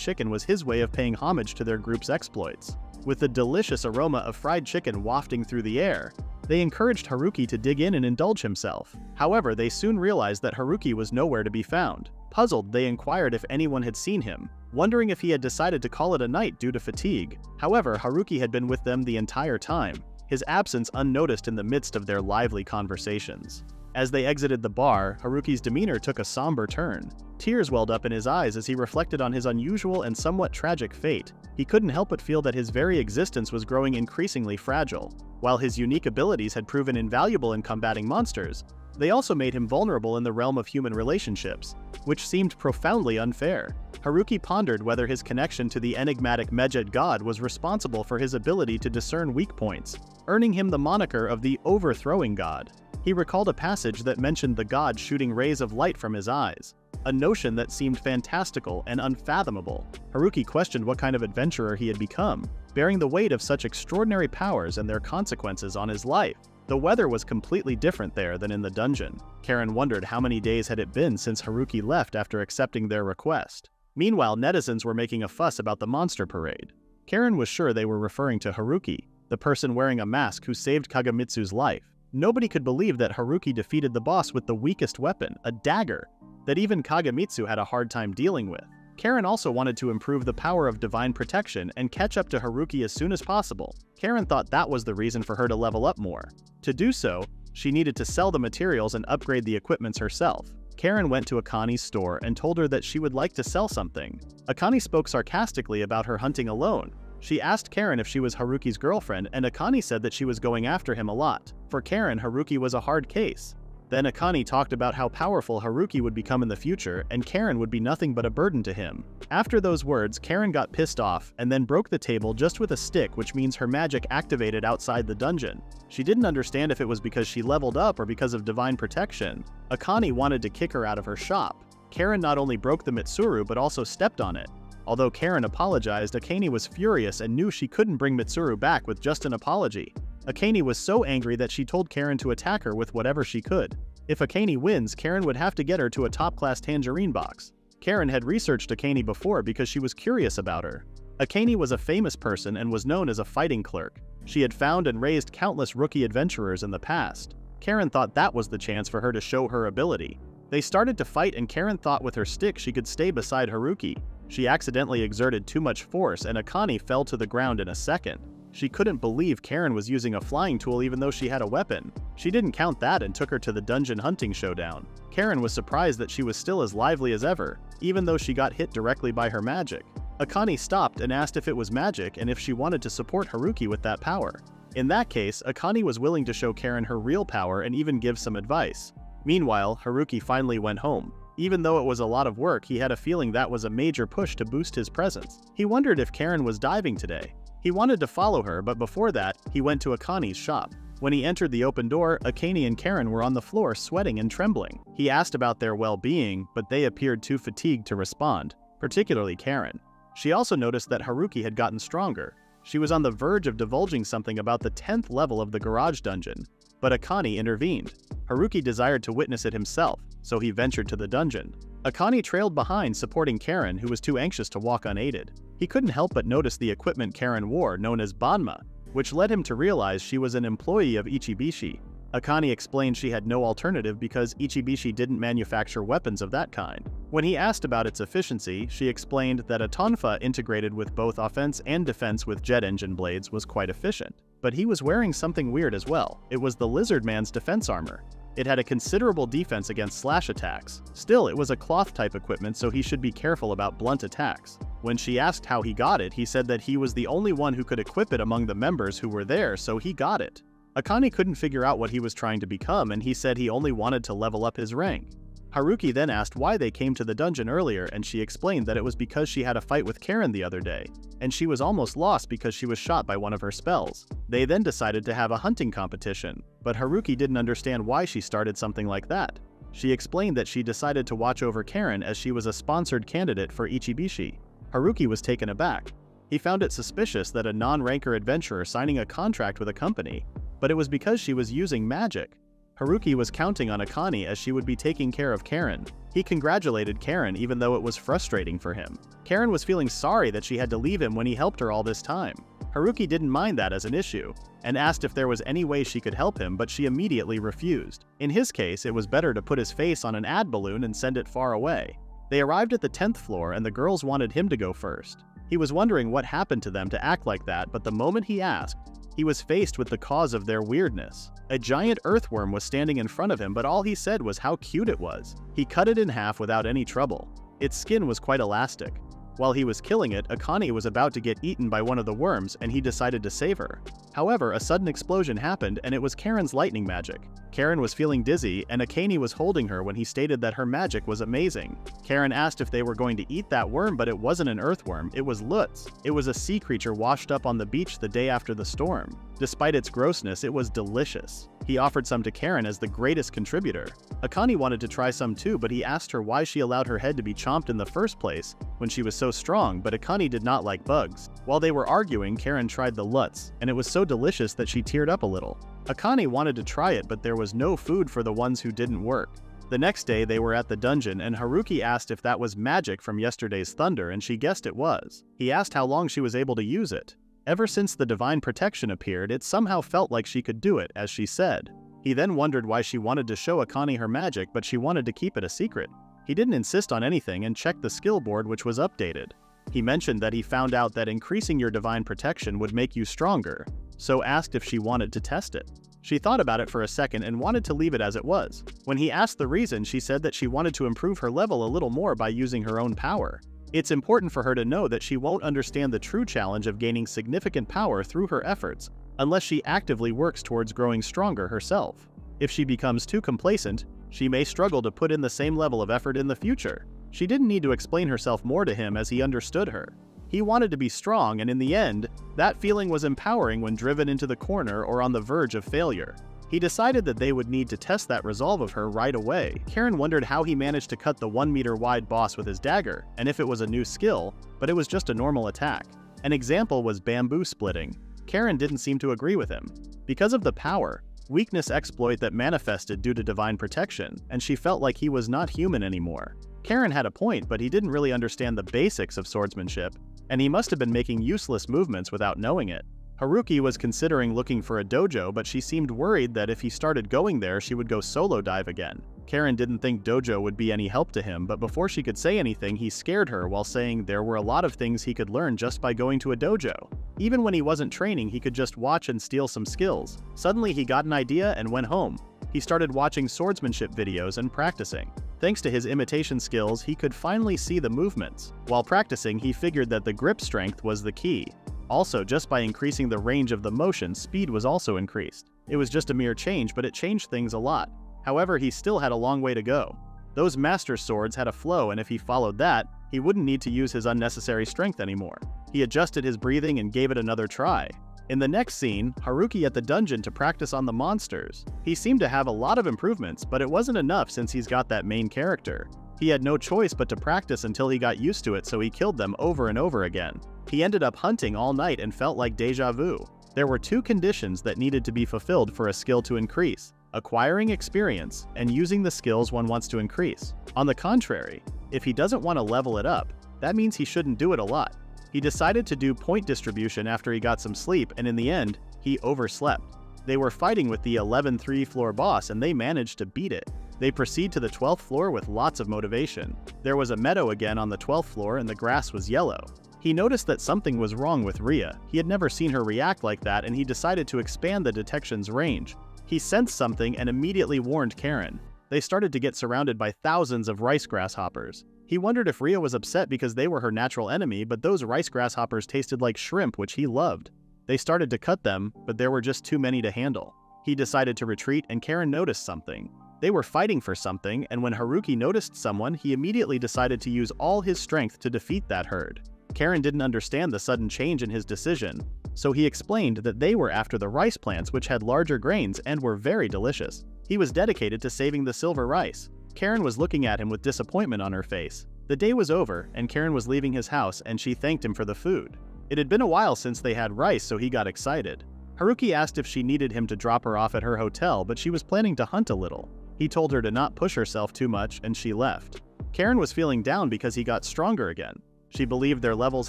chicken was his way of paying homage to their group's exploits. With the delicious aroma of fried chicken wafting through the air, they encouraged Haruki to dig in and indulge himself. However, they soon realized that Haruki was nowhere to be found. Puzzled, they inquired if anyone had seen him, wondering if he had decided to call it a night due to fatigue. However, Haruki had been with them the entire time, his absence unnoticed in the midst of their lively conversations. As they exited the bar, Haruki's demeanor took a somber turn. Tears welled up in his eyes as he reflected on his unusual and somewhat tragic fate. He couldn't help but feel that his very existence was growing increasingly fragile. While his unique abilities had proven invaluable in combating monsters, they also made him vulnerable in the realm of human relationships, which seemed profoundly unfair. Haruki pondered whether his connection to the enigmatic Medjed god was responsible for his ability to discern weak points, earning him the moniker of the Overthrowing God. He recalled a passage that mentioned the god shooting rays of light from his eyes, a notion that seemed fantastical and unfathomable. Haruki questioned what kind of adventurer he had become, bearing the weight of such extraordinary powers and their consequences on his life. The weather was completely different there than in the dungeon. Karen wondered how many days had it been since Haruki left after accepting their request. Meanwhile, netizens were making a fuss about the monster parade. Karen was sure they were referring to Haruki, the person wearing a mask who saved Kagamitsu's life. Nobody could believe that Haruki defeated the boss with the weakest weapon, a dagger, that even Kagamitsu had a hard time dealing with. Karen also wanted to improve the power of divine protection and catch up to Haruki as soon as possible. Karen thought that was the reason for her to level up more. To do so, she needed to sell the materials and upgrade the equipments herself. Karen went to Akani's store and told her that she would like to sell something. Akani spoke sarcastically about her hunting alone. She asked Karen if she was Haruki's girlfriend, and Akani said that she was going after him a lot. For Karen, Haruki was a hard case. Then Akani talked about how powerful Haruki would become in the future, and Karen would be nothing but a burden to him. After those words, Karen got pissed off and then broke the table just with a stick, which means her magic activated outside the dungeon. She didn't understand if it was because she leveled up or because of divine protection. Akani wanted to kick her out of her shop. Karen not only broke the Mitsuru but also stepped on it. Although Karen apologized, Akani was furious and knew she couldn't bring Mitsuru back with just an apology. Akani was so angry that she told Karen to attack her with whatever she could. If Akani wins, Karen would have to get her to a top-class tangerine box. Karen had researched Akani before because she was curious about her. Akani was a famous person and was known as a fighting clerk. She had found and raised countless rookie adventurers in the past. Karen thought that was the chance for her to show her ability. They started to fight, and Karen thought with her stick she could stay beside Haruki. She accidentally exerted too much force, and Akani fell to the ground in a second. She couldn't believe Karen was using a flying tool even though she had a weapon. She didn't count that and took her to the dungeon hunting showdown. Karen was surprised that she was still as lively as ever, even though she got hit directly by her magic. Akani stopped and asked if it was magic and if she wanted to support Haruki with that power. In that case, Akani was willing to show Karen her real power and even give some advice. Meanwhile, Haruki finally went home. Even though it was a lot of work, he had a feeling that was a major push to boost his presence. He wondered if Karen was diving today. He wanted to follow her, but before that, he went to Akani's shop. When he entered the open door, Akani and Karen were on the floor sweating and trembling. He asked about their well-being, but they appeared too fatigued to respond, particularly Karen. She also noticed that Haruki had gotten stronger. She was on the verge of divulging something about the 10th level of the garage dungeon, but Akani intervened. Haruki desired to witness it himself, so he ventured to the dungeon. Akani trailed behind, supporting Karen, who was too anxious to walk unaided. He couldn't help but notice the equipment Karen wore, known as Banma, which led him to realize she was an employee of Ichibishi. Akane explained she had no alternative because Ichibishi didn't manufacture weapons of that kind. When he asked about its efficiency, she explained that a tonfa integrated with both offense and defense with jet engine blades was quite efficient. But he was wearing something weird as well. It was the Lizard Man's defense armor. It had a considerable defense against slash attacks. Still, it was a cloth-type equipment, so he should be careful about blunt attacks. When she asked how he got it, he said that he was the only one who could equip it among the members who were there, so he got it. Akane couldn't figure out what he was trying to become, and he said he only wanted to level up his rank. Haruki then asked why they came to the dungeon earlier, and she explained that it was because she had a fight with Karen the other day, and she was almost lost because she was shot by one of her spells. They then decided to have a hunting competition, but Haruki didn't understand why she started something like that. She explained that she decided to watch over Karen as she was a sponsored candidate for Ichibishi. Haruki was taken aback. He found it suspicious that a non-ranker adventurer signing a contract with a company, but it was because she was using magic. Haruki was counting on Akane as she would be taking care of Karen. He congratulated Karen even though it was frustrating for him. Karen was feeling sorry that she had to leave him when he helped her all this time. Haruki didn't mind that as an issue, and asked if there was any way she could help him, but she immediately refused. In his case, it was better to put his face on an ad balloon and send it far away. They arrived at the 10th floor and the girls wanted him to go first. He was wondering what happened to them to act like that, but the moment he asked, he was faced with the cause of their weirdness. A giant earthworm was standing in front of him, but all he said was how cute it was. He cut it in half without any trouble. Its skin was quite elastic. While he was killing it, Akane was about to get eaten by one of the worms, and he decided to save her. However, a sudden explosion happened, and it was Karen's lightning magic. Karen was feeling dizzy, and Akane was holding her when he stated that her magic was amazing. Karen asked if they were going to eat that worm, but it wasn't an earthworm, it was Lutz. It was a sea creature washed up on the beach the day after the storm. Despite its grossness, it was delicious. He offered some to Karen as the greatest contributor. Akane wanted to try some too, but he asked her why she allowed her head to be chomped in the first place when she was so strong, but Akane did not like bugs. While they were arguing, Karen tried the Lutz, and it was so delicious that she teared up a little. Akane wanted to try it, but there was no food for the ones who didn't work. The next day they were at the dungeon, and Haruki asked if that was magic from yesterday's thunder, and she guessed it was. He asked how long she was able to use it. Ever since the divine protection appeared, it somehow felt like she could do it, as she said. He then wondered why she wanted to show Akane her magic, but she wanted to keep it a secret. He didn't insist on anything and checked the skill board, which was updated. He mentioned that he found out that increasing your divine protection would make you stronger, so asked if she wanted to test it. She thought about it for a second and wanted to leave it as it was. When he asked the reason, she said that she wanted to improve her level a little more by using her own power. It's important for her to know that she won't understand the true challenge of gaining significant power through her efforts unless she actively works towards growing stronger herself. If she becomes too complacent, she may struggle to put in the same level of effort in the future. She didn't need to explain herself more to him as he understood her. He wanted to be strong, and in the end, that feeling was empowering when driven into the corner or on the verge of failure. He decided that they would need to test that resolve of her right away. Karen wondered how he managed to cut the 1-meter-wide boss with his dagger, and if it was a new skill, but it was just a normal attack. An example was bamboo splitting. Karen didn't seem to agree with him. Because of the power, weakness exploit that manifested due to divine protection, and she felt like he was not human anymore. Karen had a point, but he didn't really understand the basics of swordsmanship, and he must have been making useless movements without knowing it. Haruki was considering looking for a dojo, but she seemed worried that if he started going there, she would go solo dive again. Karen didn't think dojo would be any help to him, but before she could say anything, he scared her while saying there were a lot of things he could learn just by going to a dojo. Even when he wasn't training, he could just watch and steal some skills. Suddenly, he got an idea and went home. He started watching swordsmanship videos and practicing. Thanks to his imitation skills, he could finally see the movements. While practicing, he figured that the grip strength was the key. Also, just by increasing the range of the motion, speed was also increased. It was just a mere change, but it changed things a lot. However, he still had a long way to go. Those master swords had a flow, and if he followed that, he wouldn't need to use his unnecessary strength anymore. He adjusted his breathing and gave it another try. In the next scene, Haruki at the dungeon to practice on the monsters. He seemed to have a lot of improvements, but it wasn't enough since he's got that main character. He had no choice but to practice until he got used to it, so he killed them over and over again. He ended up hunting all night and felt like deja vu. There were two conditions that needed to be fulfilled for a skill to increase: acquiring experience and using the skills one wants to increase. On the contrary, if he doesn't want to level it up, that means he shouldn't do it a lot. He decided to do point distribution after he got some sleep, and in the end, he overslept. They were fighting with the 11th floor boss and they managed to beat it. They proceed to the 12th floor with lots of motivation. There was a meadow again on the 12th floor and the grass was yellow. He noticed that something was wrong with Rhea. He had never seen her react like that and he decided to expand the detection's range. He sensed something and immediately warned Karen. They started to get surrounded by thousands of rice grasshoppers. He wondered if Rhea was upset because they were her natural enemy, but those rice grasshoppers tasted like shrimp, which he loved. They started to cut them, but there were just too many to handle. He decided to retreat and Karen noticed something. They were fighting for something, and when Haruki noticed someone, he immediately decided to use all his strength to defeat that herd. Karen didn't understand the sudden change in his decision, so he explained that they were after the rice plants which had larger grains and were very delicious. He was dedicated to saving the silver rice. Karen was looking at him with disappointment on her face. The day was over, and Karen was leaving his house and she thanked him for the food. It had been a while since they had rice, so he got excited. Haruki asked if she needed him to drop her off at her hotel, but she was planning to hunt a little. He told her to not push herself too much and she left. Karen was feeling down because he got stronger again. She believed their levels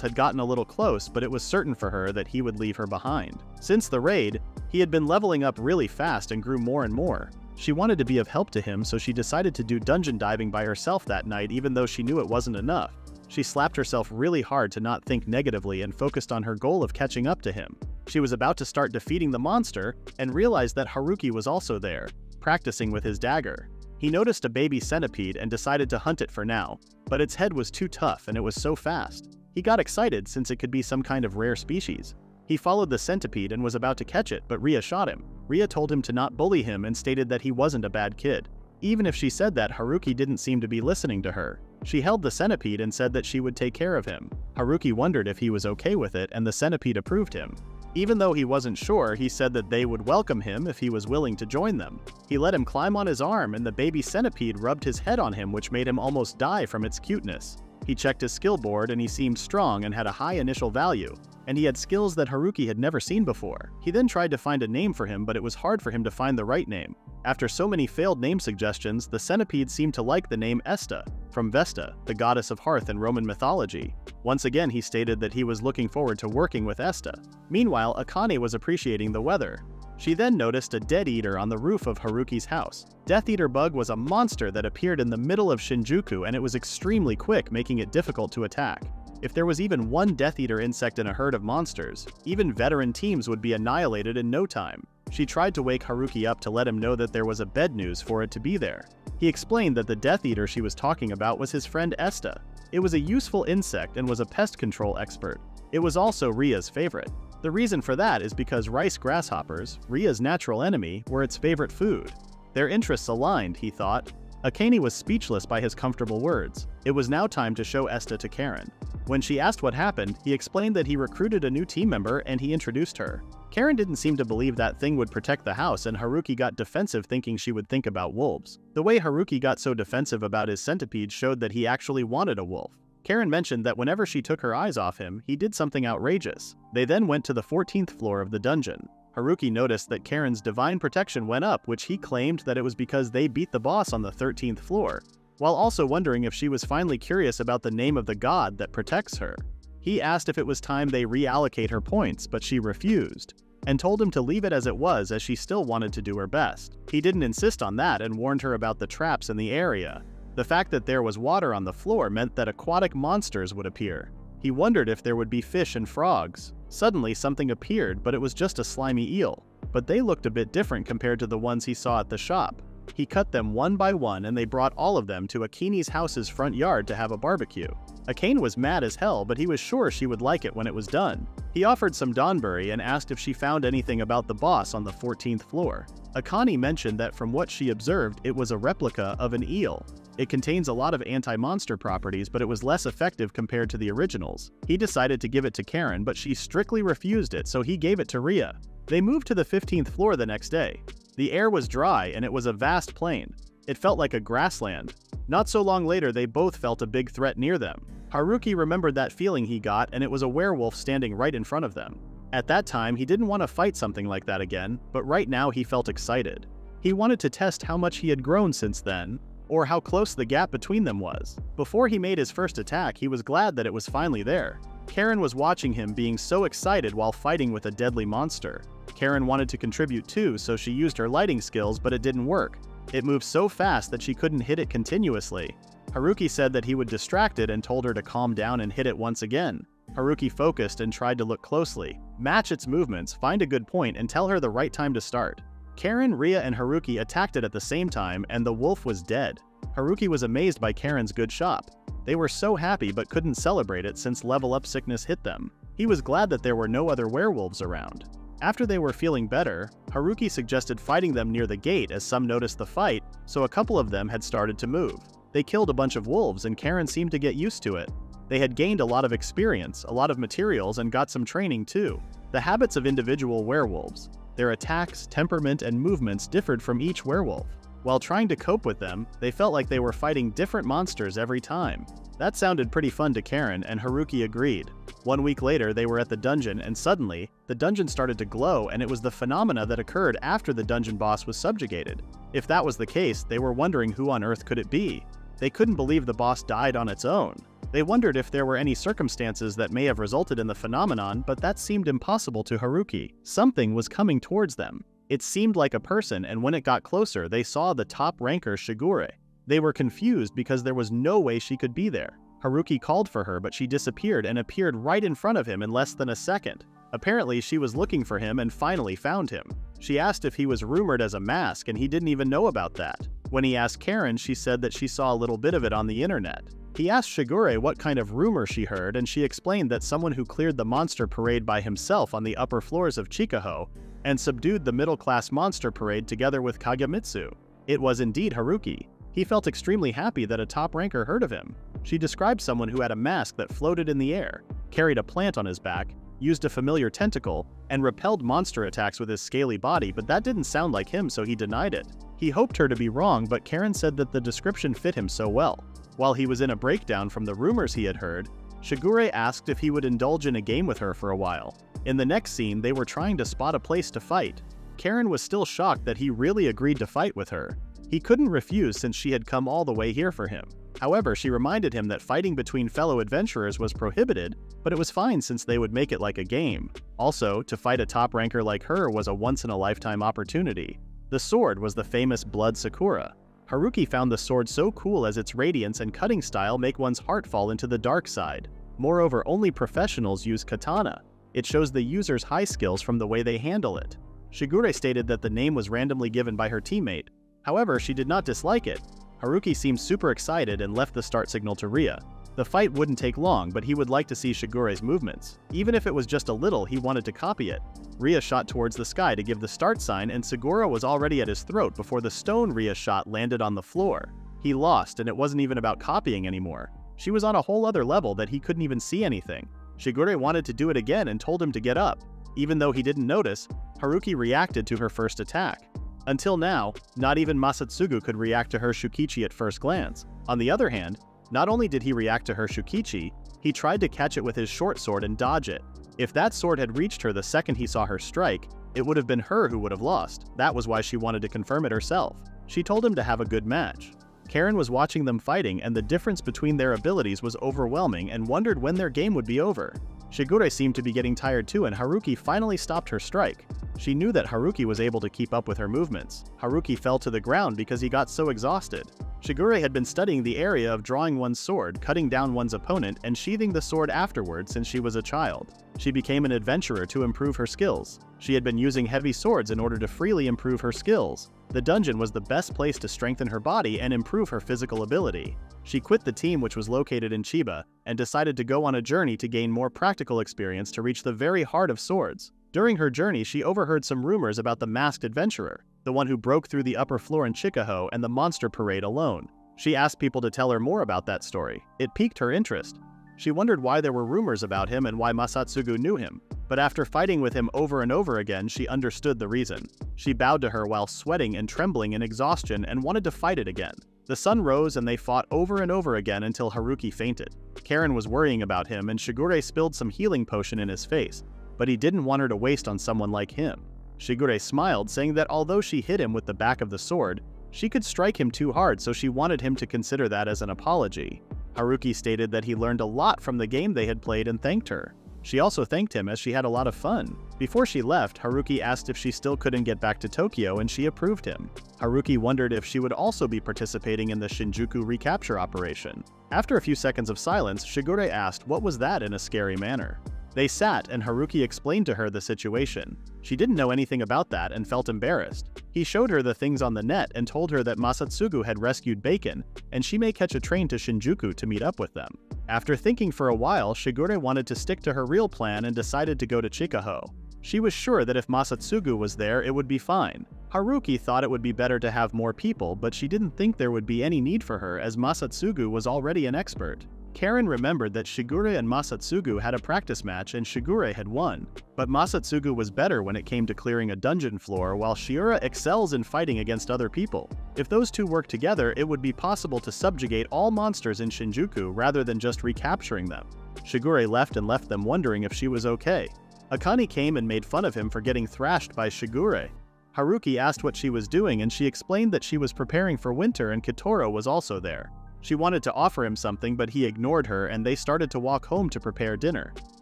had gotten a little close, but it was certain for her that he would leave her behind. Since the raid, he had been leveling up really fast and grew more and more. She wanted to be of help to him, so she decided to do dungeon diving by herself that night even though she knew it wasn't enough. She slapped herself really hard to not think negatively and focused on her goal of catching up to him. She was about to start defeating the monster and realized that Haruki was also there, practicing with his dagger. He noticed a baby centipede and decided to hunt it for now, but its head was too tough and it was so fast. He got excited since it could be some kind of rare species. He followed the centipede and was about to catch it, but Rhea shot him. Rhea told him to not bully him and stated that he wasn't a bad kid. Even if she said that, Haruki didn't seem to be listening to her. She held the centipede and said that she would take care of him. Haruki wondered if he was okay with it and the centipede approved him. Even though he wasn't sure, he said that they would welcome him if he was willing to join them. He let him climb on his arm and the baby centipede rubbed his head on him, which made him almost die from its cuteness. He checked his skill board and he seemed strong and had a high initial value, and he had skills that Haruki had never seen before. He then tried to find a name for him, but it was hard for him to find the right name. After so many failed name suggestions, the centipede seemed to like the name Esta, from Vesta, the goddess of hearth in Roman mythology. Once again, he stated that he was looking forward to working with Esta. Meanwhile, Akane was appreciating the weather. She then noticed a Death Eater on the roof of Haruki's house. Death Eater bug was a monster that appeared in the middle of Shinjuku and it was extremely quick, making it difficult to attack. If there was even one Death Eater insect in a herd of monsters, even veteran teams would be annihilated in no time. She tried to wake Haruki up to let him know that there was a bad news for it to be there. He explained that the Death Eater she was talking about was his friend Esta. It was a useful insect and was a pest control expert. It was also Rhea's favorite. The reason for that is because rice grasshoppers, Rhea's natural enemy, were its favorite food. Their interests aligned, he thought. Akane was speechless by his comfortable words. It was now time to show Esta to Karen. When she asked what happened, he explained that he recruited a new team member and he introduced her. Karen didn't seem to believe that thing would protect the house, and Haruki got defensive thinking she would think about wolves. The way Haruki got so defensive about his centipede showed that he actually wanted a wolf. Karen mentioned that whenever she took her eyes off him, he did something outrageous. They then went to the 14th floor of the dungeon. Haruki noticed that Karen's divine protection went up, which he claimed that it was because they beat the boss on the 13th floor, while also wondering if she was finally curious about the name of the god that protects her. He asked if it was time they reallocate her points, but she refused, and told him to leave it as it was as she still wanted to do her best. He didn't insist on that and warned her about the traps in the area. The fact that there was water on the floor meant that aquatic monsters would appear. He wondered if there would be fish and frogs. Suddenly something appeared, but it was just a slimy eel. But they looked a bit different compared to the ones he saw at the shop. He cut them one by one and they brought all of them to Akine's house's front yard to have a barbecue. Akane was mad as hell, but he was sure she would like it when it was done. He offered some donburi and asked if she found anything about the boss on the 14th floor. Akane mentioned that from what she observed, it was a replica of an eel. It contains a lot of anti-monster properties, but it was less effective compared to the originals. He decided to give it to Karen, but she strictly refused it, so he gave it to Rhea. They moved to the 15th floor the next day. The air was dry and it was a vast plain. It felt like a grassland. Not so long later, they both felt a big threat near them. Haruki remembered that feeling he got, and it was a werewolf standing right in front of them. At that time, he didn't want to fight something like that again, but right now he felt excited. He wanted to test how much he had grown since then, or how close the gap between them was. Before he made his first attack, he was glad that it was finally there. Karen was watching him being so excited while fighting with a deadly monster. Karen wanted to contribute too, so she used her lighting skills, but it didn't work. It moved so fast that she couldn't hit it continuously. Haruki said that he would distract it and told her to calm down and hit it once again. Haruki focused and tried to look closely, match its movements, find a good point, and tell her the right time to start. Karen, Ria, and Haruki attacked it at the same time, and the wolf was dead. Haruki was amazed by Karen's good shot. They were so happy but couldn't celebrate it since level up sickness hit them. He was glad that there were no other werewolves around. After they were feeling better, Haruki suggested fighting them near the gate as some noticed the fight, so a couple of them had started to move. They killed a bunch of wolves and Karen seemed to get used to it. They had gained a lot of experience, a lot of materials, and got some training too. The habits of individual werewolves, their attacks, temperament, and movements differed from each werewolf. While trying to cope with them, they felt like they were fighting different monsters every time. That sounded pretty fun to Karen, and Haruki agreed. 1 week later, they were at the dungeon, and suddenly, the dungeon started to glow, and it was the phenomena that occurred after the dungeon boss was subjugated. If that was the case, they were wondering who on earth could it be. They couldn't believe the boss died on its own. They wondered if there were any circumstances that may have resulted in the phenomenon, but that seemed impossible to Haruki. Something was coming towards them. It seemed like a person, and when it got closer, they saw the top ranker Shigure. They were confused because there was no way she could be there. Haruki called for her, but she disappeared and appeared right in front of him in less than a second. Apparently, she was looking for him and finally found him. She asked if he was rumored as a mask, and he didn't even know about that. When he asked Karen, she said that she saw a little bit of it on the internet. He asked Shigure what kind of rumor she heard, and she explained that someone who cleared the monster parade by himself on the upper floors of Chikaho and subdued the middle-class monster parade together with Kagemitsu. It was indeed Haruki. He felt extremely happy that a top ranker heard of him. She described someone who had a mask that floated in the air, carried a plant on his back, used a familiar tentacle, and repelled monster attacks with his scaly body, but that didn't sound like him, so he denied it. He hoped her to be wrong, but Karen said that the description fit him so well. While he was in a breakdown from the rumors he had heard, Shigure asked if he would indulge in a game with her for a while. In the next scene, they were trying to spot a place to fight. Karen was still shocked that he really agreed to fight with her. He couldn't refuse since she had come all the way here for him. However, she reminded him that fighting between fellow adventurers was prohibited, but it was fine since they would make it like a game. Also, to fight a top ranker like her was a once-in-a-lifetime opportunity. The sword was the famous Blood Sakura. Haruki found the sword so cool as its radiance and cutting style make one's heart fall into the dark side. Moreover, only professionals use katana. It shows the user's high skills from the way they handle it. Shigure stated that the name was randomly given by her teammate. However, she did not dislike it. Haruki seemed super excited and left the start signal to Ria. The fight wouldn't take long, but he would like to see Shigure's movements. Even if it was just a little, he wanted to copy it. Ria shot towards the sky to give the start sign, and Shigure was already at his throat before the stone Ria shot landed on the floor. He lost, and it wasn't even about copying anymore. She was on a whole other level that he couldn't even see anything. Shigure wanted to do it again and told him to get up. Even though he didn't notice, Haruki reacted to her first attack. Until now, not even Masatsugu could react to her Shukichi at first glance. On the other hand, not only did he react to her Shukichi, he tried to catch it with his short sword and dodge it. If that sword had reached her the second he saw her strike, it would have been her who would have lost. That was why she wanted to confirm it herself. She told him to have a good match. Karen was watching them fighting, and the difference between their abilities was overwhelming and wondered when their game would be over. Shigure seemed to be getting tired too, and Haruki finally stopped her strike. She knew that Haruki was able to keep up with her movements. Haruki fell to the ground because he got so exhausted. Shigure had been studying the area of drawing one's sword, cutting down one's opponent, and sheathing the sword afterward since she was a child. She became an adventurer to improve her skills. She had been using heavy swords in order to freely improve her skills. The dungeon was the best place to strengthen her body and improve her physical ability. She quit the team, which was located in Chiba, and decided to go on a journey to gain more practical experience to reach the very heart of swords. During her journey, she overheard some rumors about the masked adventurer, the one who broke through the upper floor in Chikaho and the monster parade alone. She asked people to tell her more about that story. It piqued her interest. She wondered why there were rumors about him and why Masatsugu knew him, but after fighting with him over and over again, she understood the reason. She bowed to her while sweating and trembling in exhaustion and wanted to fight it again. The sun rose and they fought over and over again until Haruki fainted. Karen was worrying about him, and Shigure spilled some healing potion in his face, but he didn't want her to waste on someone like him. Shigure smiled, saying that although she hit him with the back of the sword, she could strike him too hard, so she wanted him to consider that as an apology. Haruki stated that he learned a lot from the game they had played and thanked her. She also thanked him as she had a lot of fun. Before she left, Haruki asked if she still couldn't get back to Tokyo and she approved him. Haruki wondered if she would also be participating in the Shinjuku recapture operation. After a few seconds of silence, Shigure asked what was that in a scary manner. They sat and Haruki explained to her the situation. She didn't know anything about that and felt embarrassed. He showed her the things on the net and told her that Masatsugu had rescued Bacon, and she may catch a train to Shinjuku to meet up with them. After thinking for a while, Shigure wanted to stick to her real plan and decided to go to Chikaho. She was sure that if Masatsugu was there, it would be fine. Haruki thought it would be better to have more people, but she didn't think there would be any need for her as Masatsugu was already an expert. Karen remembered that Shigure and Masatsugu had a practice match and Shigure had won, but Masatsugu was better when it came to clearing a dungeon floor while Shiura excels in fighting against other people. If those two worked together, it would be possible to subjugate all monsters in Shinjuku rather than just recapturing them. Shigure left them wondering if she was okay. Akane came and made fun of him for getting thrashed by Shigure. Haruki asked what she was doing and she explained that she was preparing for winter and Kitoro was also there. She wanted to offer him something but he ignored her and they started to walk home to prepare dinner.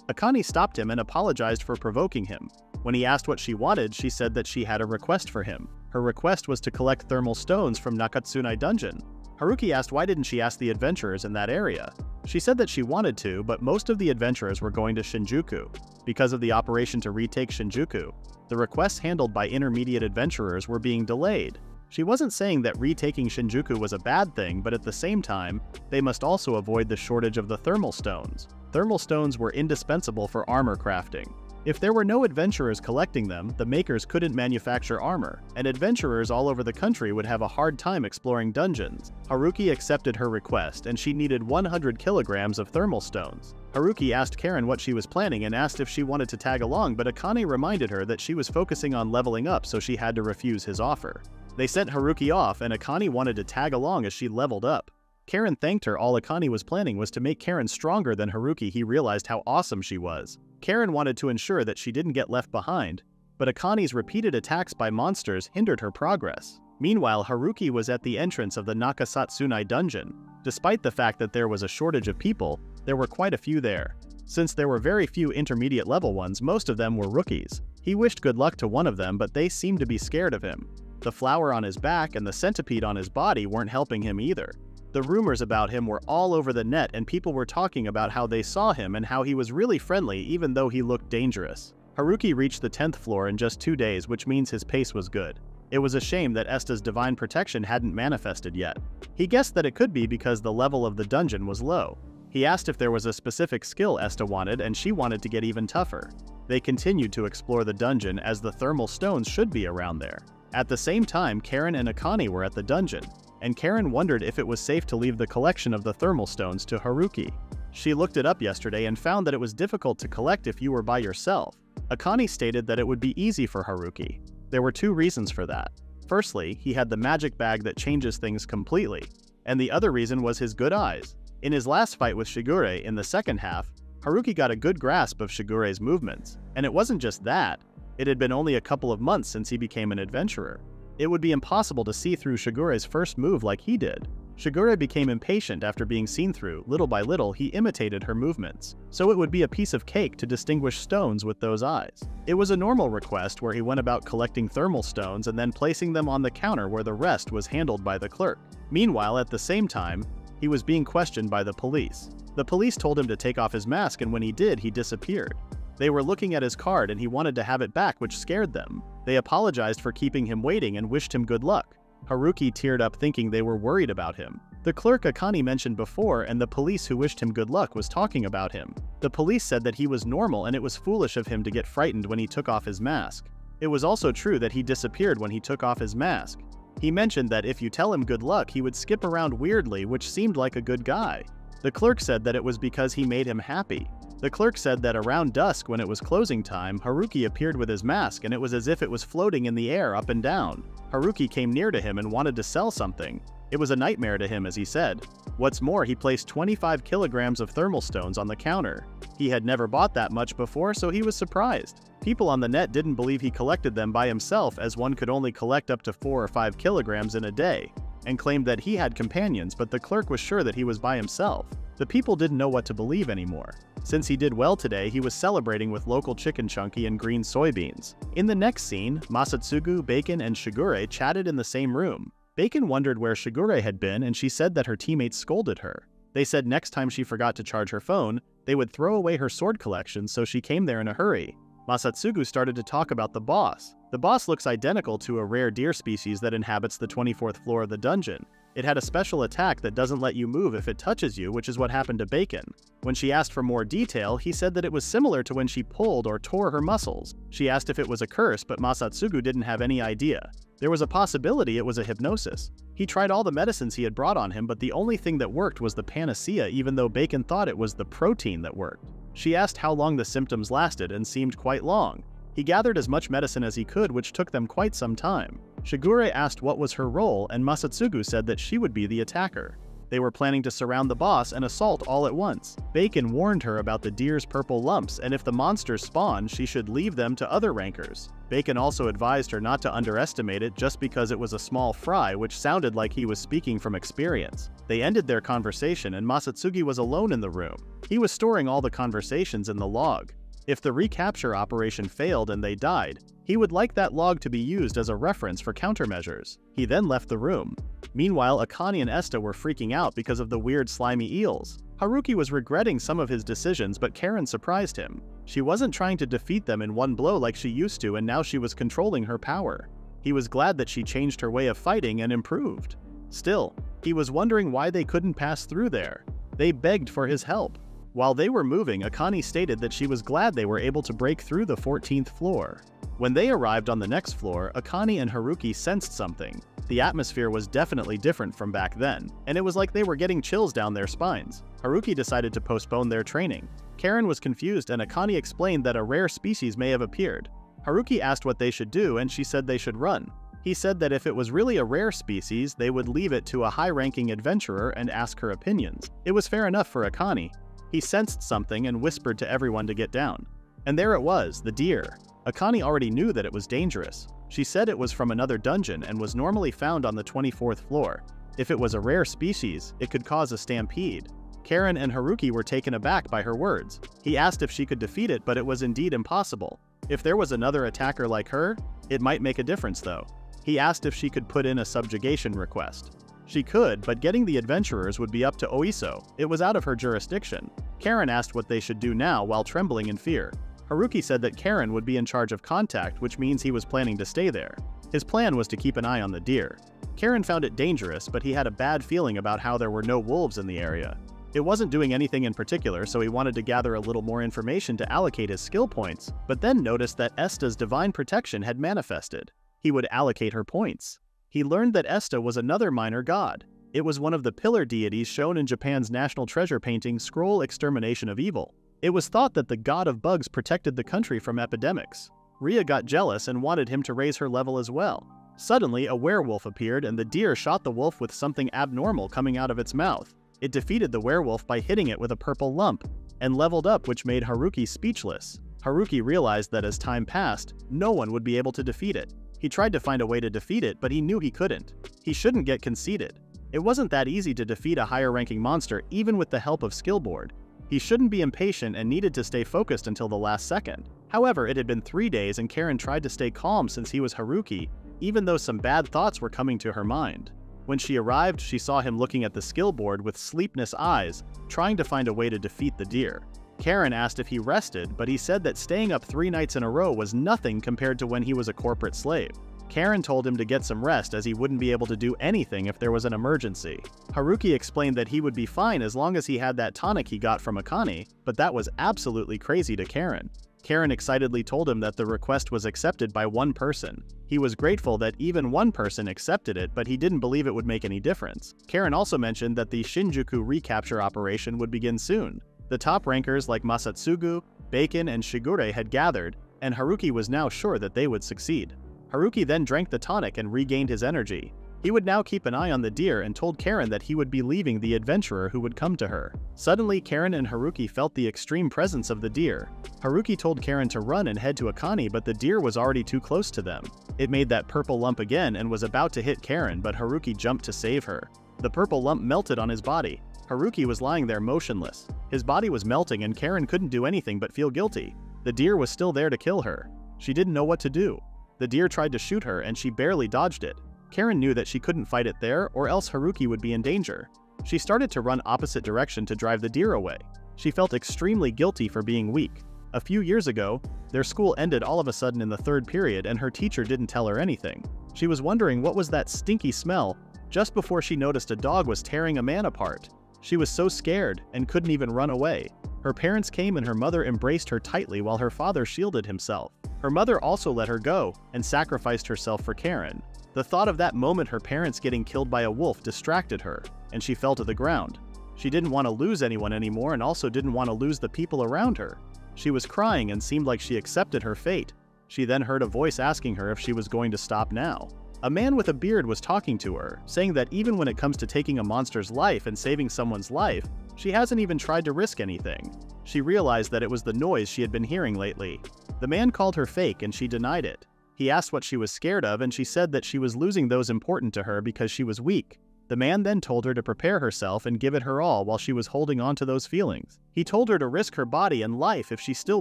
Akane stopped him and apologized for provoking him. When he asked what she wanted, she said that she had a request for him. Her request was to collect thermal stones from Nakatsunai Dungeon. Haruki asked why didn't she ask the adventurers in that area. She said that she wanted to, but most of the adventurers were going to Shinjuku. Because of the operation to retake Shinjuku, the requests handled by intermediate adventurers were being delayed. She wasn't saying that retaking Shinjuku was a bad thing, but at the same time, they must also avoid the shortage of the thermal stones. Thermal stones were indispensable for armor crafting. If there were no adventurers collecting them, the makers couldn't manufacture armor, and adventurers all over the country would have a hard time exploring dungeons. Haruki accepted her request, and she needed 100 kilograms of thermal stones. Haruki asked Karen what she was planning and asked if she wanted to tag along, but Akane reminded her that she was focusing on leveling up, so she had to refuse his offer. They sent Haruki off, and Akane wanted to tag along as she leveled up. Karen thanked her. All Akane was planning was to make Karen stronger than Haruki. He realized how awesome she was. Karen wanted to ensure that she didn't get left behind, but Akane's repeated attacks by monsters hindered her progress. Meanwhile, Haruki was at the entrance of the Nakasatsunai dungeon. Despite the fact that there was a shortage of people, there were quite a few there. Since there were very few intermediate level ones, most of them were rookies. He wished good luck to one of them, but they seemed to be scared of him. The flower on his back and the centipede on his body weren't helping him either. The rumors about him were all over the net and people were talking about how they saw him and how he was really friendly even though he looked dangerous. Haruki reached the 10th floor in just 2 days, which means his pace was good. It was a shame that Esta's divine protection hadn't manifested yet. He guessed that it could be because the level of the dungeon was low. He asked if there was a specific skill Esta wanted and she wanted to get even tougher. They continued to explore the dungeon as the thermal stones should be around there. At the same time, Karen and Akane were at the dungeon, and Karen wondered if it was safe to leave the collection of the thermal stones to Haruki. She looked it up yesterday and found that it was difficult to collect if you were by yourself. Akane stated that it would be easy for Haruki. There were 2 reasons for that. Firstly, he had the magic bag that changes things completely, and the other reason was his good eyes. In his last fight with Shigure in the second half, Haruki got a good grasp of Shigure's movements, and it wasn't just that. It had been only a couple of months since he became an adventurer. It would be impossible to see through Shigure's first move like he did. Shigure became impatient after being seen through. Little by little, he imitated her movements, so it would be a piece of cake to distinguish stones with those eyes. It was a normal request where he went about collecting thermal stones and then placing them on the counter where the rest was handled by the clerk. Meanwhile, at the same time, he was being questioned by the police. The police told him to take off his mask, and when he did, he disappeared. They were looking at his card and he wanted to have it back, which scared them. They apologized for keeping him waiting and wished him good luck. Haruki teared up thinking they were worried about him. The clerk Akane mentioned before and the police who wished him good luck was talking about him. The police said that he was normal and it was foolish of him to get frightened when he took off his mask. It was also true that he disappeared when he took off his mask. He mentioned that if you tell him good luck, he would skip around weirdly, which seemed like a good guy. The clerk said that it was because he made him happy. The clerk said that around dusk when it was closing time, Haruki appeared with his mask and it was as if it was floating in the air up and down. Haruki came near to him and wanted to sell something. It was a nightmare to him, as he said. What's more, he placed 25 kilograms of thermal stones on the counter. He had never bought that much before, so he was surprised. People on the net didn't believe he collected them by himself, as one could only collect up to 4 or 5 kilograms in a day, and claimed that he had companions, but the clerk was sure that he was by himself. The people didn't know what to believe anymore. Since he did well today, he was celebrating with local chicken chunky and green soybeans. In the next scene, Masatsugu, Bacon, and Shigure chatted in the same room. Bacon wondered where Shigure had been, and she said that her teammates scolded her. They said next time she forgot to charge her phone, they would throw away her sword collection, so she came there in a hurry. Masatsugu started to talk about the boss. The boss looks identical to a rare deer species that inhabits the 24th floor of the dungeon. It had a special attack that doesn't let you move if it touches you, which is what happened to Bacon. When she asked for more detail, he said that it was similar to when she pulled or tore her muscles. She asked if it was a curse, but Masatsugu didn't have any idea. There was a possibility it was a hypnosis. He tried all the medicines he had brought on him, but the only thing that worked was the panacea, even though Bacon thought it was the protein that worked. She asked how long the symptoms lasted and seemed quite long. He gathered as much medicine as he could, which took them quite some time. Shigure asked what was her role, and Masatsugu said that she would be the attacker. They were planning to surround the boss and assault all at once. Bacon warned her about the deer's purple lumps, and if the monsters spawned, she should leave them to other rankers. Bacon also advised her not to underestimate it just because it was a small fry, which sounded like he was speaking from experience. They ended their conversation, and Masatsugu was alone in the room. He was storing all the conversations in the log. If the recapture operation failed and they died, he would like that log to be used as a reference for countermeasures. He then left the room. Meanwhile, Akane and Esta were freaking out because of the weird slimy eels. Haruki was regretting some of his decisions, but Karen surprised him. She wasn't trying to defeat them in one blow like she used to, and now she was controlling her power. He was glad that she changed her way of fighting and improved. Still, he was wondering why they couldn't pass through there. They begged for his help. While they were moving, Akane stated that she was glad they were able to break through the 14th floor. When they arrived on the next floor, Akane and Haruki sensed something. The atmosphere was definitely different from back then, and it was like they were getting chills down their spines. Haruki decided to postpone their training. Karen was confused, and Akane explained that a rare species may have appeared. Haruki asked what they should do, and she said they should run. He said that if it was really a rare species, they would leave it to a high-ranking adventurer and ask her opinions. It was fair enough for Akane. He sensed something and whispered to everyone to get down. And there it was, the deer. Akane already knew that it was dangerous. She said it was from another dungeon and was normally found on the 24th floor. If it was a rare species, it could cause a stampede. Karen and Haruki were taken aback by her words. He asked if she could defeat it, but it was indeed impossible. If there was another attacker like her, it might make a difference though. He asked if she could put in a subjugation request. She could, but getting the adventurers would be up to Oiso. It was out of her jurisdiction. Karen asked what they should do now while trembling in fear. Haruki said that Karen would be in charge of contact, which means he was planning to stay there. His plan was to keep an eye on the deer. Karen found it dangerous, but he had a bad feeling about how there were no wolves in the area. It wasn't doing anything in particular, so he wanted to gather a little more information to allocate his skill points, but then noticed that Esta's divine protection had manifested. He would allocate her points. He learned that Esta was another minor god. It was one of the pillar deities shown in Japan's national treasure painting Scroll Extermination of Evil. It was thought that the god of bugs protected the country from epidemics. Ria got jealous and wanted him to raise her level as well. Suddenly, a werewolf appeared and the deer shot the wolf with something abnormal coming out of its mouth. It defeated the werewolf by hitting it with a purple lump, and leveled up, which made Haruki speechless. Haruki realized that as time passed, no one would be able to defeat it. He tried to find a way to defeat it, but he knew he couldn't. He shouldn't get conceited. It wasn't that easy to defeat a higher-ranking monster even with the help of Skillboard. He shouldn't be impatient and needed to stay focused until the last second. However, it had been 3 days and Karen tried to stay calm since he was Haruki, even though some bad thoughts were coming to her mind. When she arrived, she saw him looking at the Skillboard with sleepless eyes, trying to find a way to defeat the deer. Karen asked if he rested, but he said that staying up 3 nights in a row was nothing compared to when he was a corporate slave. Karen told him to get some rest as he wouldn't be able to do anything if there was an emergency. Haruki explained that he would be fine as long as he had that tonic he got from Akane, but that was absolutely crazy to Karen. Karen excitedly told him that the request was accepted by one person. He was grateful that even one person accepted it, but he didn't believe it would make any difference. Karen also mentioned that the Shinjuku recapture operation would begin soon. The top rankers like Masatsugu, Bacon, and Shigure had gathered, and Haruki was now sure that they would succeed. Haruki then drank the tonic and regained his energy. He would now keep an eye on the deer and told Karen that he would be leaving the adventurer who would come to her. Suddenly, Karen and Haruki felt the extreme presence of the deer. Haruki told Karen to run and head to Akane, but the deer was already too close to them. It made that purple lump again and was about to hit Karen, but Haruki jumped to save her. The purple lump melted on his body. Haruki was lying there motionless. His body was melting and Karen couldn't do anything but feel guilty. The deer was still there to kill her. She didn't know what to do. The deer tried to shoot her and she barely dodged it. Karen knew that she couldn't fight it there or else Haruki would be in danger. She started to run opposite direction to drive the deer away. She felt extremely guilty for being weak. A few years ago, their school ended all of a sudden in the third period and her teacher didn't tell her anything. She was wondering what was that stinky smell just before she noticed a dog was tearing a man apart. She was so scared and couldn't even run away. Her parents came and her mother embraced her tightly while her father shielded himself. Her mother also let her go and sacrificed herself for Karen. The thought of that moment, her parents getting killed by a wolf, distracted her, and she fell to the ground. She didn't want to lose anyone anymore and also didn't want to lose the people around her. She was crying and seemed like she accepted her fate. She then heard a voice asking her if she was going to stop now. A man with a beard was talking to her, saying that even when it comes to taking a monster's life and saving someone's life, she hasn't even tried to risk anything. She realized that it was the noise she had been hearing lately. The man called her fake and she denied it. He asked what she was scared of and she said that she was losing those important to her because she was weak. The man then told her to prepare herself and give it her all while she was holding on to those feelings. He told her to risk her body and life if she still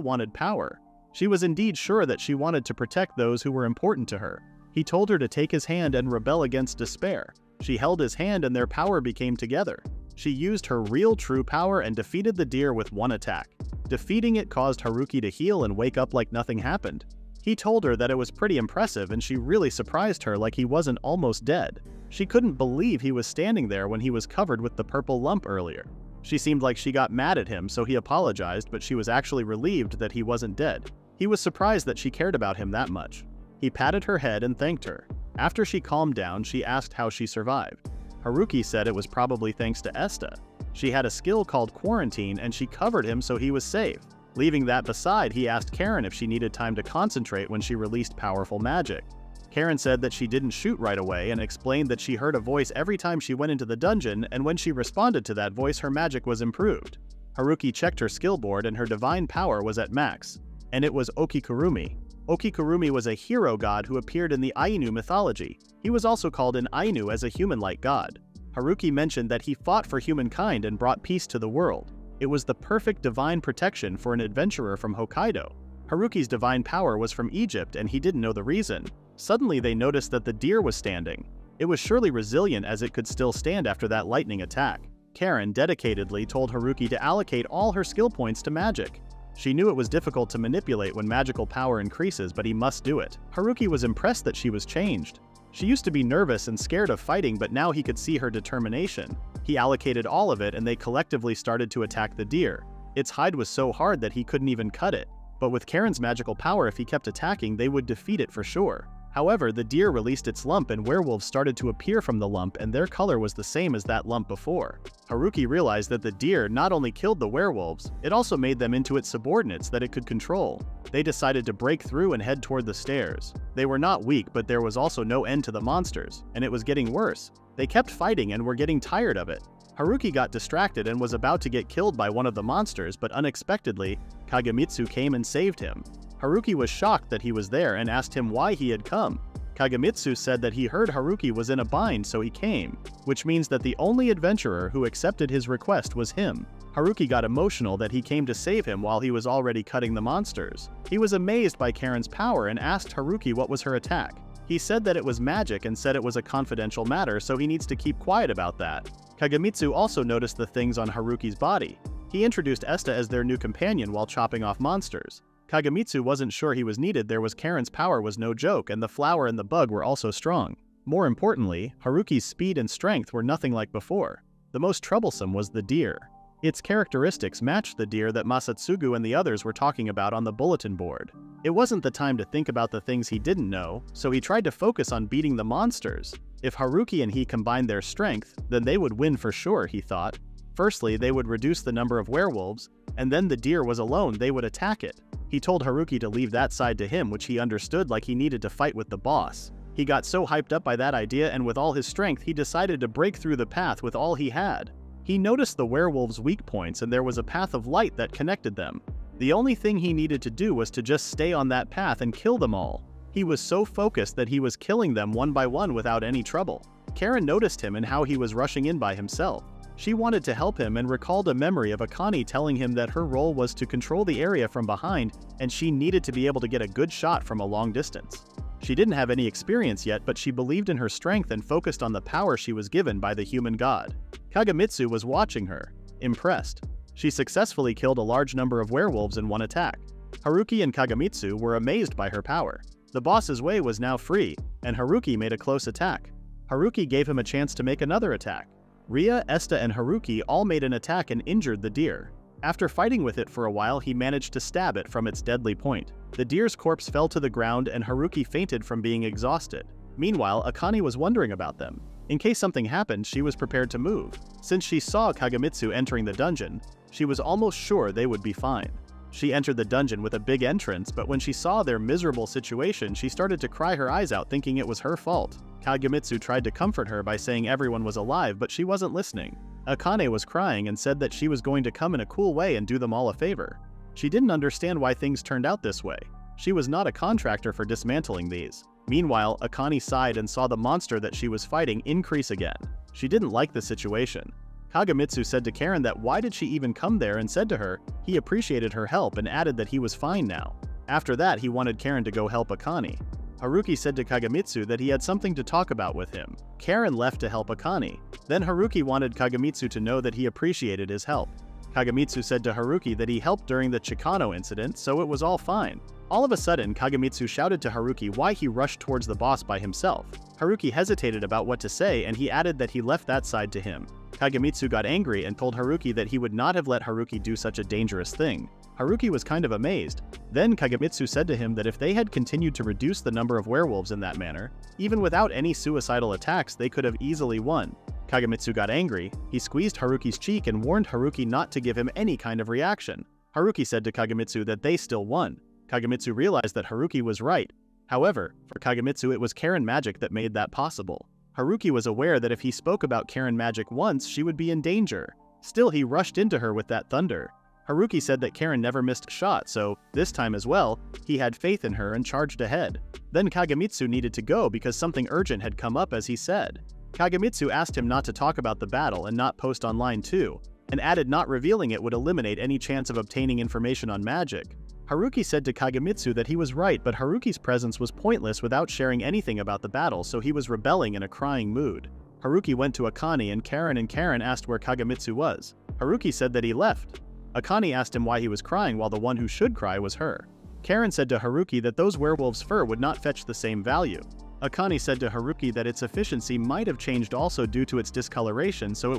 wanted power. She was indeed sure that she wanted to protect those who were important to her. He told her to take his hand and rebel against despair. She held his hand and their power became together. She used her real true power and defeated the deer with one attack. Defeating it caused Haruki to heal and wake up like nothing happened. He told her that it was pretty impressive and she really surprised her like he wasn't almost dead. She couldn't believe he was standing there when he was covered with the purple lump earlier. She seemed like she got mad at him, so he apologized, but she was actually relieved that he wasn't dead. He was surprised that she cared about him that much. He patted her head and thanked her. After she calmed down, she asked how she survived. Haruki said it was probably thanks to Esta. She had a skill called quarantine and she covered him so he was safe. Leaving that beside, he asked Karen if she needed time to concentrate when she released powerful magic. Karen said that she didn't shoot right away and explained that she heard a voice every time she went into the dungeon, and when she responded to that voice her magic was improved. Haruki checked her skill board and her divine power was at max. And it was Okikurumi. Okikurumi was a hero god who appeared in the Ainu mythology. He was also called an Ainu as a human-like god. Haruki mentioned that he fought for humankind and brought peace to the world. It was the perfect divine protection for an adventurer from Hokkaido. Haruki's divine power was from Egypt and he didn't know the reason. Suddenly they noticed that the deer was standing. It was surely resilient as it could still stand after that lightning attack. Karen dedicatedly told Haruki to allocate all her skill points to magic. She knew it was difficult to manipulate when magical power increases, but he must do it. Haruki was impressed that she was changed. She used to be nervous and scared of fighting, but now he could see her determination. He allocated all of it and they collectively started to attack the deer. Its hide was so hard that he couldn't even cut it. But with Karen's magical power, if he kept attacking, they would defeat it for sure. However, the deer released its lump and werewolves started to appear from the lump and their color was the same as that lump before. Haruki realized that the deer not only killed the werewolves, it also made them into its subordinates that it could control. They decided to break through and head toward the stairs. They were not weak, but there was also no end to the monsters, and it was getting worse. They kept fighting and were getting tired of it. Haruki got distracted and was about to get killed by one of the monsters, but unexpectedly, Kagemitsu came and saved him. Haruki was shocked that he was there and asked him why he had come. Kagemitsu said that he heard Haruki was in a bind so he came, which means that the only adventurer who accepted his request was him. Haruki got emotional that he came to save him while he was already cutting the monsters. He was amazed by Karen's power and asked Haruki what was her attack. He said that it was magic and said it was a confidential matter, so he needs to keep quiet about that. Kagemitsu also noticed the things on Haruki's body. He introduced Esta as their new companion while chopping off monsters. Kagemitsu wasn't sure he was needed. There was Karen's power was no joke, and the flower and the bug were also strong. More importantly, Haruki's speed and strength were nothing like before. The most troublesome was the deer. Its characteristics matched the deer that Masatsugu and the others were talking about on the bulletin board. It wasn't the time to think about the things he didn't know, so he tried to focus on beating the monsters. If Haruki and he combined their strength, then they would win for sure, he thought. Firstly, they would reduce the number of werewolves, and then the deer was alone, they would attack it. He told Haruki to leave that side to him, which he understood like he needed to fight with the boss. He got so hyped up by that idea, and with all his strength he decided to break through the path with all he had. He noticed the werewolves' weak points and there was a path of light that connected them. The only thing he needed to do was to just stay on that path and kill them all. He was so focused that he was killing them one by one without any trouble. Karen noticed him and how he was rushing in by himself. She wanted to help him and recalled a memory of Akane telling him that her role was to control the area from behind and she needed to be able to get a good shot from a long distance. She didn't have any experience yet, but she believed in her strength and focused on the power she was given by the human god. Kagamitsu was watching her, impressed. She successfully killed a large number of werewolves in one attack. Haruki and Kagamitsu were amazed by her power. The boss's way was now free, and Haruki made a close attack. Haruki gave him a chance to make another attack. Ria, Esta, and Haruki all made an attack and injured the deer. After fighting with it for a while, he managed to stab it from its deadly point. The deer's corpse fell to the ground and Haruki fainted from being exhausted. Meanwhile, Akane was wondering about them. In case something happened, she was prepared to move. Since she saw Kagamitsu entering the dungeon, she was almost sure they would be fine. She entered the dungeon with a big entrance, but when she saw their miserable situation, she started to cry her eyes out thinking it was her fault. Kagamitsu tried to comfort her by saying everyone was alive, but she wasn't listening. Akane was crying and said that she was going to come in a cool way and do them all a favor. She didn't understand why things turned out this way. She was not a contractor for dismantling these. Meanwhile, Akane sighed and saw the monster that she was fighting increase again. She didn't like the situation. Kagamitsu said to Karen that why did she even come there and said to her he appreciated her help and added that he was fine now. After that, he wanted Karen to go help Akane. Haruki said to Kagamitsu that he had something to talk about with him. Karen left to help Akane. Then Haruki wanted Kagamitsu to know that he appreciated his help. Kagamitsu said to Haruki that he helped during the Chikano incident, so it was all fine. All of a sudden, Kagamitsu shouted to Haruki why he rushed towards the boss by himself. Haruki hesitated about what to say and he added that he left that side to him. Kagamitsu got angry and told Haruki that he would not have let Haruki do such a dangerous thing. Haruki was kind of amazed. Then Kagamitsu said to him that if they had continued to reduce the number of werewolves in that manner, even without any suicidal attacks, they could have easily won. Kagamitsu got angry, he squeezed Haruki's cheek and warned Haruki not to give him any kind of reaction. Haruki said to Kagamitsu that they still won. Kagamitsu realized that Haruki was right. However, for Kagamitsu it was Karen magic that made that possible. Haruki was aware that if he spoke about Karen magic once, she would be in danger. Still, he rushed into her with that thunder. Haruki said that Karen never missed a shot, so, this time as well, he had faith in her and charged ahead. Then Kagamitsu needed to go because something urgent had come up as he said. Kagamitsu asked him not to talk about the battle and not post online too, and added not revealing it would eliminate any chance of obtaining information on magic. Haruki said to Kagamitsu that he was right, but Haruki's presence was pointless without sharing anything about the battle, so he was rebelling in a crying mood. Haruki went to Akane and Karen asked where Kagamitsu was. Haruki said that he left. Akane asked him why he was crying while the one who should cry was her. Karen said to Haruki that those werewolves' fur would not fetch the same value. Akane said to Haruki that its efficiency might have changed also due to its discoloration, so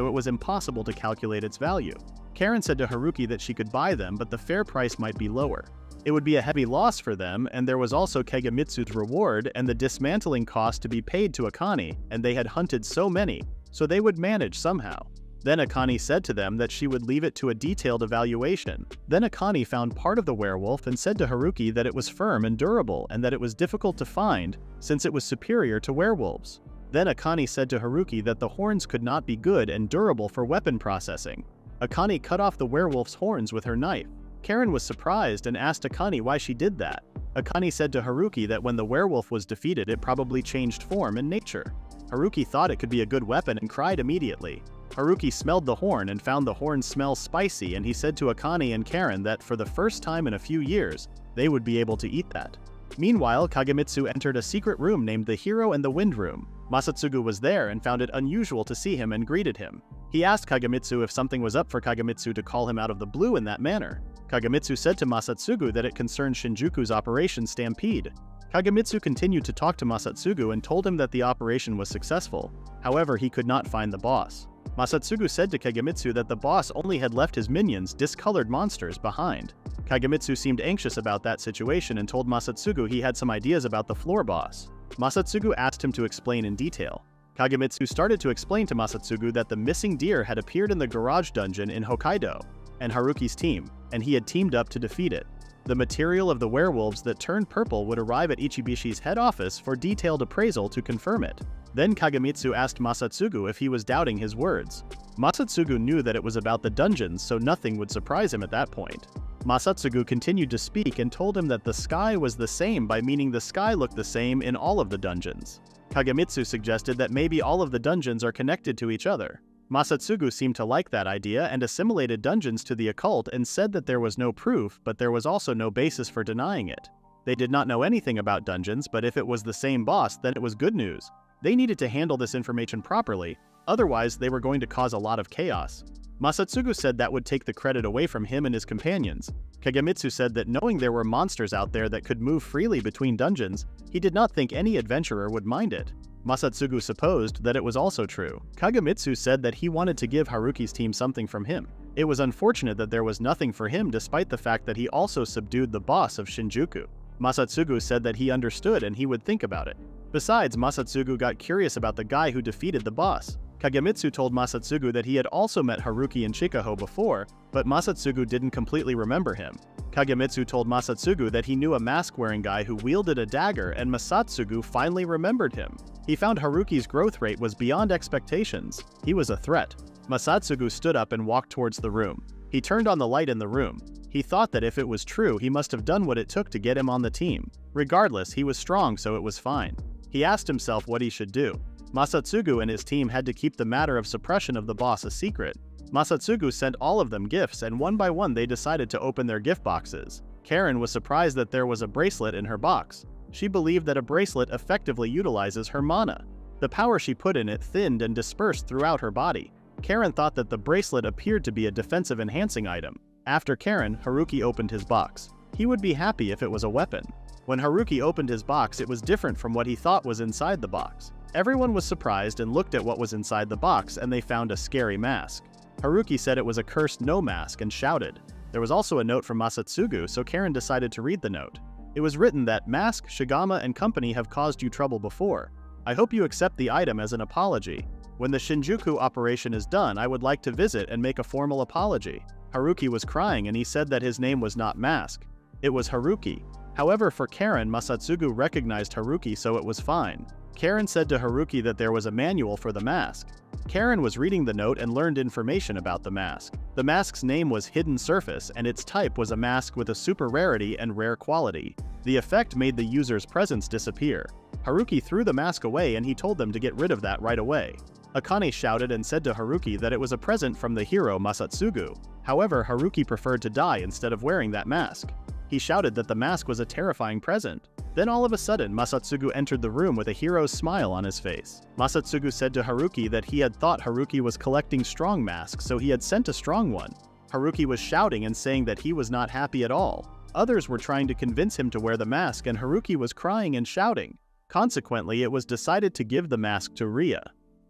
it was impossible to calculate its value. Karen said to Haruki that she could buy them, but the fair price might be lower. It would be a heavy loss for them, and there was also Kagamitsu's reward and the dismantling cost to be paid to Akane, and they had hunted so many, so they would manage somehow. Then Akane said to them that she would leave it to a detailed evaluation. Then Akane found part of the werewolf and said to Haruki that it was firm and durable and that it was difficult to find since it was superior to werewolves. Then Akane said to Haruki that the horns could not be good and durable for weapon processing. Akane cut off the werewolf's horns with her knife. Karen was surprised and asked Akane why she did that. Akane said to Haruki that when the werewolf was defeated it probably changed form and nature. Haruki thought it could be a good weapon and cried immediately. Haruki smelled the horn and found the horn smell spicy, and he said to Akane and Karen that for the first time in a few years, they would be able to eat that. Meanwhile, Kagamitsu entered a secret room named the Hero and the Wind Room. Masatsugu was there and found it unusual to see him and greeted him. He asked Kagamitsu if something was up for Kagamitsu to call him out of the blue in that manner. Kagamitsu said to Masatsugu that it concerned Shinjuku's Operation Stampede. Kagamitsu continued to talk to Masatsugu and told him that the operation was successful. However, he could not find the boss. Masatsugu said to Kagamitsu that the boss only had left his minions, discolored monsters, behind. Kagamitsu seemed anxious about that situation and told Masatsugu he had some ideas about the floor boss. Masatsugu asked him to explain in detail. Kagamitsu started to explain to Masatsugu that the missing deer had appeared in the garage dungeon in Hokkaido, and Haruki's team, and he had teamed up to defeat it. The material of the werewolves that turned purple would arrive at Ichibishi's head office for detailed appraisal to confirm it. Then Kagamitsu asked Masatsugu if he was doubting his words. Masatsugu knew that it was about the dungeons, so nothing would surprise him at that point. Masatsugu continued to speak and told him that the sky was the same by meaning the sky looked the same in all of the dungeons. Kagamitsu suggested that maybe all of the dungeons are connected to each other. Masatsugu seemed to like that idea and assimilated dungeons to the occult and said that there was no proof, but there was also no basis for denying it. They did not know anything about dungeons, but if it was the same boss, then it was good news. They needed to handle this information properly, otherwise they were going to cause a lot of chaos. Masatsugu said that would take the credit away from him and his companions. Kagemitsu said that knowing there were monsters out there that could move freely between dungeons, he did not think any adventurer would mind it. Masatsugu supposed that it was also true. Kagemitsu said that he wanted to give Haruki's team something from him. It was unfortunate that there was nothing for him despite the fact that he also subdued the boss of Shinjuku. Masatsugu said that he understood and he would think about it. Besides, Masatsugu got curious about the guy who defeated the boss. Kagemitsu told Masatsugu that he had also met Haruki in Chikaho before, but Masatsugu didn't completely remember him. Kagemitsu told Masatsugu that he knew a mask-wearing guy who wielded a dagger, and Masatsugu finally remembered him. He found Haruki's growth rate was beyond expectations. He was a threat. Masatsugu stood up and walked towards the room. He turned on the light in the room. He thought that if it was true, he must have done what it took to get him on the team. Regardless, he was strong, so it was fine. He asked himself what he should do. Masatsugu and his team had to keep the matter of suppression of the boss a secret. Masatsugu sent all of them gifts, and one by one they decided to open their gift boxes. Karen was surprised that there was a bracelet in her box. She believed that a bracelet effectively utilizes her mana. The power she put in it thinned and dispersed throughout her body. Karen thought that the bracelet appeared to be a defensive enhancing item. After Karen, Haruki opened his box. He would be happy if it was a weapon. When Haruki opened his box, it was different from what he thought was inside the box. Everyone was surprised and looked at what was inside the box, and they found a scary mask. Haruki said it was a cursed no mask and shouted. There was also a note from Masatsugu, so Karen decided to read the note. It was written that Mask, Shigama, and company have caused you trouble before. I hope you accept the item as an apology. When the Shinjuku operation is done, I would like to visit and make a formal apology. Haruki was crying and he said that his name was not Mask. It was Haruki. However, for Karen, Masatsugu recognized Haruki, so it was fine. Karen said to Haruki that there was a manual for the mask. Karen was reading the note and learned information about the mask. The mask's name was Hidden Surface, and its type was a mask with a super rarity and rare quality. The effect made the user's presence disappear. Haruki threw the mask away and he told them to get rid of that right away. Akane shouted and said to Haruki that it was a present from the hero Masatsugu. However, Haruki preferred to die instead of wearing that mask. He shouted that the mask was a terrifying present. Then all of a sudden, Masatsugu entered the room with a hero's smile on his face. Masatsugu said to Haruki that he had thought Haruki was collecting strong masks, so he had sent a strong one. Haruki was shouting and saying that he was not happy at all. Others were trying to convince him to wear the mask, and Haruki was crying and shouting. Consequently, it was decided to give the mask to Ria.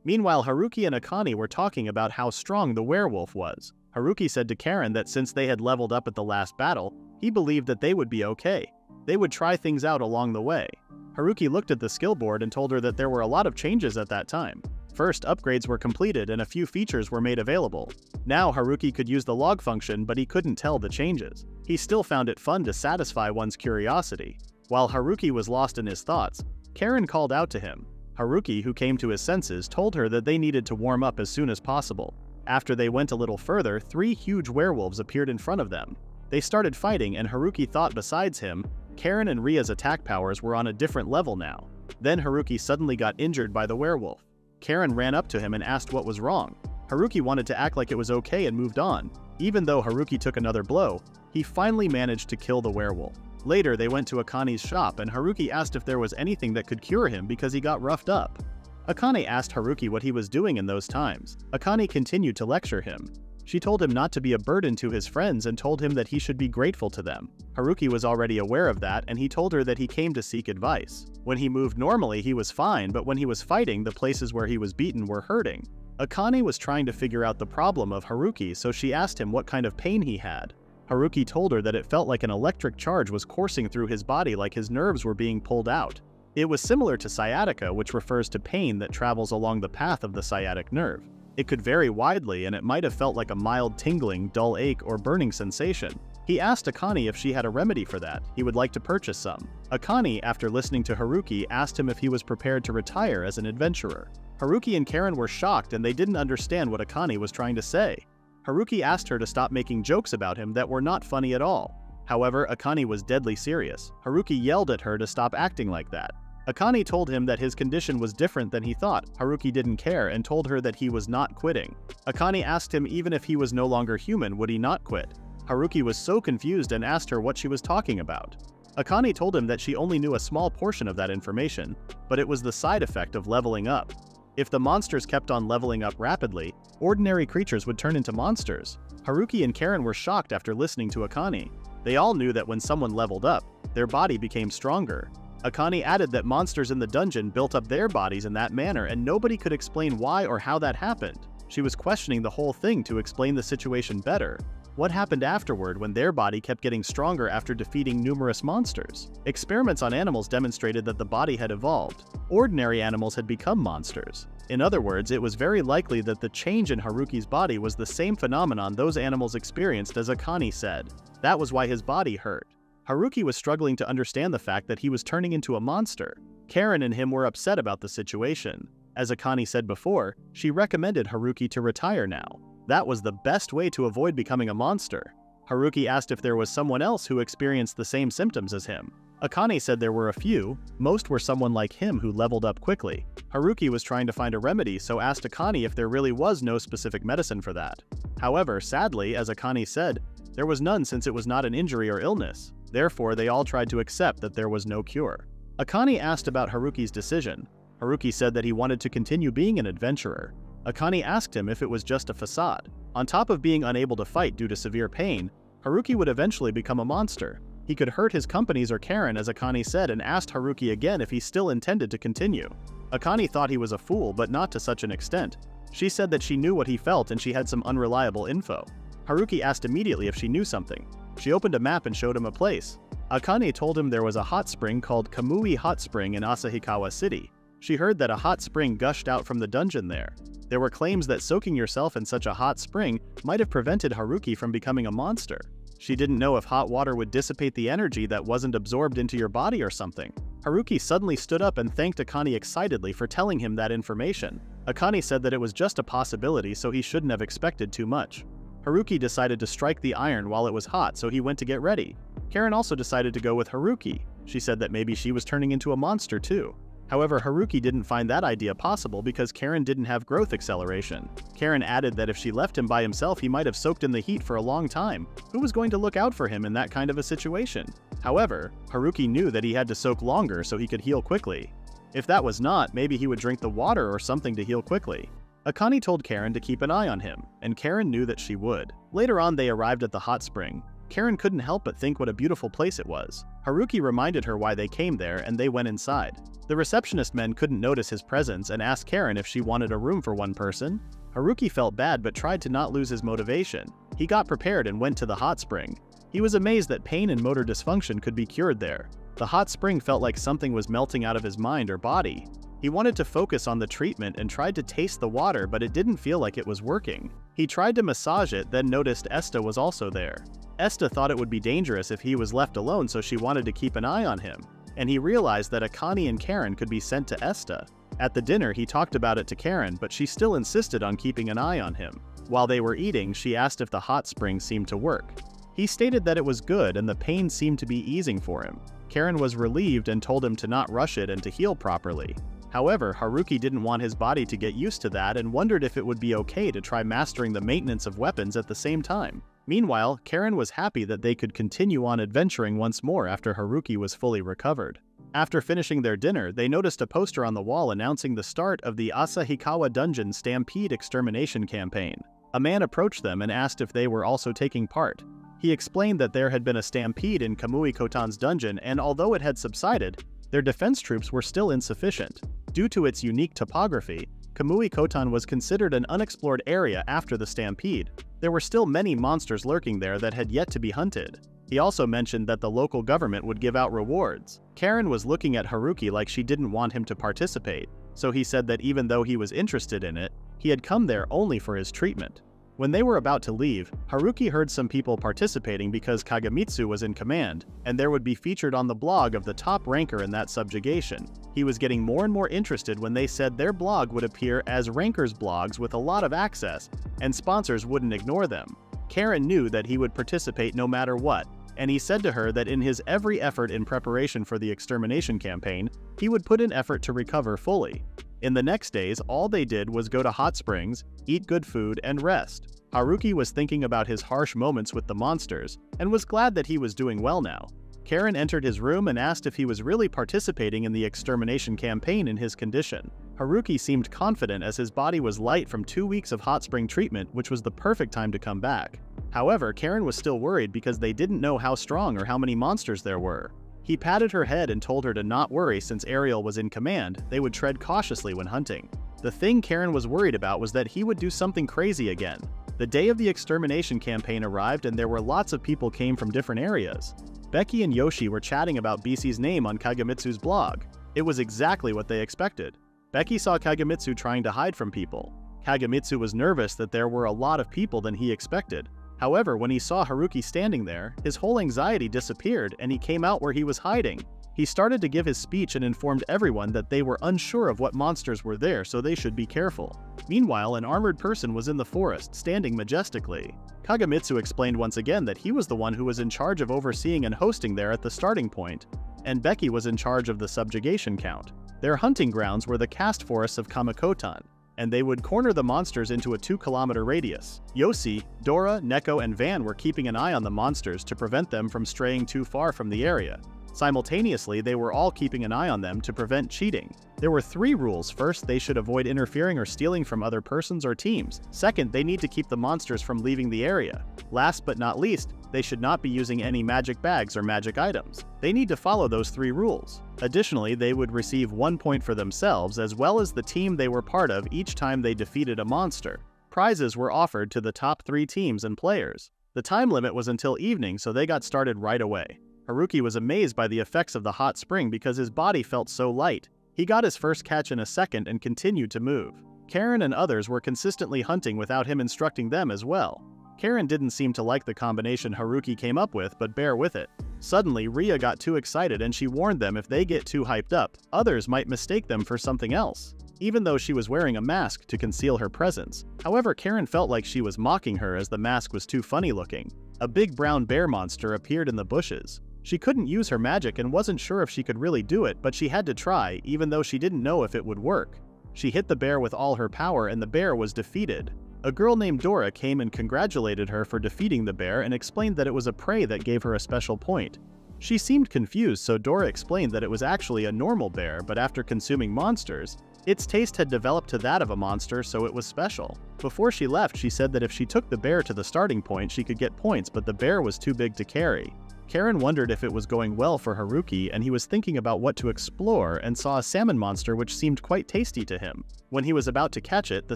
Meanwhile, Haruki and Akane were talking about how strong the werewolf was. Haruki said to Karen that since they had leveled up at the last battle, he believed that they would be okay. They would try things out along the way. Haruki looked at the skill board and told her that there were a lot of changes at that time. First, upgrades were completed and a few features were made available. Now Haruki could use the log function, but he couldn't tell the changes. He still found it fun to satisfy one's curiosity. While Haruki was lost in his thoughts, Karen called out to him. Haruki, who came to his senses, told her that they needed to warm up as soon as possible. After they went a little further, 3 huge werewolves appeared in front of them. They started fighting, and Haruki thought besides him, Karen and Ria's attack powers were on a different level now. Then Haruki suddenly got injured by the werewolf. Karen ran up to him and asked what was wrong. Haruki wanted to act like it was okay and moved on. Even though Haruki took another blow, he finally managed to kill the werewolf. Later, they went to Akane's shop, and Haruki asked if there was anything that could cure him because he got roughed up. Akane asked Haruki what he was doing in those times. Akane continued to lecture him. She told him not to be a burden to his friends and told him that he should be grateful to them. Haruki was already aware of that, and he told her that he came to seek advice. When he moved normally, he was fine, but when he was fighting, the places where he was beaten were hurting. Akane was trying to figure out the problem of Haruki, so she asked him what kind of pain he had. Haruki told her that it felt like an electric charge was coursing through his body, like his nerves were being pulled out. It was similar to sciatica, which refers to pain that travels along the path of the sciatic nerve. It could vary widely, and it might have felt like a mild tingling, dull ache, or burning sensation. He asked Akane if she had a remedy for that. He would like to purchase some. Akane, after listening to Haruki, asked him if he was prepared to retire as an adventurer. Haruki and Karen were shocked, and they didn't understand what Akane was trying to say. Haruki asked her to stop making jokes about him that were not funny at all. However, Akane was deadly serious. Haruki yelled at her to stop acting like that. Akane told him that his condition was different than he thought. Haruki didn't care and told her that he was not quitting. Akane asked him even if he was no longer human, would he not quit? Haruki was so confused and asked her what she was talking about. Akane told him that she only knew a small portion of that information, but it was the side effect of leveling up. If the monsters kept on leveling up rapidly, ordinary creatures would turn into monsters. Haruki and Karen were shocked after listening to Akane. They all knew that when someone leveled up, their body became stronger. Akane added that monsters in the dungeon built up their bodies in that manner and nobody could explain why or how that happened. She was questioning the whole thing to explain the situation better. What happened afterward when their body kept getting stronger after defeating numerous monsters? Experiments on animals demonstrated that the body had evolved. Ordinary animals had become monsters. In other words, it was very likely that the change in Haruki's body was the same phenomenon those animals experienced, as Akane said. That was why his body hurt. Haruki was struggling to understand the fact that he was turning into a monster. Karen and him were upset about the situation. As Akane said before, she recommended Haruki to retire now. That was the best way to avoid becoming a monster. Haruki asked if there was someone else who experienced the same symptoms as him. Akane said there were a few, most were someone like him who leveled up quickly. Haruki was trying to find a remedy, so asked Akane if there really was no specific medicine for that. However, sadly, as Akane said, there was none since it was not an injury or illness. Therefore, they all tried to accept that there was no cure. Akane asked about Haruki's decision. Haruki said that he wanted to continue being an adventurer. Akane asked him if it was just a facade. On top of being unable to fight due to severe pain, Haruki would eventually become a monster. He could hurt his companies or Karen, as Akane said, and asked Haruki again if he still intended to continue. Akane thought he was a fool, but not to such an extent. She said that she knew what he felt and she had some unreliable info. Haruki asked immediately if she knew something. She opened a map and showed him a place. Akane told him there was a hot spring called Kamui Hot Spring in Asahikawa City. She heard that a hot spring gushed out from the dungeon there. There were claims that soaking yourself in such a hot spring might have prevented Haruki from becoming a monster. She didn't know if hot water would dissipate the energy that wasn't absorbed into your body or something. Haruki suddenly stood up and thanked Akane excitedly for telling him that information. Akane said that it was just a possibility, so he shouldn't have expected too much. Haruki decided to strike the iron while it was hot, so he went to get ready. Karen also decided to go with Haruki. She said that maybe she was turning into a monster too. However, Haruki didn't find that idea possible because Karen didn't have growth acceleration. Karen added that if she left him by himself, he might have soaked in the heat for a long time. Who was going to look out for him in that kind of a situation? However, Haruki knew that he had to soak longer so he could heal quickly. If that was not, maybe he would drink the water or something to heal quickly. Akane told Karen to keep an eye on him, and Karen knew that she would. Later on, they arrived at the hot spring. Karen couldn't help but think what a beautiful place it was. Haruki reminded her why they came there, and they went inside. The receptionist men couldn't notice his presence and asked Karen if she wanted a room for one person. Haruki felt bad but tried to not lose his motivation. He got prepared and went to the hot spring. He was amazed that pain and motor dysfunction could be cured there. The hot spring felt like something was melting out of his mind or body. He wanted to focus on the treatment and tried to taste the water, but it didn't feel like it was working. He tried to massage it, then noticed Esta was also there. Esta thought it would be dangerous if he was left alone, so she wanted to keep an eye on him. And he realized that Akane and Karen could be sent to Esta. At the dinner, he talked about it to Karen, but she still insisted on keeping an eye on him. While they were eating, she asked if the hot spring seemed to work. He stated that it was good and the pain seemed to be easing for him. Karen was relieved and told him to not rush it and to heal properly. However, Haruki didn't want his body to get used to that and wondered if it would be okay to try mastering the maintenance of weapons at the same time. Meanwhile, Karen was happy that they could continue on adventuring once more after Haruki was fully recovered. After finishing their dinner, they noticed a poster on the wall announcing the start of the Asahikawa Dungeon Stampede Extermination Campaign. A man approached them and asked if they were also taking part. He explained that there had been a stampede in Kamui Kotan's dungeon, and although it had subsided, their defense troops were still insufficient. Due to its unique topography, Kamui Kotan was considered an unexplored area after the stampede. There were still many monsters lurking there that had yet to be hunted. He also mentioned that the local government would give out rewards. Karen was looking at Haruki like she didn't want him to participate, so he said that even though he was interested in it, he had come there only for his treatment. When they were about to leave, Haruki heard some people participating because Kagamitsu was in command, and there would be featured on the blog of the top ranker in that subjugation. He was getting more and more interested when they said their blog would appear as rankers' blogs with a lot of access, and sponsors wouldn't ignore them. Karen knew that he would participate no matter what. and he said to her that in his every effort in preparation for the extermination campaign, he would put in effort to recover fully. In the next days, all they did was go to hot springs, eat good food, and rest. Haruki was thinking about his harsh moments with the monsters, and was glad that he was doing well now. Karen entered his room and asked if he was really participating in the extermination campaign in his condition. Haruki seemed confident as his body was light from 2 weeks of hot spring treatment, which was the perfect time to come back. However, Karen was still worried because they didn't know how strong or how many monsters there were. He patted her head and told her to not worry since Ariel was in command, they would tread cautiously when hunting. The thing Karen was worried about was that he would do something crazy again. The day of the extermination campaign arrived and there were lots of people came from different areas. Becky and Yoshi were chatting about BC's name on Kagemitsu's blog. It was exactly what they expected. Becky saw Kagemitsu trying to hide from people. Kagemitsu was nervous that there were a lot of people than he expected. However, when he saw Haruki standing there, his whole anxiety disappeared and he came out where he was hiding. He started to give his speech and informed everyone that they were unsure of what monsters were there, so they should be careful. Meanwhile, an armored person was in the forest, standing majestically. Kagemitsu explained once again that he was the one who was in charge of overseeing and hosting there at the starting point, and Becky was in charge of the subjugation count. Their hunting grounds were the cast forests of Kamakotan, and they would corner the monsters into a 2-kilometer radius. Yoshi, Dora, Neko, and Van were keeping an eye on the monsters to prevent them from straying too far from the area. Simultaneously, they were all keeping an eye on them to prevent cheating. There were 3 rules. First, they should avoid interfering or stealing from other persons or teams. Second, they need to keep the monsters from leaving the area. Last but not least, they should not be using any magic bags or magic items. They need to follow those 3 rules. Additionally, they would receive 1 point for themselves as well as the team they were part of each time they defeated a monster. Prizes were offered to the top 3 teams and players. The time limit was until evening, so they got started right away. Haruki was amazed by the effects of the hot spring because his body felt so light. He got his first catch in a second and continued to move. Karen and others were consistently hunting without him instructing them as well. Karen didn't seem to like the combination Haruki came up with, but bear with it. Suddenly, Ria got too excited and she warned them if they get too hyped up, others might mistake them for something else, even though she was wearing a mask to conceal her presence. However, Karen felt like she was mocking her as the mask was too funny looking. A big brown bear monster appeared in the bushes. She couldn't use her magic and wasn't sure if she could really do it, but she had to try, even though she didn't know if it would work. She hit the bear with all her power and the bear was defeated. A girl named Dora came and congratulated her for defeating the bear and explained that it was a prey that gave her a special point. She seemed confused, so Dora explained that it was actually a normal bear, but after consuming monsters, its taste had developed to that of a monster, so it was special. Before she left, she said that if she took the bear to the starting point, she could get points, but the bear was too big to carry. Karen wondered if it was going well for Haruki, and he was thinking about what to explore and saw a salmon monster which seemed quite tasty to him. When he was about to catch it, the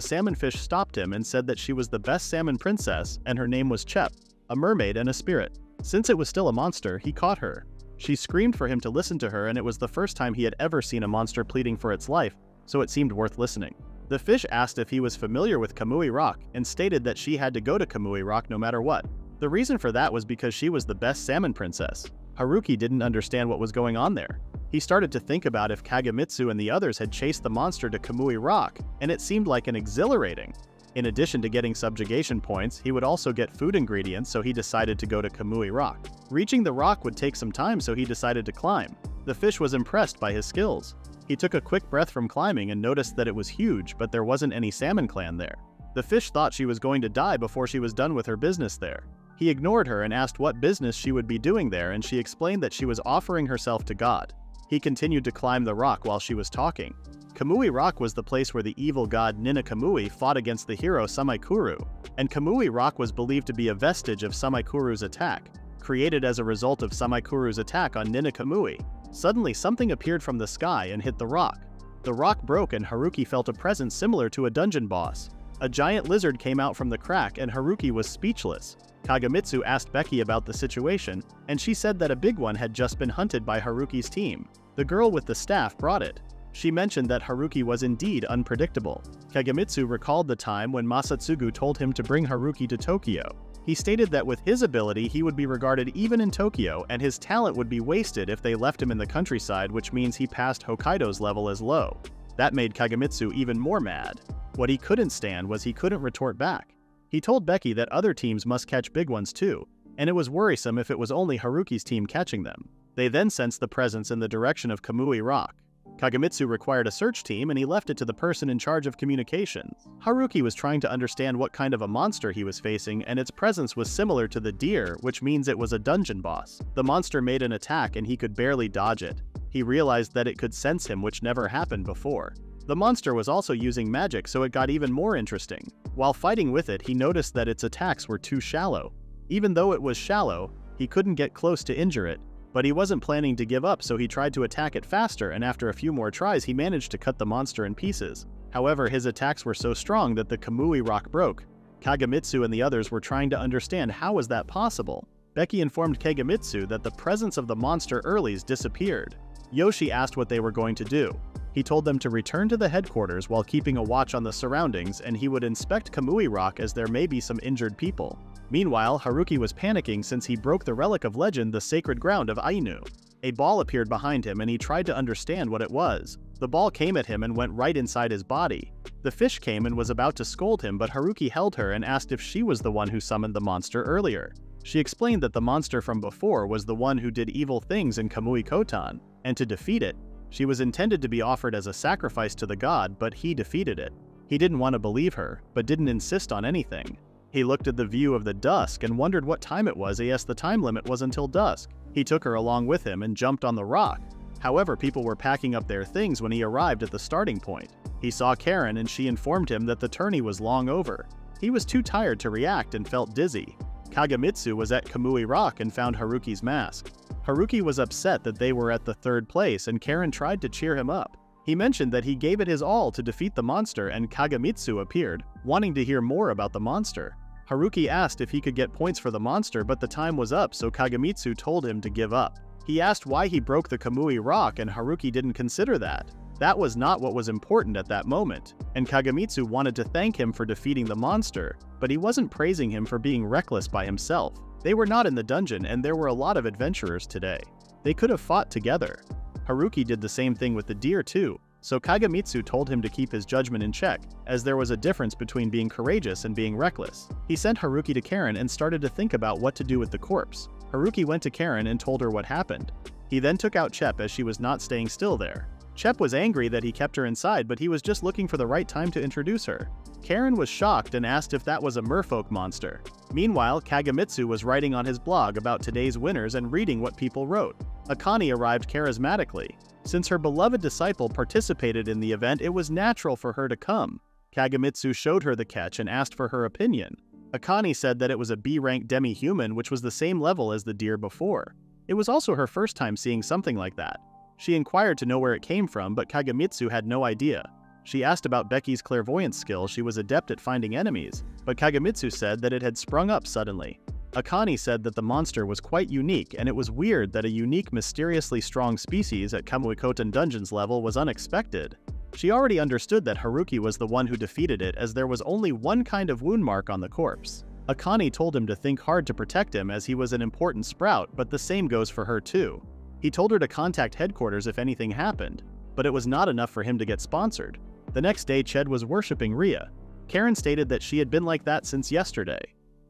salmon fish stopped him and said that she was the best salmon princess and her name was Chep, a mermaid and a spirit. Since it was still a monster, he caught her. She screamed for him to listen to her, and it was the first time he had ever seen a monster pleading for its life, so it seemed worth listening. The fish asked if he was familiar with Kamui Rock and stated that she had to go to Kamui Rock no matter what. The reason for that was because she was the best salmon princess. Haruki didn't understand what was going on there. He started to think about if Kagemitsu and the others had chased the monster to Kamui Rock, and it seemed like an exhilarating. In addition to getting subjugation points, he would also get food ingredients, so he decided to go to Kamui Rock. Reaching the rock would take some time, so he decided to climb. The fish was impressed by his skills. He took a quick breath from climbing and noticed that it was huge, but there wasn't any salmon clan there. The fish thought she was going to die before she was done with her business there. He ignored her and asked what business she would be doing there, and she explained that she was offering herself to God. He continued to climb the rock while she was talking. Kamui Rock was the place where the evil god Nina Kamui fought against the hero Samaikuru, and Kamui Rock was believed to be a vestige of Samaikuru's attack, created as a result of Samaikuru's attack on Nina Kamui. Suddenly, something appeared from the sky and hit the rock. The rock broke and Haruki felt a presence similar to a dungeon boss. A giant lizard came out from the crack and Haruki was speechless. Kagemitsu asked Becky about the situation, and she said that a big one had just been hunted by Haruki's team. The girl with the staff brought it. She mentioned that Haruki was indeed unpredictable. Kagemitsu recalled the time when Masatsugu told him to bring Haruki to Tokyo. He stated that with his ability he would be regarded even in Tokyo and his talent would be wasted if they left him in the countryside, which means he passed Hokkaido's level as low. That made Kagemitsu even more mad. What he couldn't stand was he couldn't retort back. He told Becky that other teams must catch big ones too, and it was worrisome if it was only Haruki's team catching them. They then sensed the presence in the direction of Kamui Rock. Kagamitsu required a search team and he left it to the person in charge of communications. Haruki was trying to understand what kind of a monster he was facing, and its presence was similar to the deer, which means it was a dungeon boss. The monster made an attack and he could barely dodge it. He realized that it could sense him, which never happened before. The monster was also using magic, so it got even more interesting. While fighting with it, he noticed that its attacks were too shallow. Even though it was shallow, he couldn't get close to injure it. But he wasn't planning to give up, so he tried to attack it faster, and after a few more tries he managed to cut the monster in pieces. However, his attacks were so strong that the Kamui Rock broke. Kagamitsu and the others were trying to understand how was that possible. Becky informed Kagamitsu that the presence of the monster earlies disappeared. Yoshi asked what they were going to do. He told them to return to the headquarters while keeping a watch on the surroundings, and he would inspect Kamui Rock as there may be some injured people. Meanwhile, Haruki was panicking since he broke the relic of legend, the sacred ground of Ainu. A ball appeared behind him and he tried to understand what it was. The ball came at him and went right inside his body. The fish came and was about to scold him, but Haruki held her and asked if she was the one who summoned the monster earlier. She explained that the monster from before was the one who did evil things in Kamui Kotan, and to defeat it, she was intended to be offered as a sacrifice to the god, but he defeated it. He didn't want to believe her, but didn't insist on anything. He looked at the view of the dusk and wondered what time it was, as the time limit was until dusk. He took her along with him and jumped on the rock. However, people were packing up their things when he arrived at the starting point. He saw Karen and she informed him that the tourney was long over. He was too tired to react and felt dizzy. Kagamitsu was at Kamui Rock and found Haruki's mask. Haruki was upset that they were at the third place and Karen tried to cheer him up. He mentioned that he gave it his all to defeat the monster, and Kagamitsu appeared, wanting to hear more about the monster. Haruki asked if he could get points for the monster, but the time was up, so Kagamitsu told him to give up. He asked why he broke the Kamui Rock, and Haruki didn't consider that. That was not what was important at that moment, and Kagamitsu wanted to thank him for defeating the monster, but he wasn't praising him for being reckless by himself. They were not in the dungeon, and there were a lot of adventurers today. They could have fought together. Haruki did the same thing with the deer too, so Kagamitsu told him to keep his judgment in check, as there was a difference between being courageous and being reckless. He sent Haruki to Karen and started to think about what to do with the corpse. Haruki went to Karen and told her what happened. He then took out Chep as she was not staying still there. Chep was angry that he kept her inside, but he was just looking for the right time to introduce her. Karen was shocked and asked if that was a merfolk monster. Meanwhile, Kagamitsu was writing on his blog about today's winners and reading what people wrote. Akane arrived charismatically. Since her beloved disciple participated in the event, it was natural for her to come. Kagamitsu showed her the catch and asked for her opinion. Akane said that it was a B-rank demi-human, which was the same level as the deer before. It was also her first time seeing something like that. She inquired to know where it came from, but Kagamitsu had no idea. She asked about Becky's clairvoyance skill. She was adept at finding enemies, but Kagamitsu said that it had sprung up suddenly. Akane said that the monster was quite unique, and it was weird that a unique, mysteriously strong species at Kamuikoten Dungeons level was unexpected. She already understood that Haruki was the one who defeated it, as there was only one kind of wound mark on the corpse. Akane told him to think hard to protect him as he was an important sprout, but the same goes for her too. He told her to contact headquarters if anything happened, but it was not enough for him to get sponsored. The next day, Ched was worshipping Ria. Karen stated that she had been like that since yesterday.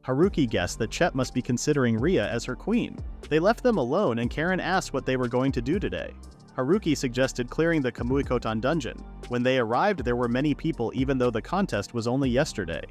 Haruki guessed that Chet must be considering Ria as her queen. They left them alone and Karen asked what they were going to do today. Haruki suggested clearing the Kamuikoten dungeon. When they arrived, there were many people even though the contest was only yesterday.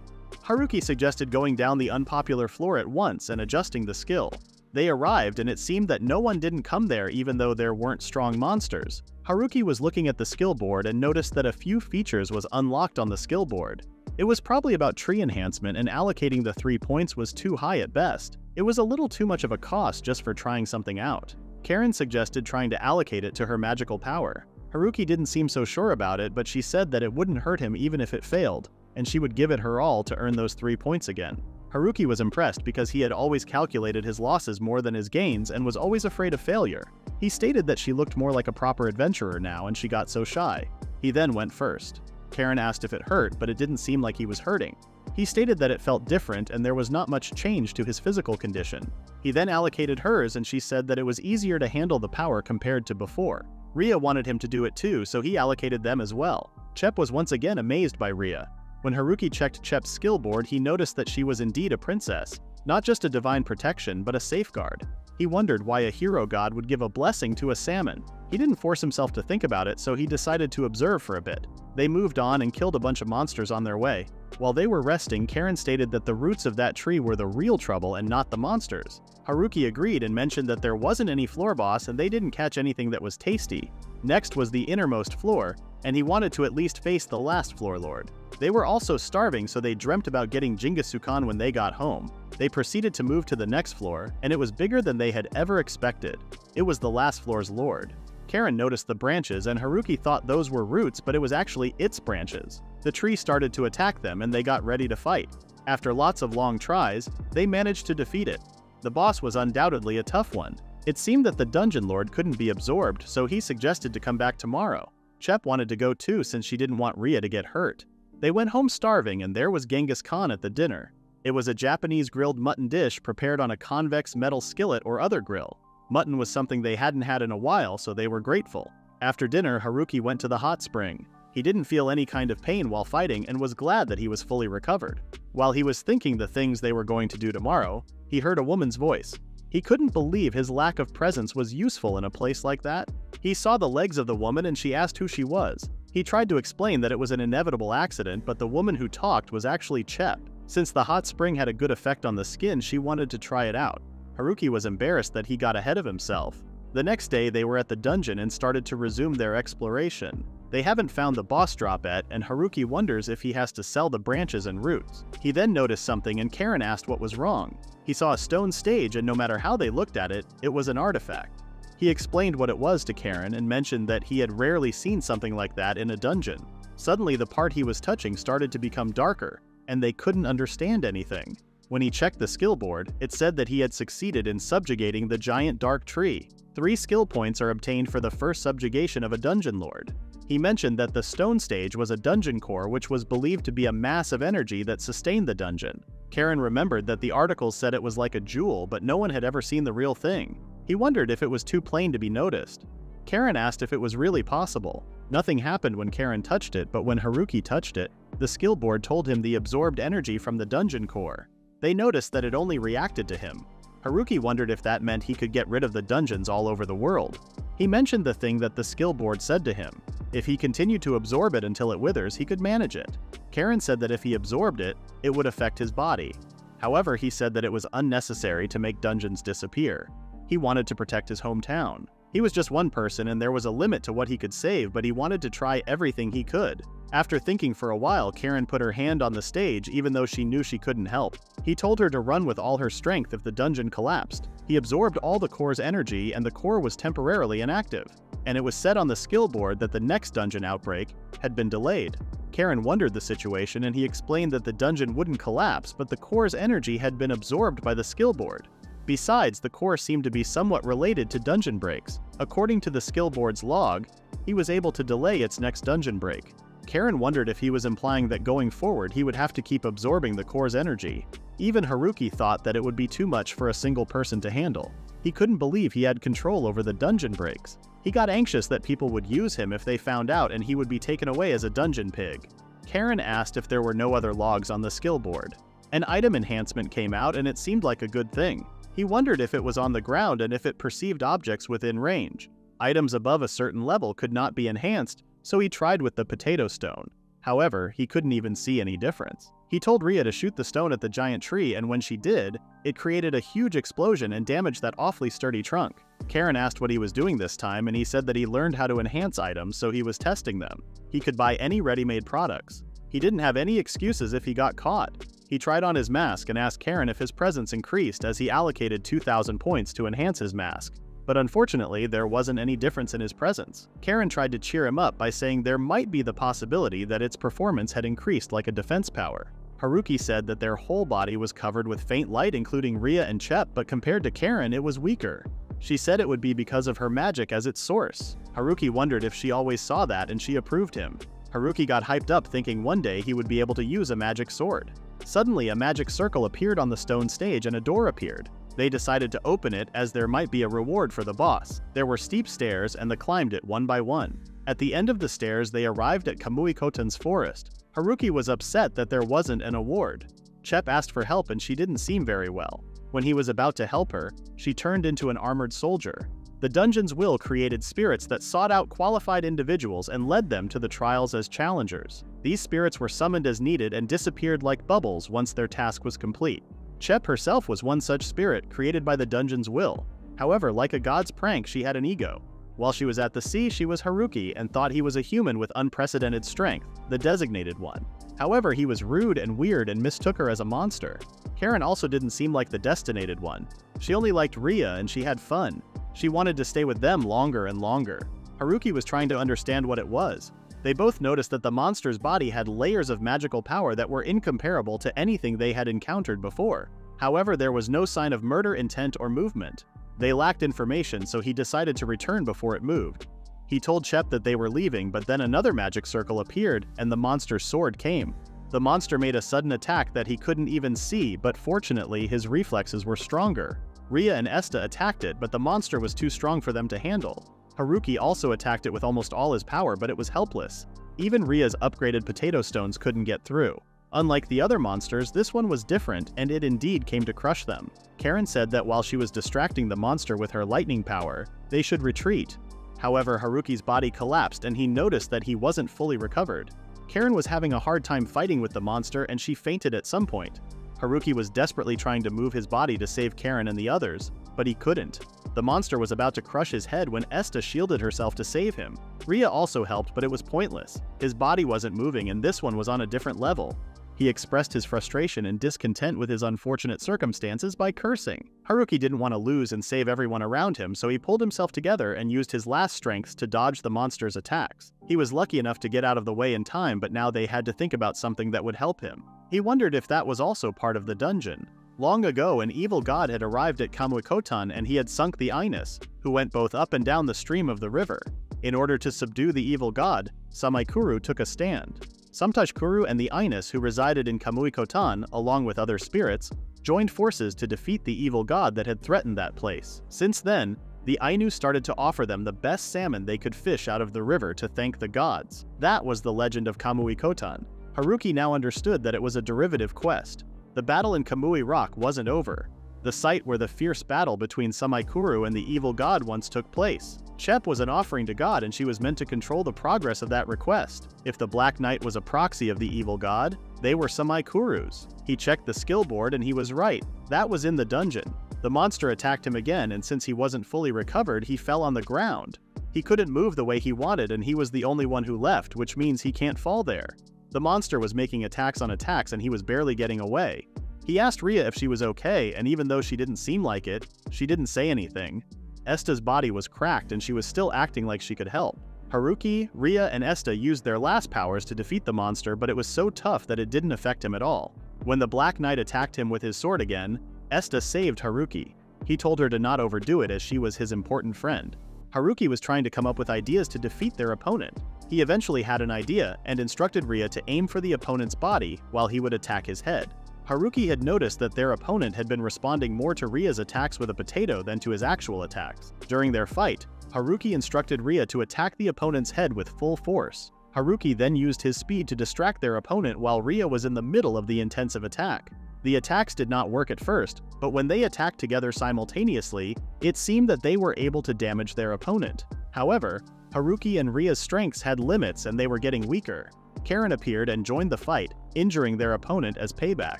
Haruki suggested going down the unpopular floor at once and adjusting the skill. They arrived and it seemed that no one didn't come there even though there weren't strong monsters. Haruki was looking at the skill board and noticed that a few features was unlocked on the skill board. It was probably about tree enhancement, and allocating the 3 points was too high at best. It was a little too much of a cost just for trying something out. Karen suggested trying to allocate it to her magical power. Haruki didn't seem so sure about it, but she said that it wouldn't hurt him even if it failed, and she would give it her all to earn those 3 points again. Haruki was impressed because he had always calculated his losses more than his gains and was always afraid of failure. He stated that she looked more like a proper adventurer now and she got so shy. He then went first. Karen asked if it hurt, but it didn't seem like he was hurting. He stated that it felt different and there was not much change to his physical condition. He then allocated hers and she said that it was easier to handle the power compared to before. Ria wanted him to do it too, so he allocated them as well. Chep was once again amazed by Ria. When Haruki checked Chep's skill board, he noticed that she was indeed a princess. Not just a divine protection, but a safeguard. He wondered why a hero god would give a blessing to a salmon. He didn't force himself to think about it, so he decided to observe for a bit. They moved on and killed a bunch of monsters on their way. While they were resting, Karen stated that the roots of that tree were the real trouble and not the monsters. Haruki agreed and mentioned that there wasn't any floor boss and they didn't catch anything that was tasty. Next was the innermost floor, and he wanted to at least face the last floor lord. They were also starving, so they dreamt about getting Jingisukan when they got home. They proceeded to move to the next floor, and it was bigger than they had ever expected. It was the last floor's lord. Karen noticed the branches, and Haruki thought those were roots, but it was actually its branches. The tree started to attack them, and they got ready to fight. After lots of long tries, they managed to defeat it. The boss was undoubtedly a tough one. It seemed that the dungeon lord couldn't be absorbed, so he suggested to come back tomorrow. Chep wanted to go too since she didn't want Ria to get hurt. They went home starving, and there was Genghis Khan at the dinner. It was a Japanese grilled mutton dish prepared on a convex metal skillet or other grill. Mutton was something they hadn't had in a while, so they were grateful. After dinner, Haruki went to the hot spring. He didn't feel any kind of pain while fighting and was glad that he was fully recovered. While he was thinking the things they were going to do tomorrow, he heard a woman's voice. He couldn't believe his lack of presence was useful in a place like that. He saw the legs of the woman and she asked who she was. He tried to explain that it was an inevitable accident, but the woman who talked was actually Chep. Since the hot spring had a good effect on the skin, she wanted to try it out. Haruki was embarrassed that he got ahead of himself. The next day, they were at the dungeon and started to resume their exploration. They haven't found the boss drop yet, and Haruki wonders if he has to sell the branches and roots. He then noticed something and Karen asked what was wrong. He saw a stone stage and no matter how they looked at it, it was an artifact. He explained what it was to Karen and mentioned that he had rarely seen something like that in a dungeon. Suddenly, the part he was touching started to become darker, and they couldn't understand anything. When he checked the skill board, it said that he had succeeded in subjugating the giant dark tree. 3 skill points are obtained for the first subjugation of a dungeon lord. He mentioned that the stone stage was a dungeon core which was believed to be a mass of energy that sustained the dungeon. Karen remembered that the articles said it was like a jewel, but no one had ever seen the real thing. He wondered if it was too plain to be noticed. Karen asked if it was really possible. Nothing happened when Karen touched it, but when Haruki touched it, the skill board told him the absorbed energy from the dungeon core. They noticed that it only reacted to him. Haruki wondered if that meant he could get rid of the dungeons all over the world. He mentioned the thing that the skill board said to him. If he continued to absorb it until it withers, he could manage it. Karen said that if he absorbed it, it would affect his body. However, he said that it was unnecessary to make dungeons disappear. He wanted to protect his hometown. He was just one person and there was a limit to what he could save, but he wanted to try everything he could. After thinking for a while, Karen put her hand on the stage even though she knew she couldn't help. He told her to run with all her strength if the dungeon collapsed. He absorbed all the core's energy and the core was temporarily inactive. And it was said on the skill board that the next dungeon outbreak had been delayed. Karen wondered the situation and he explained that the dungeon wouldn't collapse, but the core's energy had been absorbed by the skill board. Besides, the core seemed to be somewhat related to dungeon breaks. According to the skill board's log, he was able to delay its next dungeon break. Karen wondered if he was implying that going forward he would have to keep absorbing the core's energy. Even Haruki thought that it would be too much for a single person to handle. He couldn't believe he had control over the dungeon breaks. He got anxious that people would use him if they found out and he would be taken away as a dungeon pig. Karen asked if there were no other logs on the skill board. An item enhancement came out and it seemed like a good thing. He wondered if it was on the ground and if it perceived objects within range. Items above a certain level could not be enhanced, so he tried with the potato stone. However, he couldn't even see any difference. He told Ria to shoot the stone at the giant tree, and when she did, it created a huge explosion and damaged that awfully sturdy trunk. Karen asked what he was doing this time, and he said that he learned how to enhance items, so he was testing them. He could buy any ready-made products. He didn't have any excuses if he got caught. He tried on his mask and asked Karen if his presence increased as he allocated 2,000 points to enhance his mask. But unfortunately, there wasn't any difference in his presence. Karen tried to cheer him up by saying there might be the possibility that its performance had increased like a defense power. Haruki said that their whole body was covered with faint light, including Ria and Chep, but compared to Karen, it was weaker. She said it would be because of her magic as its source. Haruki wondered if she always saw that, and she approved him. Haruki got hyped up thinking one day he would be able to use a magic sword. Suddenly, a magic circle appeared on the stone stage and a door appeared. They decided to open it as there might be a reward for the boss. There were steep stairs and they climbed it one by one. At the end of the stairs, they arrived at Kamui Koten's forest. Haruki was upset that there wasn't an award. Chep asked for help and she didn't seem very well. When he was about to help her, she turned into an armored soldier. The dungeon's will created spirits that sought out qualified individuals and led them to the trials as challengers. These spirits were summoned as needed and disappeared like bubbles once their task was complete. Chep herself was one such spirit created by the dungeon's will. However, like a god's prank, she had an ego. While she was at the sea, she was Haruki and thought he was a human with unprecedented strength, the designated one. However, he was rude and weird and mistook her as a monster. Karen also didn't seem like the destinated one. She only liked Ria and she had fun. She wanted to stay with them longer and longer. Haruki was trying to understand what it was. They both noticed that the monster's body had layers of magical power that were incomparable to anything they had encountered before. However, there was no sign of murder intent or movement. They lacked information, so he decided to return before it moved. He told Chep that they were leaving, but then another magic circle appeared and the monster's sword came. The monster made a sudden attack that he couldn't even see, but fortunately his reflexes were stronger. Ria and Esta attacked it, but the monster was too strong for them to handle. Haruki also attacked it with almost all his power, but it was helpless. Even Ria's upgraded potato stones couldn't get through. Unlike the other monsters, this one was different, and it indeed came to crush them. Karen said that while she was distracting the monster with her lightning power, they should retreat. However, Haruki's body collapsed and he noticed that he wasn't fully recovered. Karen was having a hard time fighting with the monster and she fainted at some point. Haruki was desperately trying to move his body to save Karen and the others, but he couldn't. The monster was about to crush his head when Esta shielded herself to save him. Ria also helped, but it was pointless. His body wasn't moving and this one was on a different level. He expressed his frustration and discontent with his unfortunate circumstances by cursing. Haruki didn't want to lose and save everyone around him, so he pulled himself together and used his last strengths to dodge the monster's attacks. He was lucky enough to get out of the way in time, but now they had to think about something that would help him. He wondered if that was also part of the dungeon. Long ago, an evil god had arrived at Kamui-Kotan and he had sunk the Inus, who went both up and down the stream of the river. In order to subdue the evil god, Samaikuru took a stand. Samtashkuru and the Inus, who resided in Kamui-Kotan, along with other spirits, joined forces to defeat the evil god that had threatened that place. Since then, the Ainu started to offer them the best salmon they could fish out of the river to thank the gods. That was the legend of Kamui-Kotan. Haruki now understood that it was a derivative quest. The battle in Kamui Rock wasn't over. The site where the fierce battle between Samaikuru and the evil god once took place. Chep was an offering to God and she was meant to control the progress of that request. If the Black Knight was a proxy of the evil god, they were Samaikuru's. He checked the skill board and he was right. That was in the dungeon. The monster attacked him again and since he wasn't fully recovered, he fell on the ground. He couldn't move the way he wanted and he was the only one who left, which means he can't fall there. The monster was making attacks on attacks and he was barely getting away. He asked Ria if she was okay, and even though she didn't seem like it, she didn't say anything. Esta's body was cracked and she was still acting like she could help. Haruki, Ria, and Esta used their last powers to defeat the monster, but it was so tough that it didn't affect him at all. When the Black Knight attacked him with his sword again, Esta saved Haruki. He told her to not overdo it as she was his important friend. Haruki was trying to come up with ideas to defeat their opponent. He eventually had an idea and instructed Ria to aim for the opponent's body while he would attack his head. Haruki had noticed that their opponent had been responding more to Ria's attacks with a potato than to his actual attacks. During their fight, Haruki instructed Ria to attack the opponent's head with full force. Haruki then used his speed to distract their opponent while Ria was in the middle of the intensive attack. The attacks did not work at first, but when they attacked together simultaneously, it seemed that they were able to damage their opponent. However, Haruki and Ria's strengths had limits and they were getting weaker. Karen appeared and joined the fight, injuring their opponent as payback.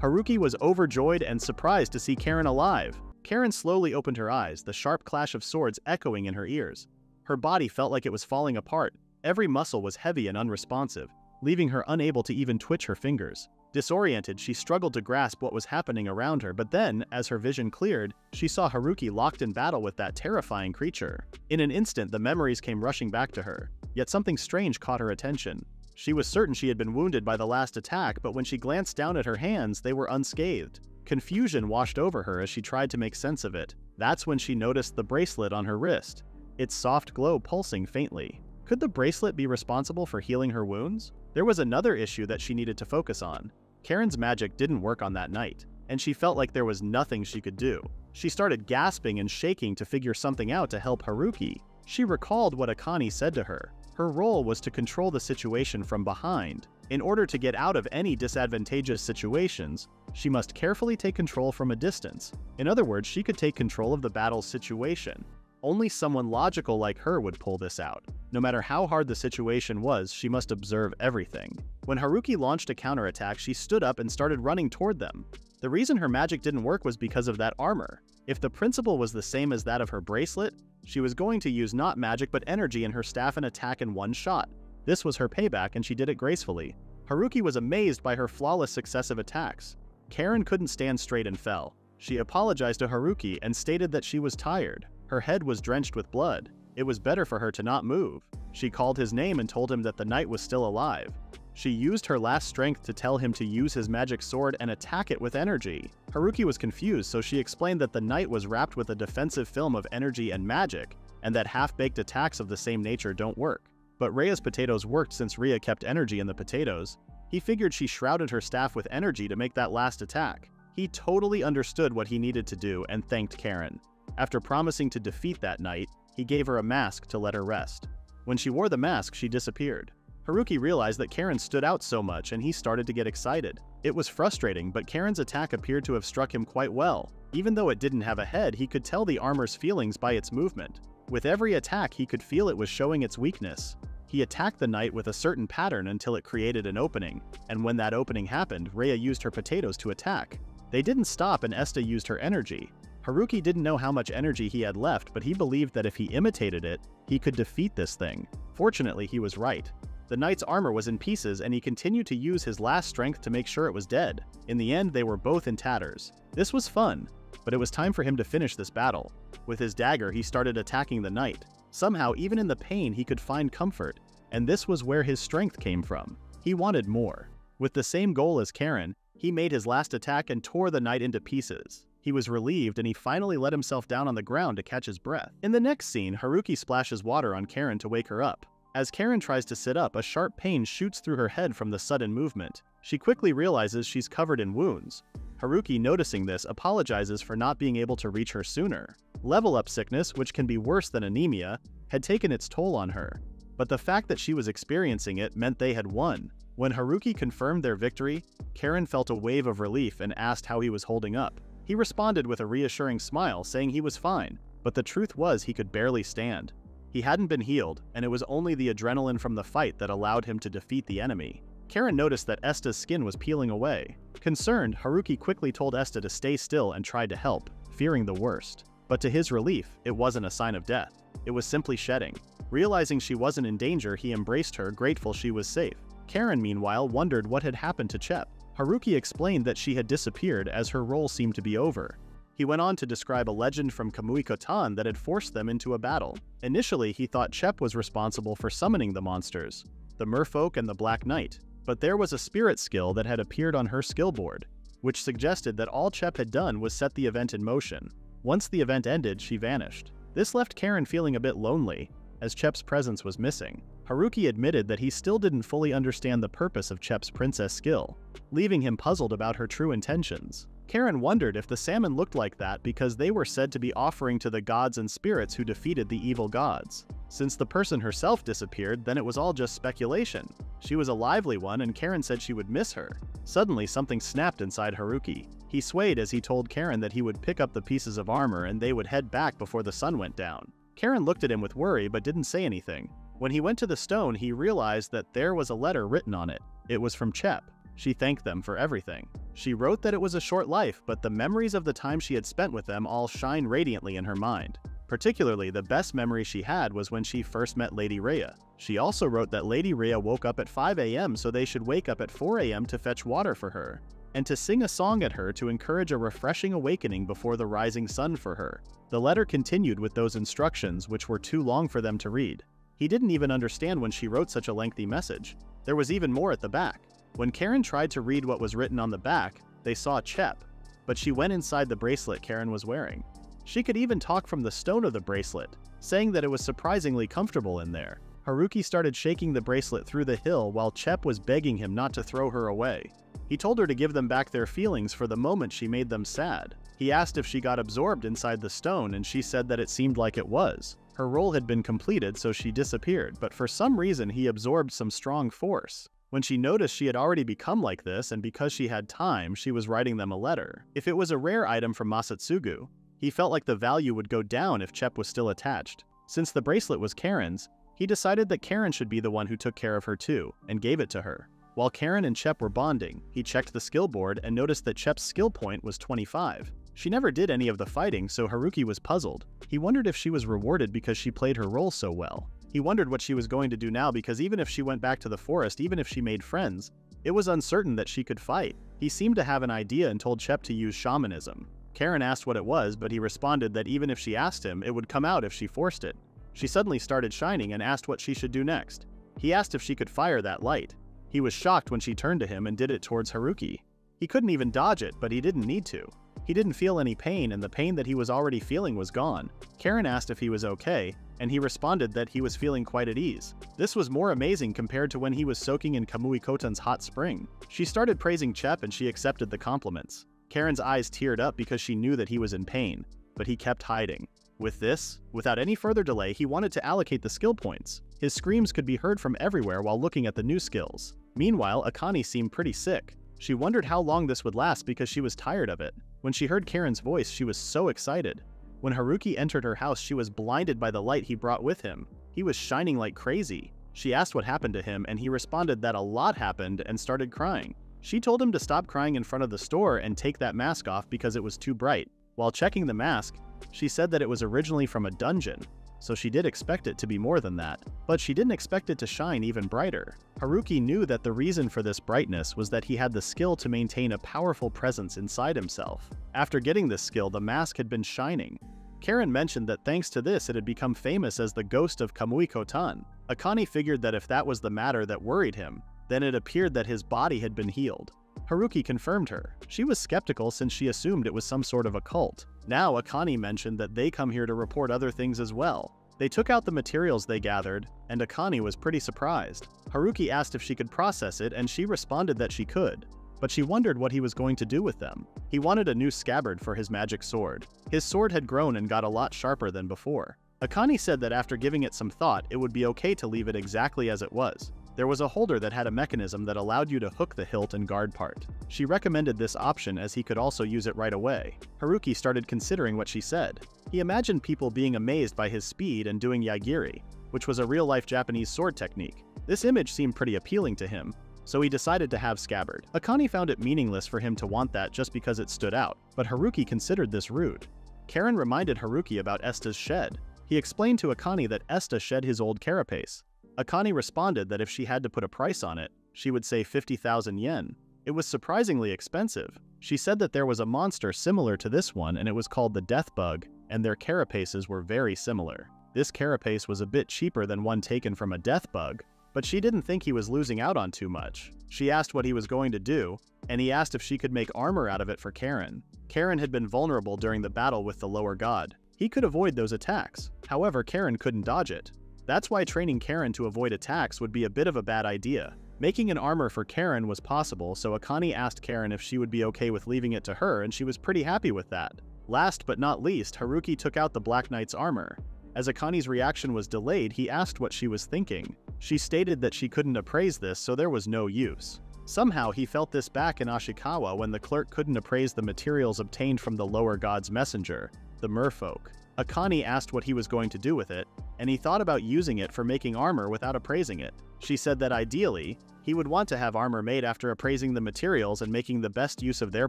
Haruki was overjoyed and surprised to see Karen alive. Karen slowly opened her eyes, the sharp clash of swords echoing in her ears. Her body felt like it was falling apart. Every muscle was heavy and unresponsive, leaving her unable to even twitch her fingers. Disoriented, she struggled to grasp what was happening around her, but then, as her vision cleared, she saw Haruki locked in battle with that terrifying creature. In an instant, the memories came rushing back to her, yet something strange caught her attention. She was certain she had been wounded by the last attack, but when she glanced down at her hands, they were unscathed. Confusion washed over her as she tried to make sense of it. That's when she noticed the bracelet on her wrist, its soft glow pulsing faintly. Could the bracelet be responsible for healing her wounds? There was another issue that she needed to focus on. Karen's magic didn't work on that night, and she felt like there was nothing she could do. She started gasping and shaking to figure something out to help Haruki. She recalled what Akane said to her. Her role was to control the situation from behind. In order to get out of any disadvantageous situations, she must carefully take control from a distance. In other words, she could take control of the battle situation. Only someone logical like her would pull this out. No matter how hard the situation was, she must observe everything. When Haruki launched a counterattack, she stood up and started running toward them. The reason her magic didn't work was because of that armor. If the principle was the same as that of her bracelet, she was going to use not magic but energy in her staff and attack in one shot. This was her payback, and she did it gracefully. Haruki was amazed by her flawless successive attacks. Karen couldn't stand straight and fell. She apologized to Haruki and stated that she was tired. Her head was drenched with blood. It was better for her to not move. She called his name and told him that the knight was still alive. She used her last strength to tell him to use his magic sword and attack it with energy. Haruki was confused, so she explained that the knight was wrapped with a defensive film of energy and magic, and that half-baked attacks of the same nature don't work. But Rhea's potatoes worked since Rhea kept energy in the potatoes. He figured she shrouded her staff with energy to make that last attack. He totally understood what he needed to do and thanked Karen. After promising to defeat that knight, he gave her a mask to let her rest. When she wore the mask, she disappeared. Haruki realized that Karen stood out so much, and he started to get excited. It was frustrating, but Karen's attack appeared to have struck him quite well. Even though it didn't have a head, he could tell the armor's feelings by its movement. With every attack, he could feel it was showing its weakness. He attacked the knight with a certain pattern until it created an opening, and when that opening happened, Rhea used her potatoes to attack. They didn't stop, and Esta used her energy. Haruki didn't know how much energy he had left, but he believed that if he imitated it, he could defeat this thing. Fortunately, he was right. The knight's armor was in pieces, and he continued to use his last strength to make sure it was dead. In the end, they were both in tatters. This was fun, but it was time for him to finish this battle. With his dagger, he started attacking the knight. Somehow, even in the pain, he could find comfort, and this was where his strength came from. He wanted more. With the same goal as Karen, he made his last attack and tore the knight into pieces. He was relieved, and he finally let himself down on the ground to catch his breath. In the next scene, Haruki splashes water on Karen to wake her up. As Karen tries to sit up, a sharp pain shoots through her head from the sudden movement. She quickly realizes she's covered in wounds. Haruki, noticing this, apologizes for not being able to reach her sooner. Level-up sickness, which can be worse than anemia, had taken its toll on her. But the fact that she was experiencing it meant they had won. When Haruki confirmed their victory, Karen felt a wave of relief and asked how he was holding up. He responded with a reassuring smile, saying he was fine, but the truth was he could barely stand. He hadn't been healed, and it was only the adrenaline from the fight that allowed him to defeat the enemy. Karen noticed that Esta's skin was peeling away. Concerned, Haruki quickly told Esta to stay still and tried to help, fearing the worst. But to his relief, it wasn't a sign of death. It was simply shedding. Realizing she wasn't in danger, he embraced her, grateful she was safe. Karen, meanwhile, wondered what had happened to Chep. Haruki explained that she had disappeared as her role seemed to be over. He went on to describe a legend from Kamui-Kotan that had forced them into a battle. Initially, he thought Chep was responsible for summoning the monsters, the merfolk and the Black Knight, but there was a spirit skill that had appeared on her skill board, which suggested that all Chep had done was set the event in motion. Once the event ended, she vanished. This left Karen feeling a bit lonely, as Chep's presence was missing. Haruki admitted that he still didn't fully understand the purpose of Chep's princess skill, leaving him puzzled about her true intentions. Karen wondered if the salmon looked like that because they were said to be offering to the gods and spirits who defeated the evil gods. Since the person herself disappeared, then it was all just speculation. She was a lively one, and Karen said she would miss her. Suddenly, something snapped inside Haruki. He swayed as he told Karen that he would pick up the pieces of armor and they would head back before the sun went down. Karen looked at him with worry but didn't say anything. When he went to the stone, he realized that there was a letter written on it. It was from Chep. She thanked them for everything. She wrote that it was a short life, but the memories of the time she had spent with them all shine radiantly in her mind. Particularly, the best memory she had was when she first met Lady Rhea. She also wrote that Lady Rhea woke up at 5 a.m. so they should wake up at 4 a.m. to fetch water for her, and to sing a song at her to encourage a refreshing awakening before the rising sun for her. The letter continued with those instructions, which were too long for them to read. He didn't even understand when she wrote such a lengthy message. There was even more at the back. When Karen tried to read what was written on the back, they saw Chep, but she went inside the bracelet Karen was wearing. She could even talk from the stone of the bracelet, saying that it was surprisingly comfortable in there. Haruki started shaking the bracelet through the hill while Chep was begging him not to throw her away. He told her to give them back their feelings for the moment she made them sad. He asked if she got absorbed inside the stone, and she said that it seemed like it was. Her role had been completed, so she disappeared, but for some reason he absorbed some strong force. When she noticed she had already become like this, and because she had time, she was writing them a letter. If it was a rare item from Masatsugu, he felt like the value would go down if Chep was still attached. Since the bracelet was Karen's, he decided that Karen should be the one who took care of her too, and gave it to her. While Karen and Chep were bonding, he checked the skill board and noticed that Chep's skill point was 25. She never did any of the fighting, so Haruki was puzzled. He wondered if she was rewarded because she played her role so well. He wondered what she was going to do now because even if she went back to the forest, even if she made friends, it was uncertain that she could fight. He seemed to have an idea and told Chep to use shamanism. Karen asked what it was, but he responded that even if she asked him, it would come out if she forced it. She suddenly started shining and asked what she should do next. He asked if she could fire that light. He was shocked when she turned to him and did it towards Haruki. He couldn't even dodge it, but he didn't need to. He didn't feel any pain, and the pain that he was already feeling was gone. Karen asked if he was okay, and he responded that he was feeling quite at ease. This was more amazing compared to when he was soaking in Kamui Kotan's hot spring. She started praising Chep and she accepted the compliments. Karen's eyes teared up because she knew that he was in pain, but he kept hiding. With this, without any further delay, he wanted to allocate the skill points. His screams could be heard from everywhere while looking at the new skills. Meanwhile, Akane seemed pretty sick. She wondered how long this would last because she was tired of it. When she heard Karen's voice, she was so excited. When Haruki entered her house, she was blinded by the light he brought with him. He was shining like crazy. She asked what happened to him, and he responded that a lot happened and started crying. She told him to stop crying in front of the store and take that mask off because it was too bright. While checking the mask, she said that it was originally from a dungeon, so she did expect it to be more than that, but she didn't expect it to shine even brighter. Haruki knew that the reason for this brightness was that he had the skill to maintain a powerful presence inside himself. After getting this skill, the mask had been shining. Karen mentioned that thanks to this, it had become famous as the ghost of Kamui Kotan. Akane figured that if that was the matter that worried him, then it appeared that his body had been healed. Haruki confirmed her. She was skeptical since she assumed it was some sort of a cult. Now Akane mentioned that they come here to report other things as well. They took out the materials they gathered, and Akane was pretty surprised. Haruki asked if she could process it, and she responded that she could, but she wondered what he was going to do with them. He wanted a new scabbard for his magic sword. His sword had grown and got a lot sharper than before. Akane said that after giving it some thought, it would be okay to leave it exactly as it was. There was a holder that had a mechanism that allowed you to hook the hilt and guard part. She recommended this option as he could also use it right away. Haruki started considering what she said. He imagined people being amazed by his speed and doing yagiri, which was a real-life Japanese sword technique. This image seemed pretty appealing to him, so he decided to have scabbard. Akane found it meaningless for him to want that just because it stood out, but Haruki considered this rude. Karen reminded Haruki about Esta's shed. He explained to Akane that Esta shed his old carapace. Akane responded that if she had to put a price on it, she would say 50,000 yen. It was surprisingly expensive. She said that there was a monster similar to this one and it was called the Death Bug, and their carapaces were very similar. This carapace was a bit cheaper than one taken from a death bug, but she didn't think he was losing out on too much. She asked what he was going to do, and he asked if she could make armor out of it for Karen. Karen had been vulnerable during the battle with the lower god. He could avoid those attacks. However, Karen couldn't dodge it. That's why training Karen to avoid attacks would be a bit of a bad idea. Making an armor for Karen was possible, so Akane asked Karen if she would be okay with leaving it to her, and she was pretty happy with that. Last but not least, Haruki took out the Black Knight's armor. As Akane's reaction was delayed, he asked what she was thinking. She stated that she couldn't appraise this, so there was no use. Somehow he felt this back in Ashikawa when the clerk couldn't appraise the materials obtained from the lower god's messenger, the merfolk. Akane asked what he was going to do with it, and he thought about using it for making armor without appraising it. She said that ideally, he would want to have armor made after appraising the materials and making the best use of their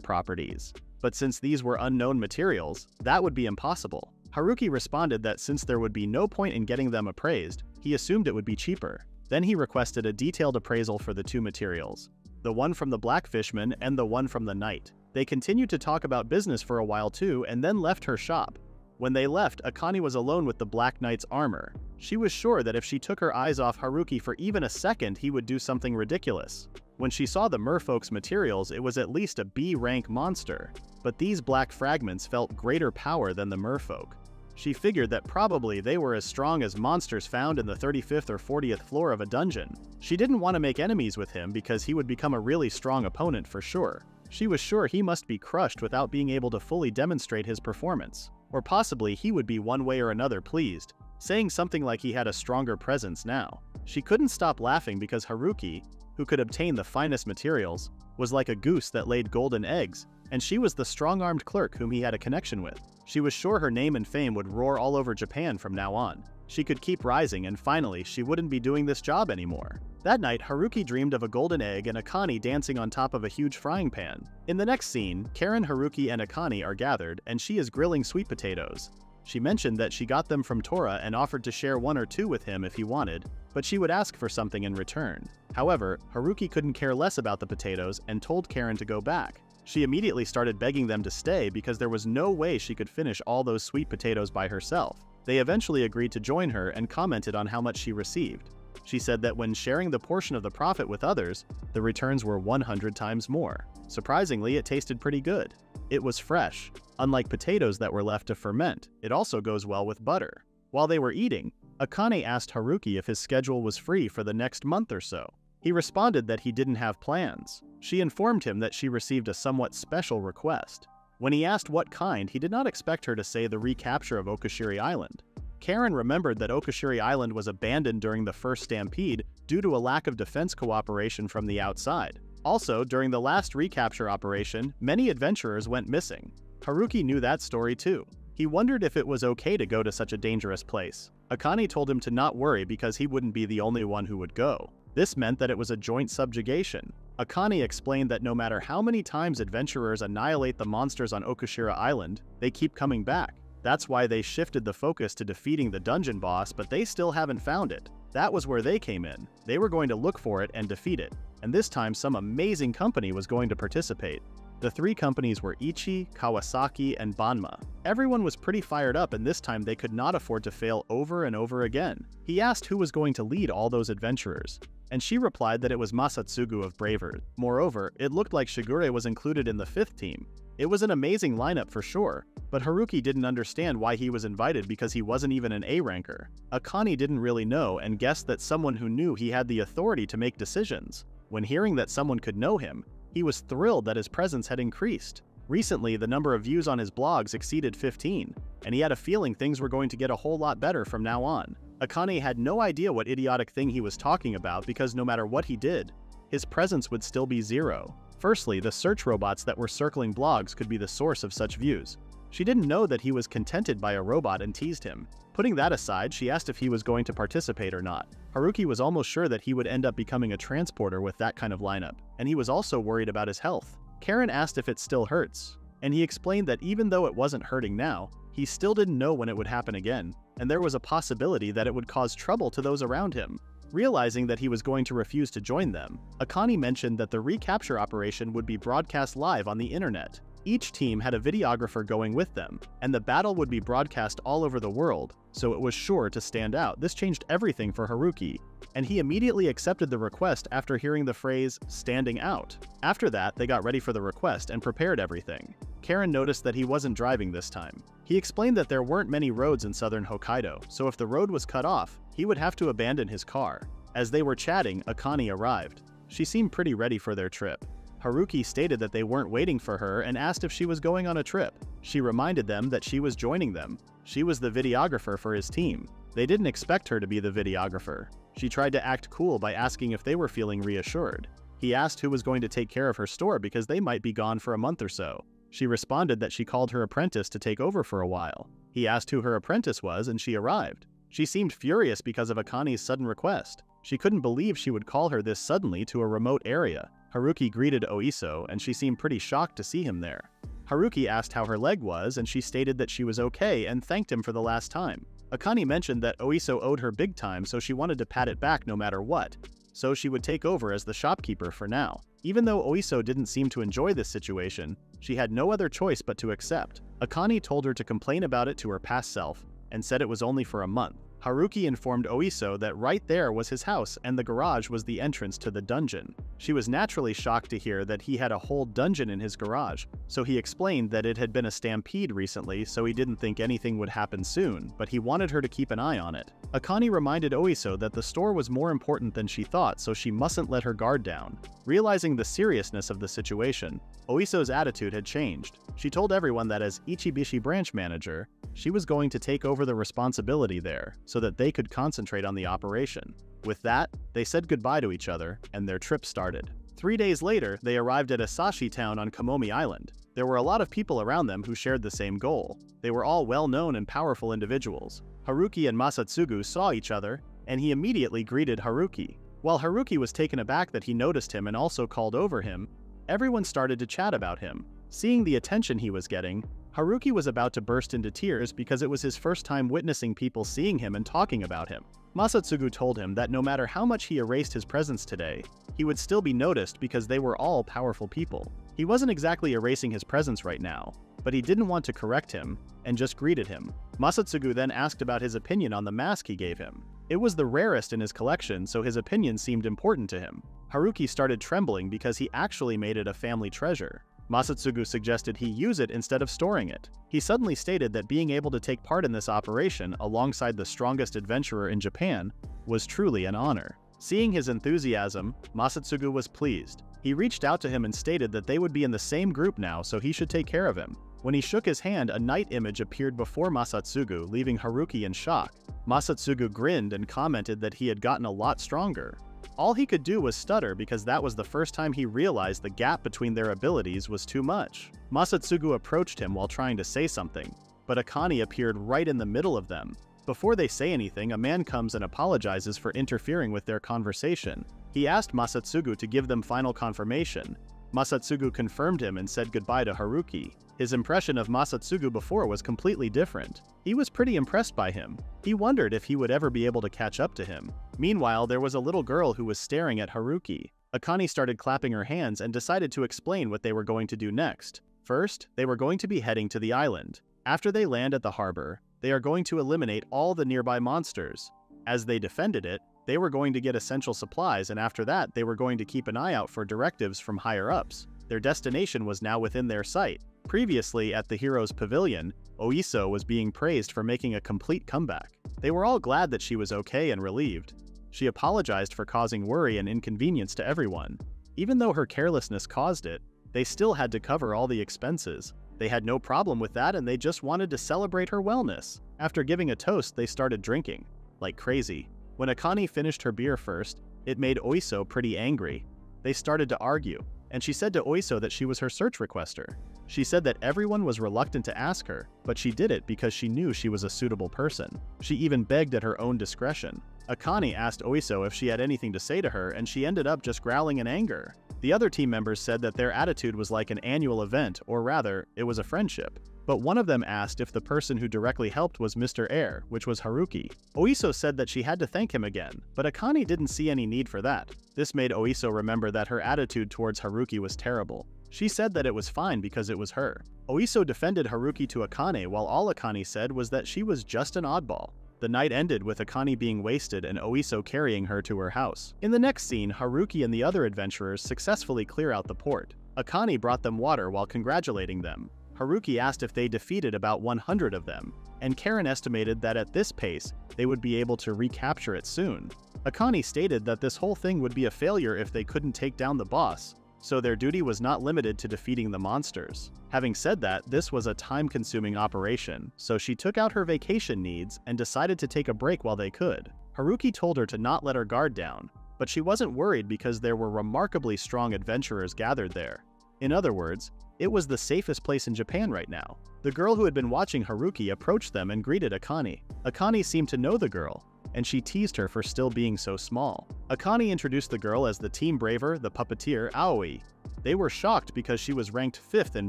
properties. But since these were unknown materials, that would be impossible. Haruki responded that since there would be no point in getting them appraised, he assumed it would be cheaper. Then he requested a detailed appraisal for the two materials, the one from the Black Fishman and the one from the Knight. They continued to talk about business for a while too and then left her shop. When they left, Akane was alone with the Black Knight's armor. She was sure that if she took her eyes off Haruki for even a second, he would do something ridiculous. When she saw the merfolk's materials, it was at least a B-rank monster, but these black fragments felt greater power than the merfolk. She figured that probably they were as strong as monsters found in the 35th or 40th floor of a dungeon. She didn't want to make enemies with him because he would become a really strong opponent for sure. She was sure he must be crushed without being able to fully demonstrate his performance. Or possibly he would be one way or another pleased, saying something like he had a stronger presence now. She couldn't stop laughing because Haruki, who could obtain the finest materials, was like a goose that laid golden eggs, and she was the strong-armed clerk whom he had a connection with. She was sure her name and fame would roar all over Japan from now on. She could keep rising, and finally, she wouldn't be doing this job anymore. That night, Haruki dreamed of a golden egg and Akane dancing on top of a huge frying pan. In the next scene, Karen, Haruki, and Akane are gathered, and she is grilling sweet potatoes. She mentioned that she got them from Tora and offered to share 1 or 2 with him if he wanted, but she would ask for something in return. However, Haruki couldn't care less about the potatoes and told Karen to go back. She immediately started begging them to stay because there was no way she could finish all those sweet potatoes by herself. They eventually agreed to join her and commented on how much she received. She said that when sharing the portion of the profit with others, the returns were 100 times more. Surprisingly, it tasted pretty good. It was fresh. Unlike potatoes that were left to ferment, it also goes well with butter. While they were eating, Akane asked Haruki if his schedule was free for the next month or so. He responded that he didn't have plans. She informed him that she received a somewhat special request. When he asked what kind, he did not expect her to say the recapture of Okushiri Island. Karen remembered that Okushiri Island was abandoned during the first stampede due to a lack of defense cooperation from the outside. Also, during the last recapture operation, many adventurers went missing. Haruki knew that story too. He wondered if it was okay to go to such a dangerous place. Akane told him to not worry because he wouldn't be the only one who would go. This meant that it was a joint subjugation. Akane explained that no matter how many times adventurers annihilate the monsters on Okushira Island, they keep coming back. That's why they shifted the focus to defeating the dungeon boss, but they still haven't found it. That was where they came in. They were going to look for it and defeat it. And this time some amazing company was going to participate. The 3 companies were Ichi, Kawasaki, and Banma. Everyone was pretty fired up, and this time they could not afford to fail over and over again. He asked who was going to lead all those adventurers, and she replied that it was Masatsugu of Bravers. Moreover, it looked like Shigure was included in the 5th team. It was an amazing lineup for sure, but Haruki didn't understand why he was invited because he wasn't even an A ranker. Akane didn't really know and guessed that someone who knew he had the authority to make decisions. When hearing that someone could know him, he was thrilled that his presence had increased. Recently, the number of views on his blogs exceeded 15, and he had a feeling things were going to get a whole lot better from now on. Akane had no idea what idiotic thing he was talking about because no matter what he did, his presence would still be 0. Firstly, the search robots that were circling blogs could be the source of such views. She didn't know that he was contented by a robot and teased him. Putting that aside, she asked if he was going to participate or not. Haruki was almost sure that he would end up becoming a transporter with that kind of lineup, and he was also worried about his health. Karen asked if it still hurts, and he explained that even though it wasn't hurting now, he still didn't know when it would happen again, and there was a possibility that it would cause trouble to those around him. Realizing that he was going to refuse to join them, Akane mentioned that the recapture operation would be broadcast live on the internet. Each team had a videographer going with them, and the battle would be broadcast all over the world, so it was sure to stand out. This changed everything for Haruki, and he immediately accepted the request after hearing the phrase, "standing out." After that, they got ready for the request and prepared everything. Karen noticed that he wasn't driving this time. He explained that there weren't many roads in southern Hokkaido, so if the road was cut off, he would have to abandon his car. As they were chatting, Akane arrived. She seemed pretty ready for their trip. Haruki stated that they weren't waiting for her and asked if she was going on a trip. She reminded them that she was joining them. She was the videographer for his team. They didn't expect her to be the videographer. She tried to act cool by asking if they were feeling reassured. He asked who was going to take care of her store because they might be gone for a month or so. She responded that she called her apprentice to take over for a while. He asked who her apprentice was and she arrived. She seemed furious because of Akane's sudden request. She couldn't believe she would call her this suddenly to a remote area. Haruki greeted Oiso and she seemed pretty shocked to see him there. Haruki asked how her leg was and she stated that she was okay and thanked him for the last time. Akane mentioned that Oiso owed her big time, so she wanted to pat it back no matter what, so she would take over as the shopkeeper for now. Even though Oiso didn't seem to enjoy this situation, she had no other choice but to accept. Akane told her to complain about it to her past self and said it was only for a month. Haruki informed Oiso that right there was his house and the garage was the entrance to the dungeon. She was naturally shocked to hear that he had a whole dungeon in his garage, so he explained that it had been a stampede recently, so he didn't think anything would happen soon, but he wanted her to keep an eye on it. Akane reminded Oiso that the store was more important than she thought, so she mustn't let her guard down. Realizing the seriousness of the situation, Oiso's attitude had changed. She told everyone that as Ichibishi branch manager, She was going to take over the responsibility there so that they could concentrate on the operation. With that, they said goodbye to each other, and their trip started. 3 days later, they arrived at Asashi Town on Komomi Island. There were a lot of people around them who shared the same goal. They were all well-known and powerful individuals. Haruki and Masatsugu saw each other, and he immediately greeted Haruki. While Haruki was taken aback that he noticed him and also called over him, everyone started to chat about him. Seeing the attention he was getting, Haruki was about to burst into tears because it was his first time witnessing people seeing him and talking about him. Masatsugu told him that no matter how much he erased his presence today, he would still be noticed because they were all powerful people. He wasn't exactly erasing his presence right now, but he didn't want to correct him and just greeted him. Masatsugu then asked about his opinion on the mask he gave him. It was the rarest in his collection, so his opinion seemed important to him. Haruki started trembling because he actually made it a family treasure. Masatsugu suggested he use it instead of storing it. He suddenly stated that being able to take part in this operation alongside the strongest adventurer in Japan was truly an honor. Seeing his enthusiasm, Masatsugu was pleased. He reached out to him and stated that they would be in the same group now, so he should take care of him. When he shook his hand, a night image appeared before Masatsugu, leaving Haruki in shock. Masatsugu grinned and commented that he had gotten a lot stronger. All he could do was stutter because that was the first time he realized the gap between their abilities was too much. Masatsugu approached him while trying to say something, but Akane appeared right in the middle of them. Before they say anything, a man comes and apologizes for interfering with their conversation. He asked Masatsugu to give them final confirmation. Masatsugu confirmed him and said goodbye to Haruki. His impression of Masatsugu before was completely different. He was pretty impressed by him. He wondered if he would ever be able to catch up to him. Meanwhile, there was a little girl who was staring at Haruki. Akane started clapping her hands and decided to explain what they were going to do next. First, they were going to be heading to the island. After they land at the harbor, they are going to eliminate all the nearby monsters. As they defended it, they were going to get essential supplies, and after that, they were going to keep an eye out for directives from higher-ups. Their destination was now within their sight. Previously, at the hero's pavilion, Oiso was being praised for making a complete comeback. They were all glad that she was okay and relieved. She apologized for causing worry and inconvenience to everyone. Even though her carelessness caused it, they still had to cover all the expenses. They had no problem with that, and they just wanted to celebrate her wellness. After giving a toast, they started drinking like crazy. When Akane finished her beer first, it made Oiso pretty angry. They started to argue, and she said to Oiso that she was her search requester. She said that everyone was reluctant to ask her, but she did it because she knew she was a suitable person. She even begged at her own discretion. Akane asked Oiso if she had anything to say to her, and she ended up just growling in anger. The other team members said that their attitude was like an annual event, or rather, it was a friendship. But one of them asked if the person who directly helped was Mr. Air, which was Haruki. Oiso said that she had to thank him again, but Akane didn't see any need for that. This made Oiso remember that her attitude towards Haruki was terrible. She said that it was fine because it was her. Oiso defended Haruki to Akane, while all Akane said was that she was just an oddball. The night ended with Akane being wasted and Oiso carrying her to her house. In the next scene, Haruki and the other adventurers successfully clear out the port. Akane brought them water while congratulating them. Haruki asked if they defeated about 100 of them, and Karen estimated that at this pace, they would be able to recapture it soon. Akane stated that this whole thing would be a failure if they couldn't take down the boss, so their duty was not limited to defeating the monsters. Having said that, this was a time-consuming operation, so she took out her vacation needs and decided to take a break while they could. Haruki told her to not let her guard down, but she wasn't worried because there were remarkably strong adventurers gathered there. In other words, it was the safest place in Japan right now. The girl who had been watching Haruki approached them and greeted Akane. Akane seemed to know the girl, and she teased her for still being so small. Akane introduced the girl as the team braver, the puppeteer, Aoi. They were shocked because she was ranked 5th in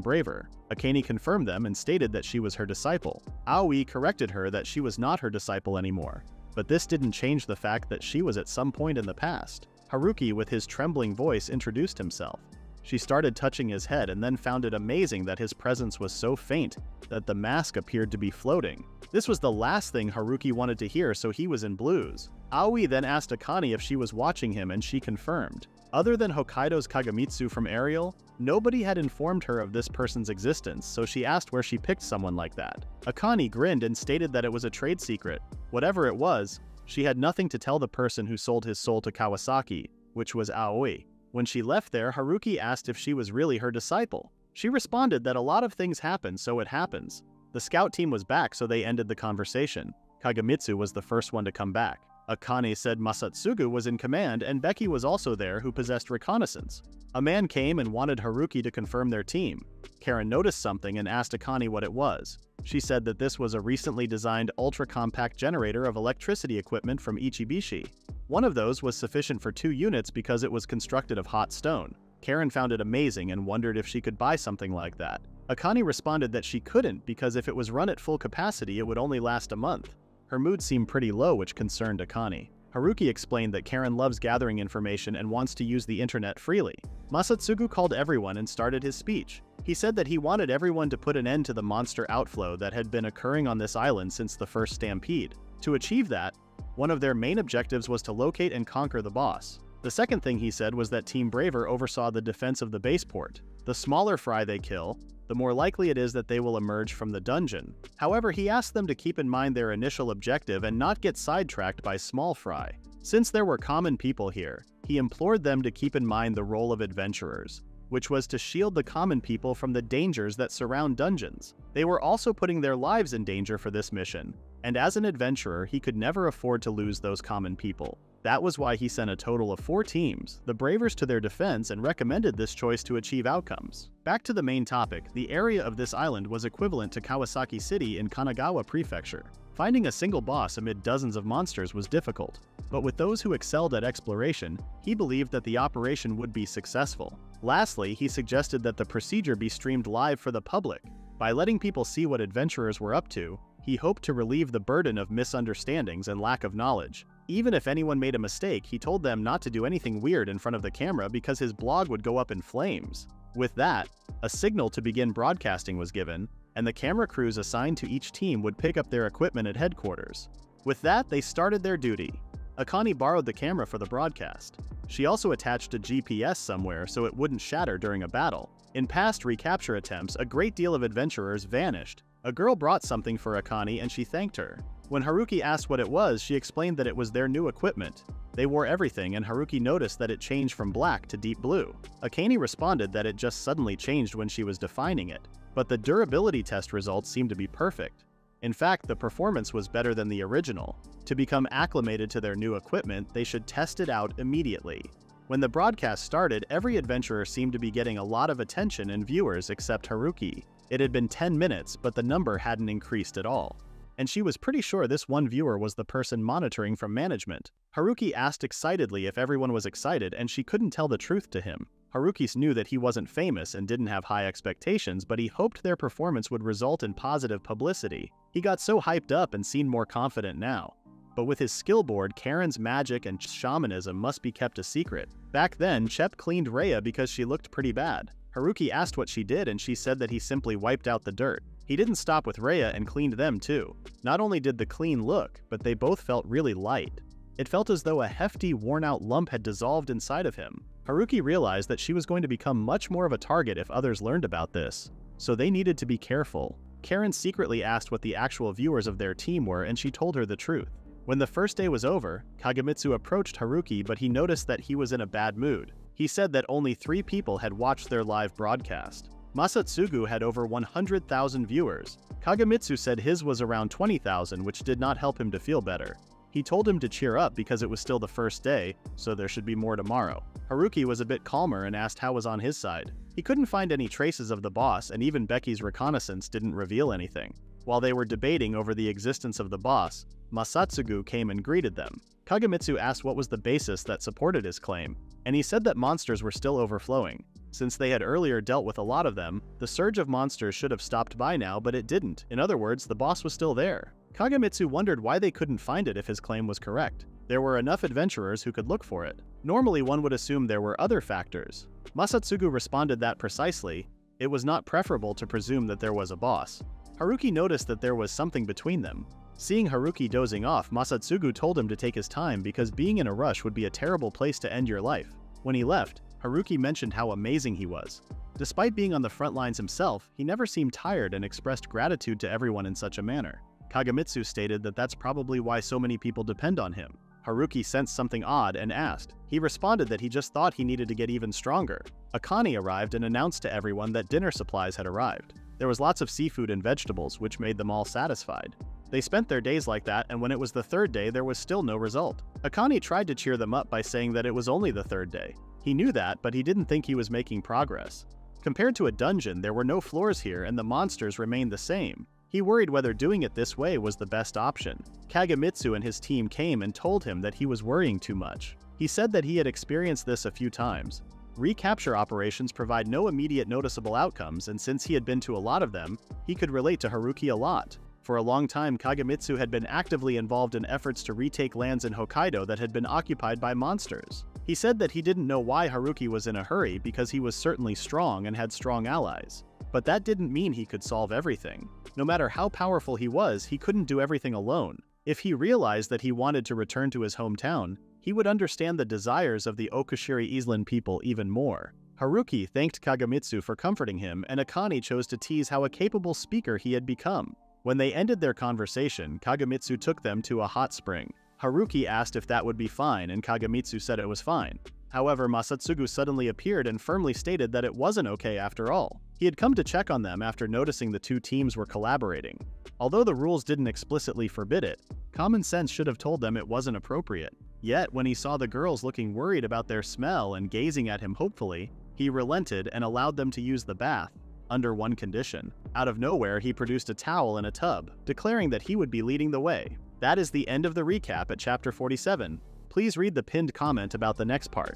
braver. Akane confirmed them and stated that she was her disciple. Aoi corrected her that she was not her disciple anymore, but this didn't change the fact that she was at some point in the past. Haruki, with his trembling voice, introduced himself. She started touching his head and then found it amazing that his presence was so faint that the mask appeared to be floating. This was the last thing Haruki wanted to hear, so he was in blues. Aoi then asked Akane if she was watching him, and she confirmed. Other than Hokkaido's Kagamitsu from Ariel, nobody had informed her of this person's existence, so she asked where she picked someone like that. Akane grinned and stated that it was a trade secret. Whatever it was, she had nothing to tell the person who sold his soul to Kawasaki, which was Aoi. When she left there, Haruki asked if she was really her disciple. She responded that a lot of things happen, so it happens. The scout team was back, so they ended the conversation. Kagamitsu was the first one to come back. Akane said Masatsugu was in command and Becky was also there, who possessed reconnaissance. A man came and wanted Haruki to confirm their team. Karen noticed something and asked Akane what it was. She said that this was a recently designed ultra-compact generator of electricity equipment from Ichibishi. One of those was sufficient for 2 units because it was constructed of hot stone. Karen found it amazing and wondered if she could buy something like that. Akane responded that she couldn't because if it was run at full capacity it would only last a month. Her mood seemed pretty low, which concerned Akane. Haruki explained that Karen loves gathering information and wants to use the internet freely. Masatsugu called everyone and started his speech. He said that he wanted everyone to put an end to the monster outflow that had been occurring on this island since the first stampede. To achieve that, one of their main objectives was to locate and conquer the boss. The second thing he said was that Team Braver oversaw the defense of the baseport. The smaller fry they kill, the more likely it is that they will emerge from the dungeon. However, he asked them to keep in mind their initial objective and not get sidetracked by small fry. Since there were common people here, he implored them to keep in mind the role of adventurers, which was to shield the common people from the dangers that surround dungeons. They were also putting their lives in danger for this mission, and as an adventurer, he could never afford to lose those common people. That was why he sent a total of 4 teams, the Bravers, to their defense and recommended this choice to achieve outcomes. Back to the main topic, the area of this island was equivalent to Kawasaki City in Kanagawa Prefecture. Finding a single boss amid dozens of monsters was difficult, but with those who excelled at exploration, he believed that the operation would be successful. Lastly, he suggested that the procedure be streamed live for the public. By letting people see what adventurers were up to, he hoped to relieve the burden of misunderstandings and lack of knowledge. Even if anyone made a mistake, he told them not to do anything weird in front of the camera because his blog would go up in flames. With that, a signal to begin broadcasting was given, and the camera crews assigned to each team would pick up their equipment at headquarters. With that, they started their duty. Akane borrowed the camera for the broadcast. She also attached a GPS somewhere so it wouldn't shatter during a battle. In past recapture attempts, a great deal of adventurers vanished. A girl brought something for Akane and she thanked her. When Haruki asked what it was, she explained that it was their new equipment. They wore everything and Haruki noticed that it changed from black to deep blue. Akane responded that it just suddenly changed when she was defining it. But the durability test results seemed to be perfect. In fact, the performance was better than the original. To become acclimated to their new equipment, they should test it out immediately. When the broadcast started, every adventurer seemed to be getting a lot of attention and viewers except Haruki. It had been 10 minutes, but the number hadn't increased at all. And she was pretty sure this one viewer was the person monitoring from management. Haruki asked excitedly if everyone was excited, and she couldn't tell the truth to him. Haruki knew that he wasn't famous and didn't have high expectations, but he hoped their performance would result in positive publicity. He got so hyped up and seemed more confident now. But with his skill board, Karen's magic and shamanism must be kept a secret. Back then, Shep cleaned Rhea because she looked pretty bad. Haruki asked what she did and she said that he simply wiped out the dirt. He didn't stop with Rhea and cleaned them too. Not only did the clean look, but they both felt really light. It felt as though a hefty, worn-out lump had dissolved inside of him. Haruki realized that she was going to become much more of a target if others learned about this, so they needed to be careful. Karen secretly asked what the actual viewers of their team were and she told her the truth. When the first day was over, Kagamitsu approached Haruki, but he noticed that he was in a bad mood. He said that only 3 people had watched their live broadcast. Masatsugu had over 100,000 viewers. Kagamitsu said his was around 20,000, which did not help him to feel better. He told him to cheer up because it was still the first day, so there should be more tomorrow. Haruki was a bit calmer and asked how was on his side. He couldn't find any traces of the boss, and even Becky's reconnaissance didn't reveal anything. While they were debating over the existence of the boss, Masatsugu came and greeted them. Kagamitsu asked what was the basis that supported his claim, and he said that monsters were still overflowing. Since they had earlier dealt with a lot of them, the surge of monsters should have stopped by now, but it didn't. In other words, the boss was still there. Kagamitsu wondered why they couldn't find it if his claim was correct. There were enough adventurers who could look for it. Normally one would assume there were other factors. Masatsugu responded that precisely, it was not preferable to presume that there was a boss. Haruki noticed that there was something between them. Seeing Haruki dozing off, Masatsugu told him to take his time because being in a rush would be a terrible place to end your life. When he left, Haruki mentioned how amazing he was. Despite being on the front lines himself, he never seemed tired and expressed gratitude to everyone in such a manner. Kagamitsu stated that that's probably why so many people depend on him. Haruki sensed something odd and asked. He responded that he just thought he needed to get even stronger. Akane arrived and announced to everyone that dinner supplies had arrived. There was lots of seafood and vegetables, which made them all satisfied. They spent their days like that, and when it was the third day, there was still no result. Akane tried to cheer them up by saying that it was only the third day. He knew that, but he didn't think he was making progress. Compared to a dungeon, there were no floors here and the monsters remained the same. He worried whether doing it this way was the best option. Kagamitsu and his team came and told him that he was worrying too much. He said that he had experienced this a few times. Recapture operations provide no immediate noticeable outcomes, and since he had been to a lot of them, he could relate to Haruki a lot. For a long time, Kagamitsu had been actively involved in efforts to retake lands in Hokkaido that had been occupied by monsters. He said that he didn't know why Haruki was in a hurry because he was certainly strong and had strong allies. But that didn't mean he could solve everything. No matter how powerful he was, he couldn't do everything alone. If he realized that he wanted to return to his hometown, he would understand the desires of the Okushiri Island people even more. Haruki thanked Kagamitsu for comforting him, and Akane chose to tease how a capable speaker he had become. When they ended their conversation, Kagamitsu took them to a hot spring. Haruki asked if that would be fine, and Kagamitsu said it was fine. However, Masatsugu suddenly appeared and firmly stated that it wasn't okay after all. He had come to check on them after noticing the two teams were collaborating. Although the rules didn't explicitly forbid it, common sense should have told them it wasn't appropriate. Yet, when he saw the girls looking worried about their smell and gazing at him hopefully, he relented and allowed them to use the bath, under one condition. Out of nowhere, he produced a towel and a tub, declaring that he would be leading the way. That is the end of the recap at Chapter 47. Please read the pinned comment about the next part.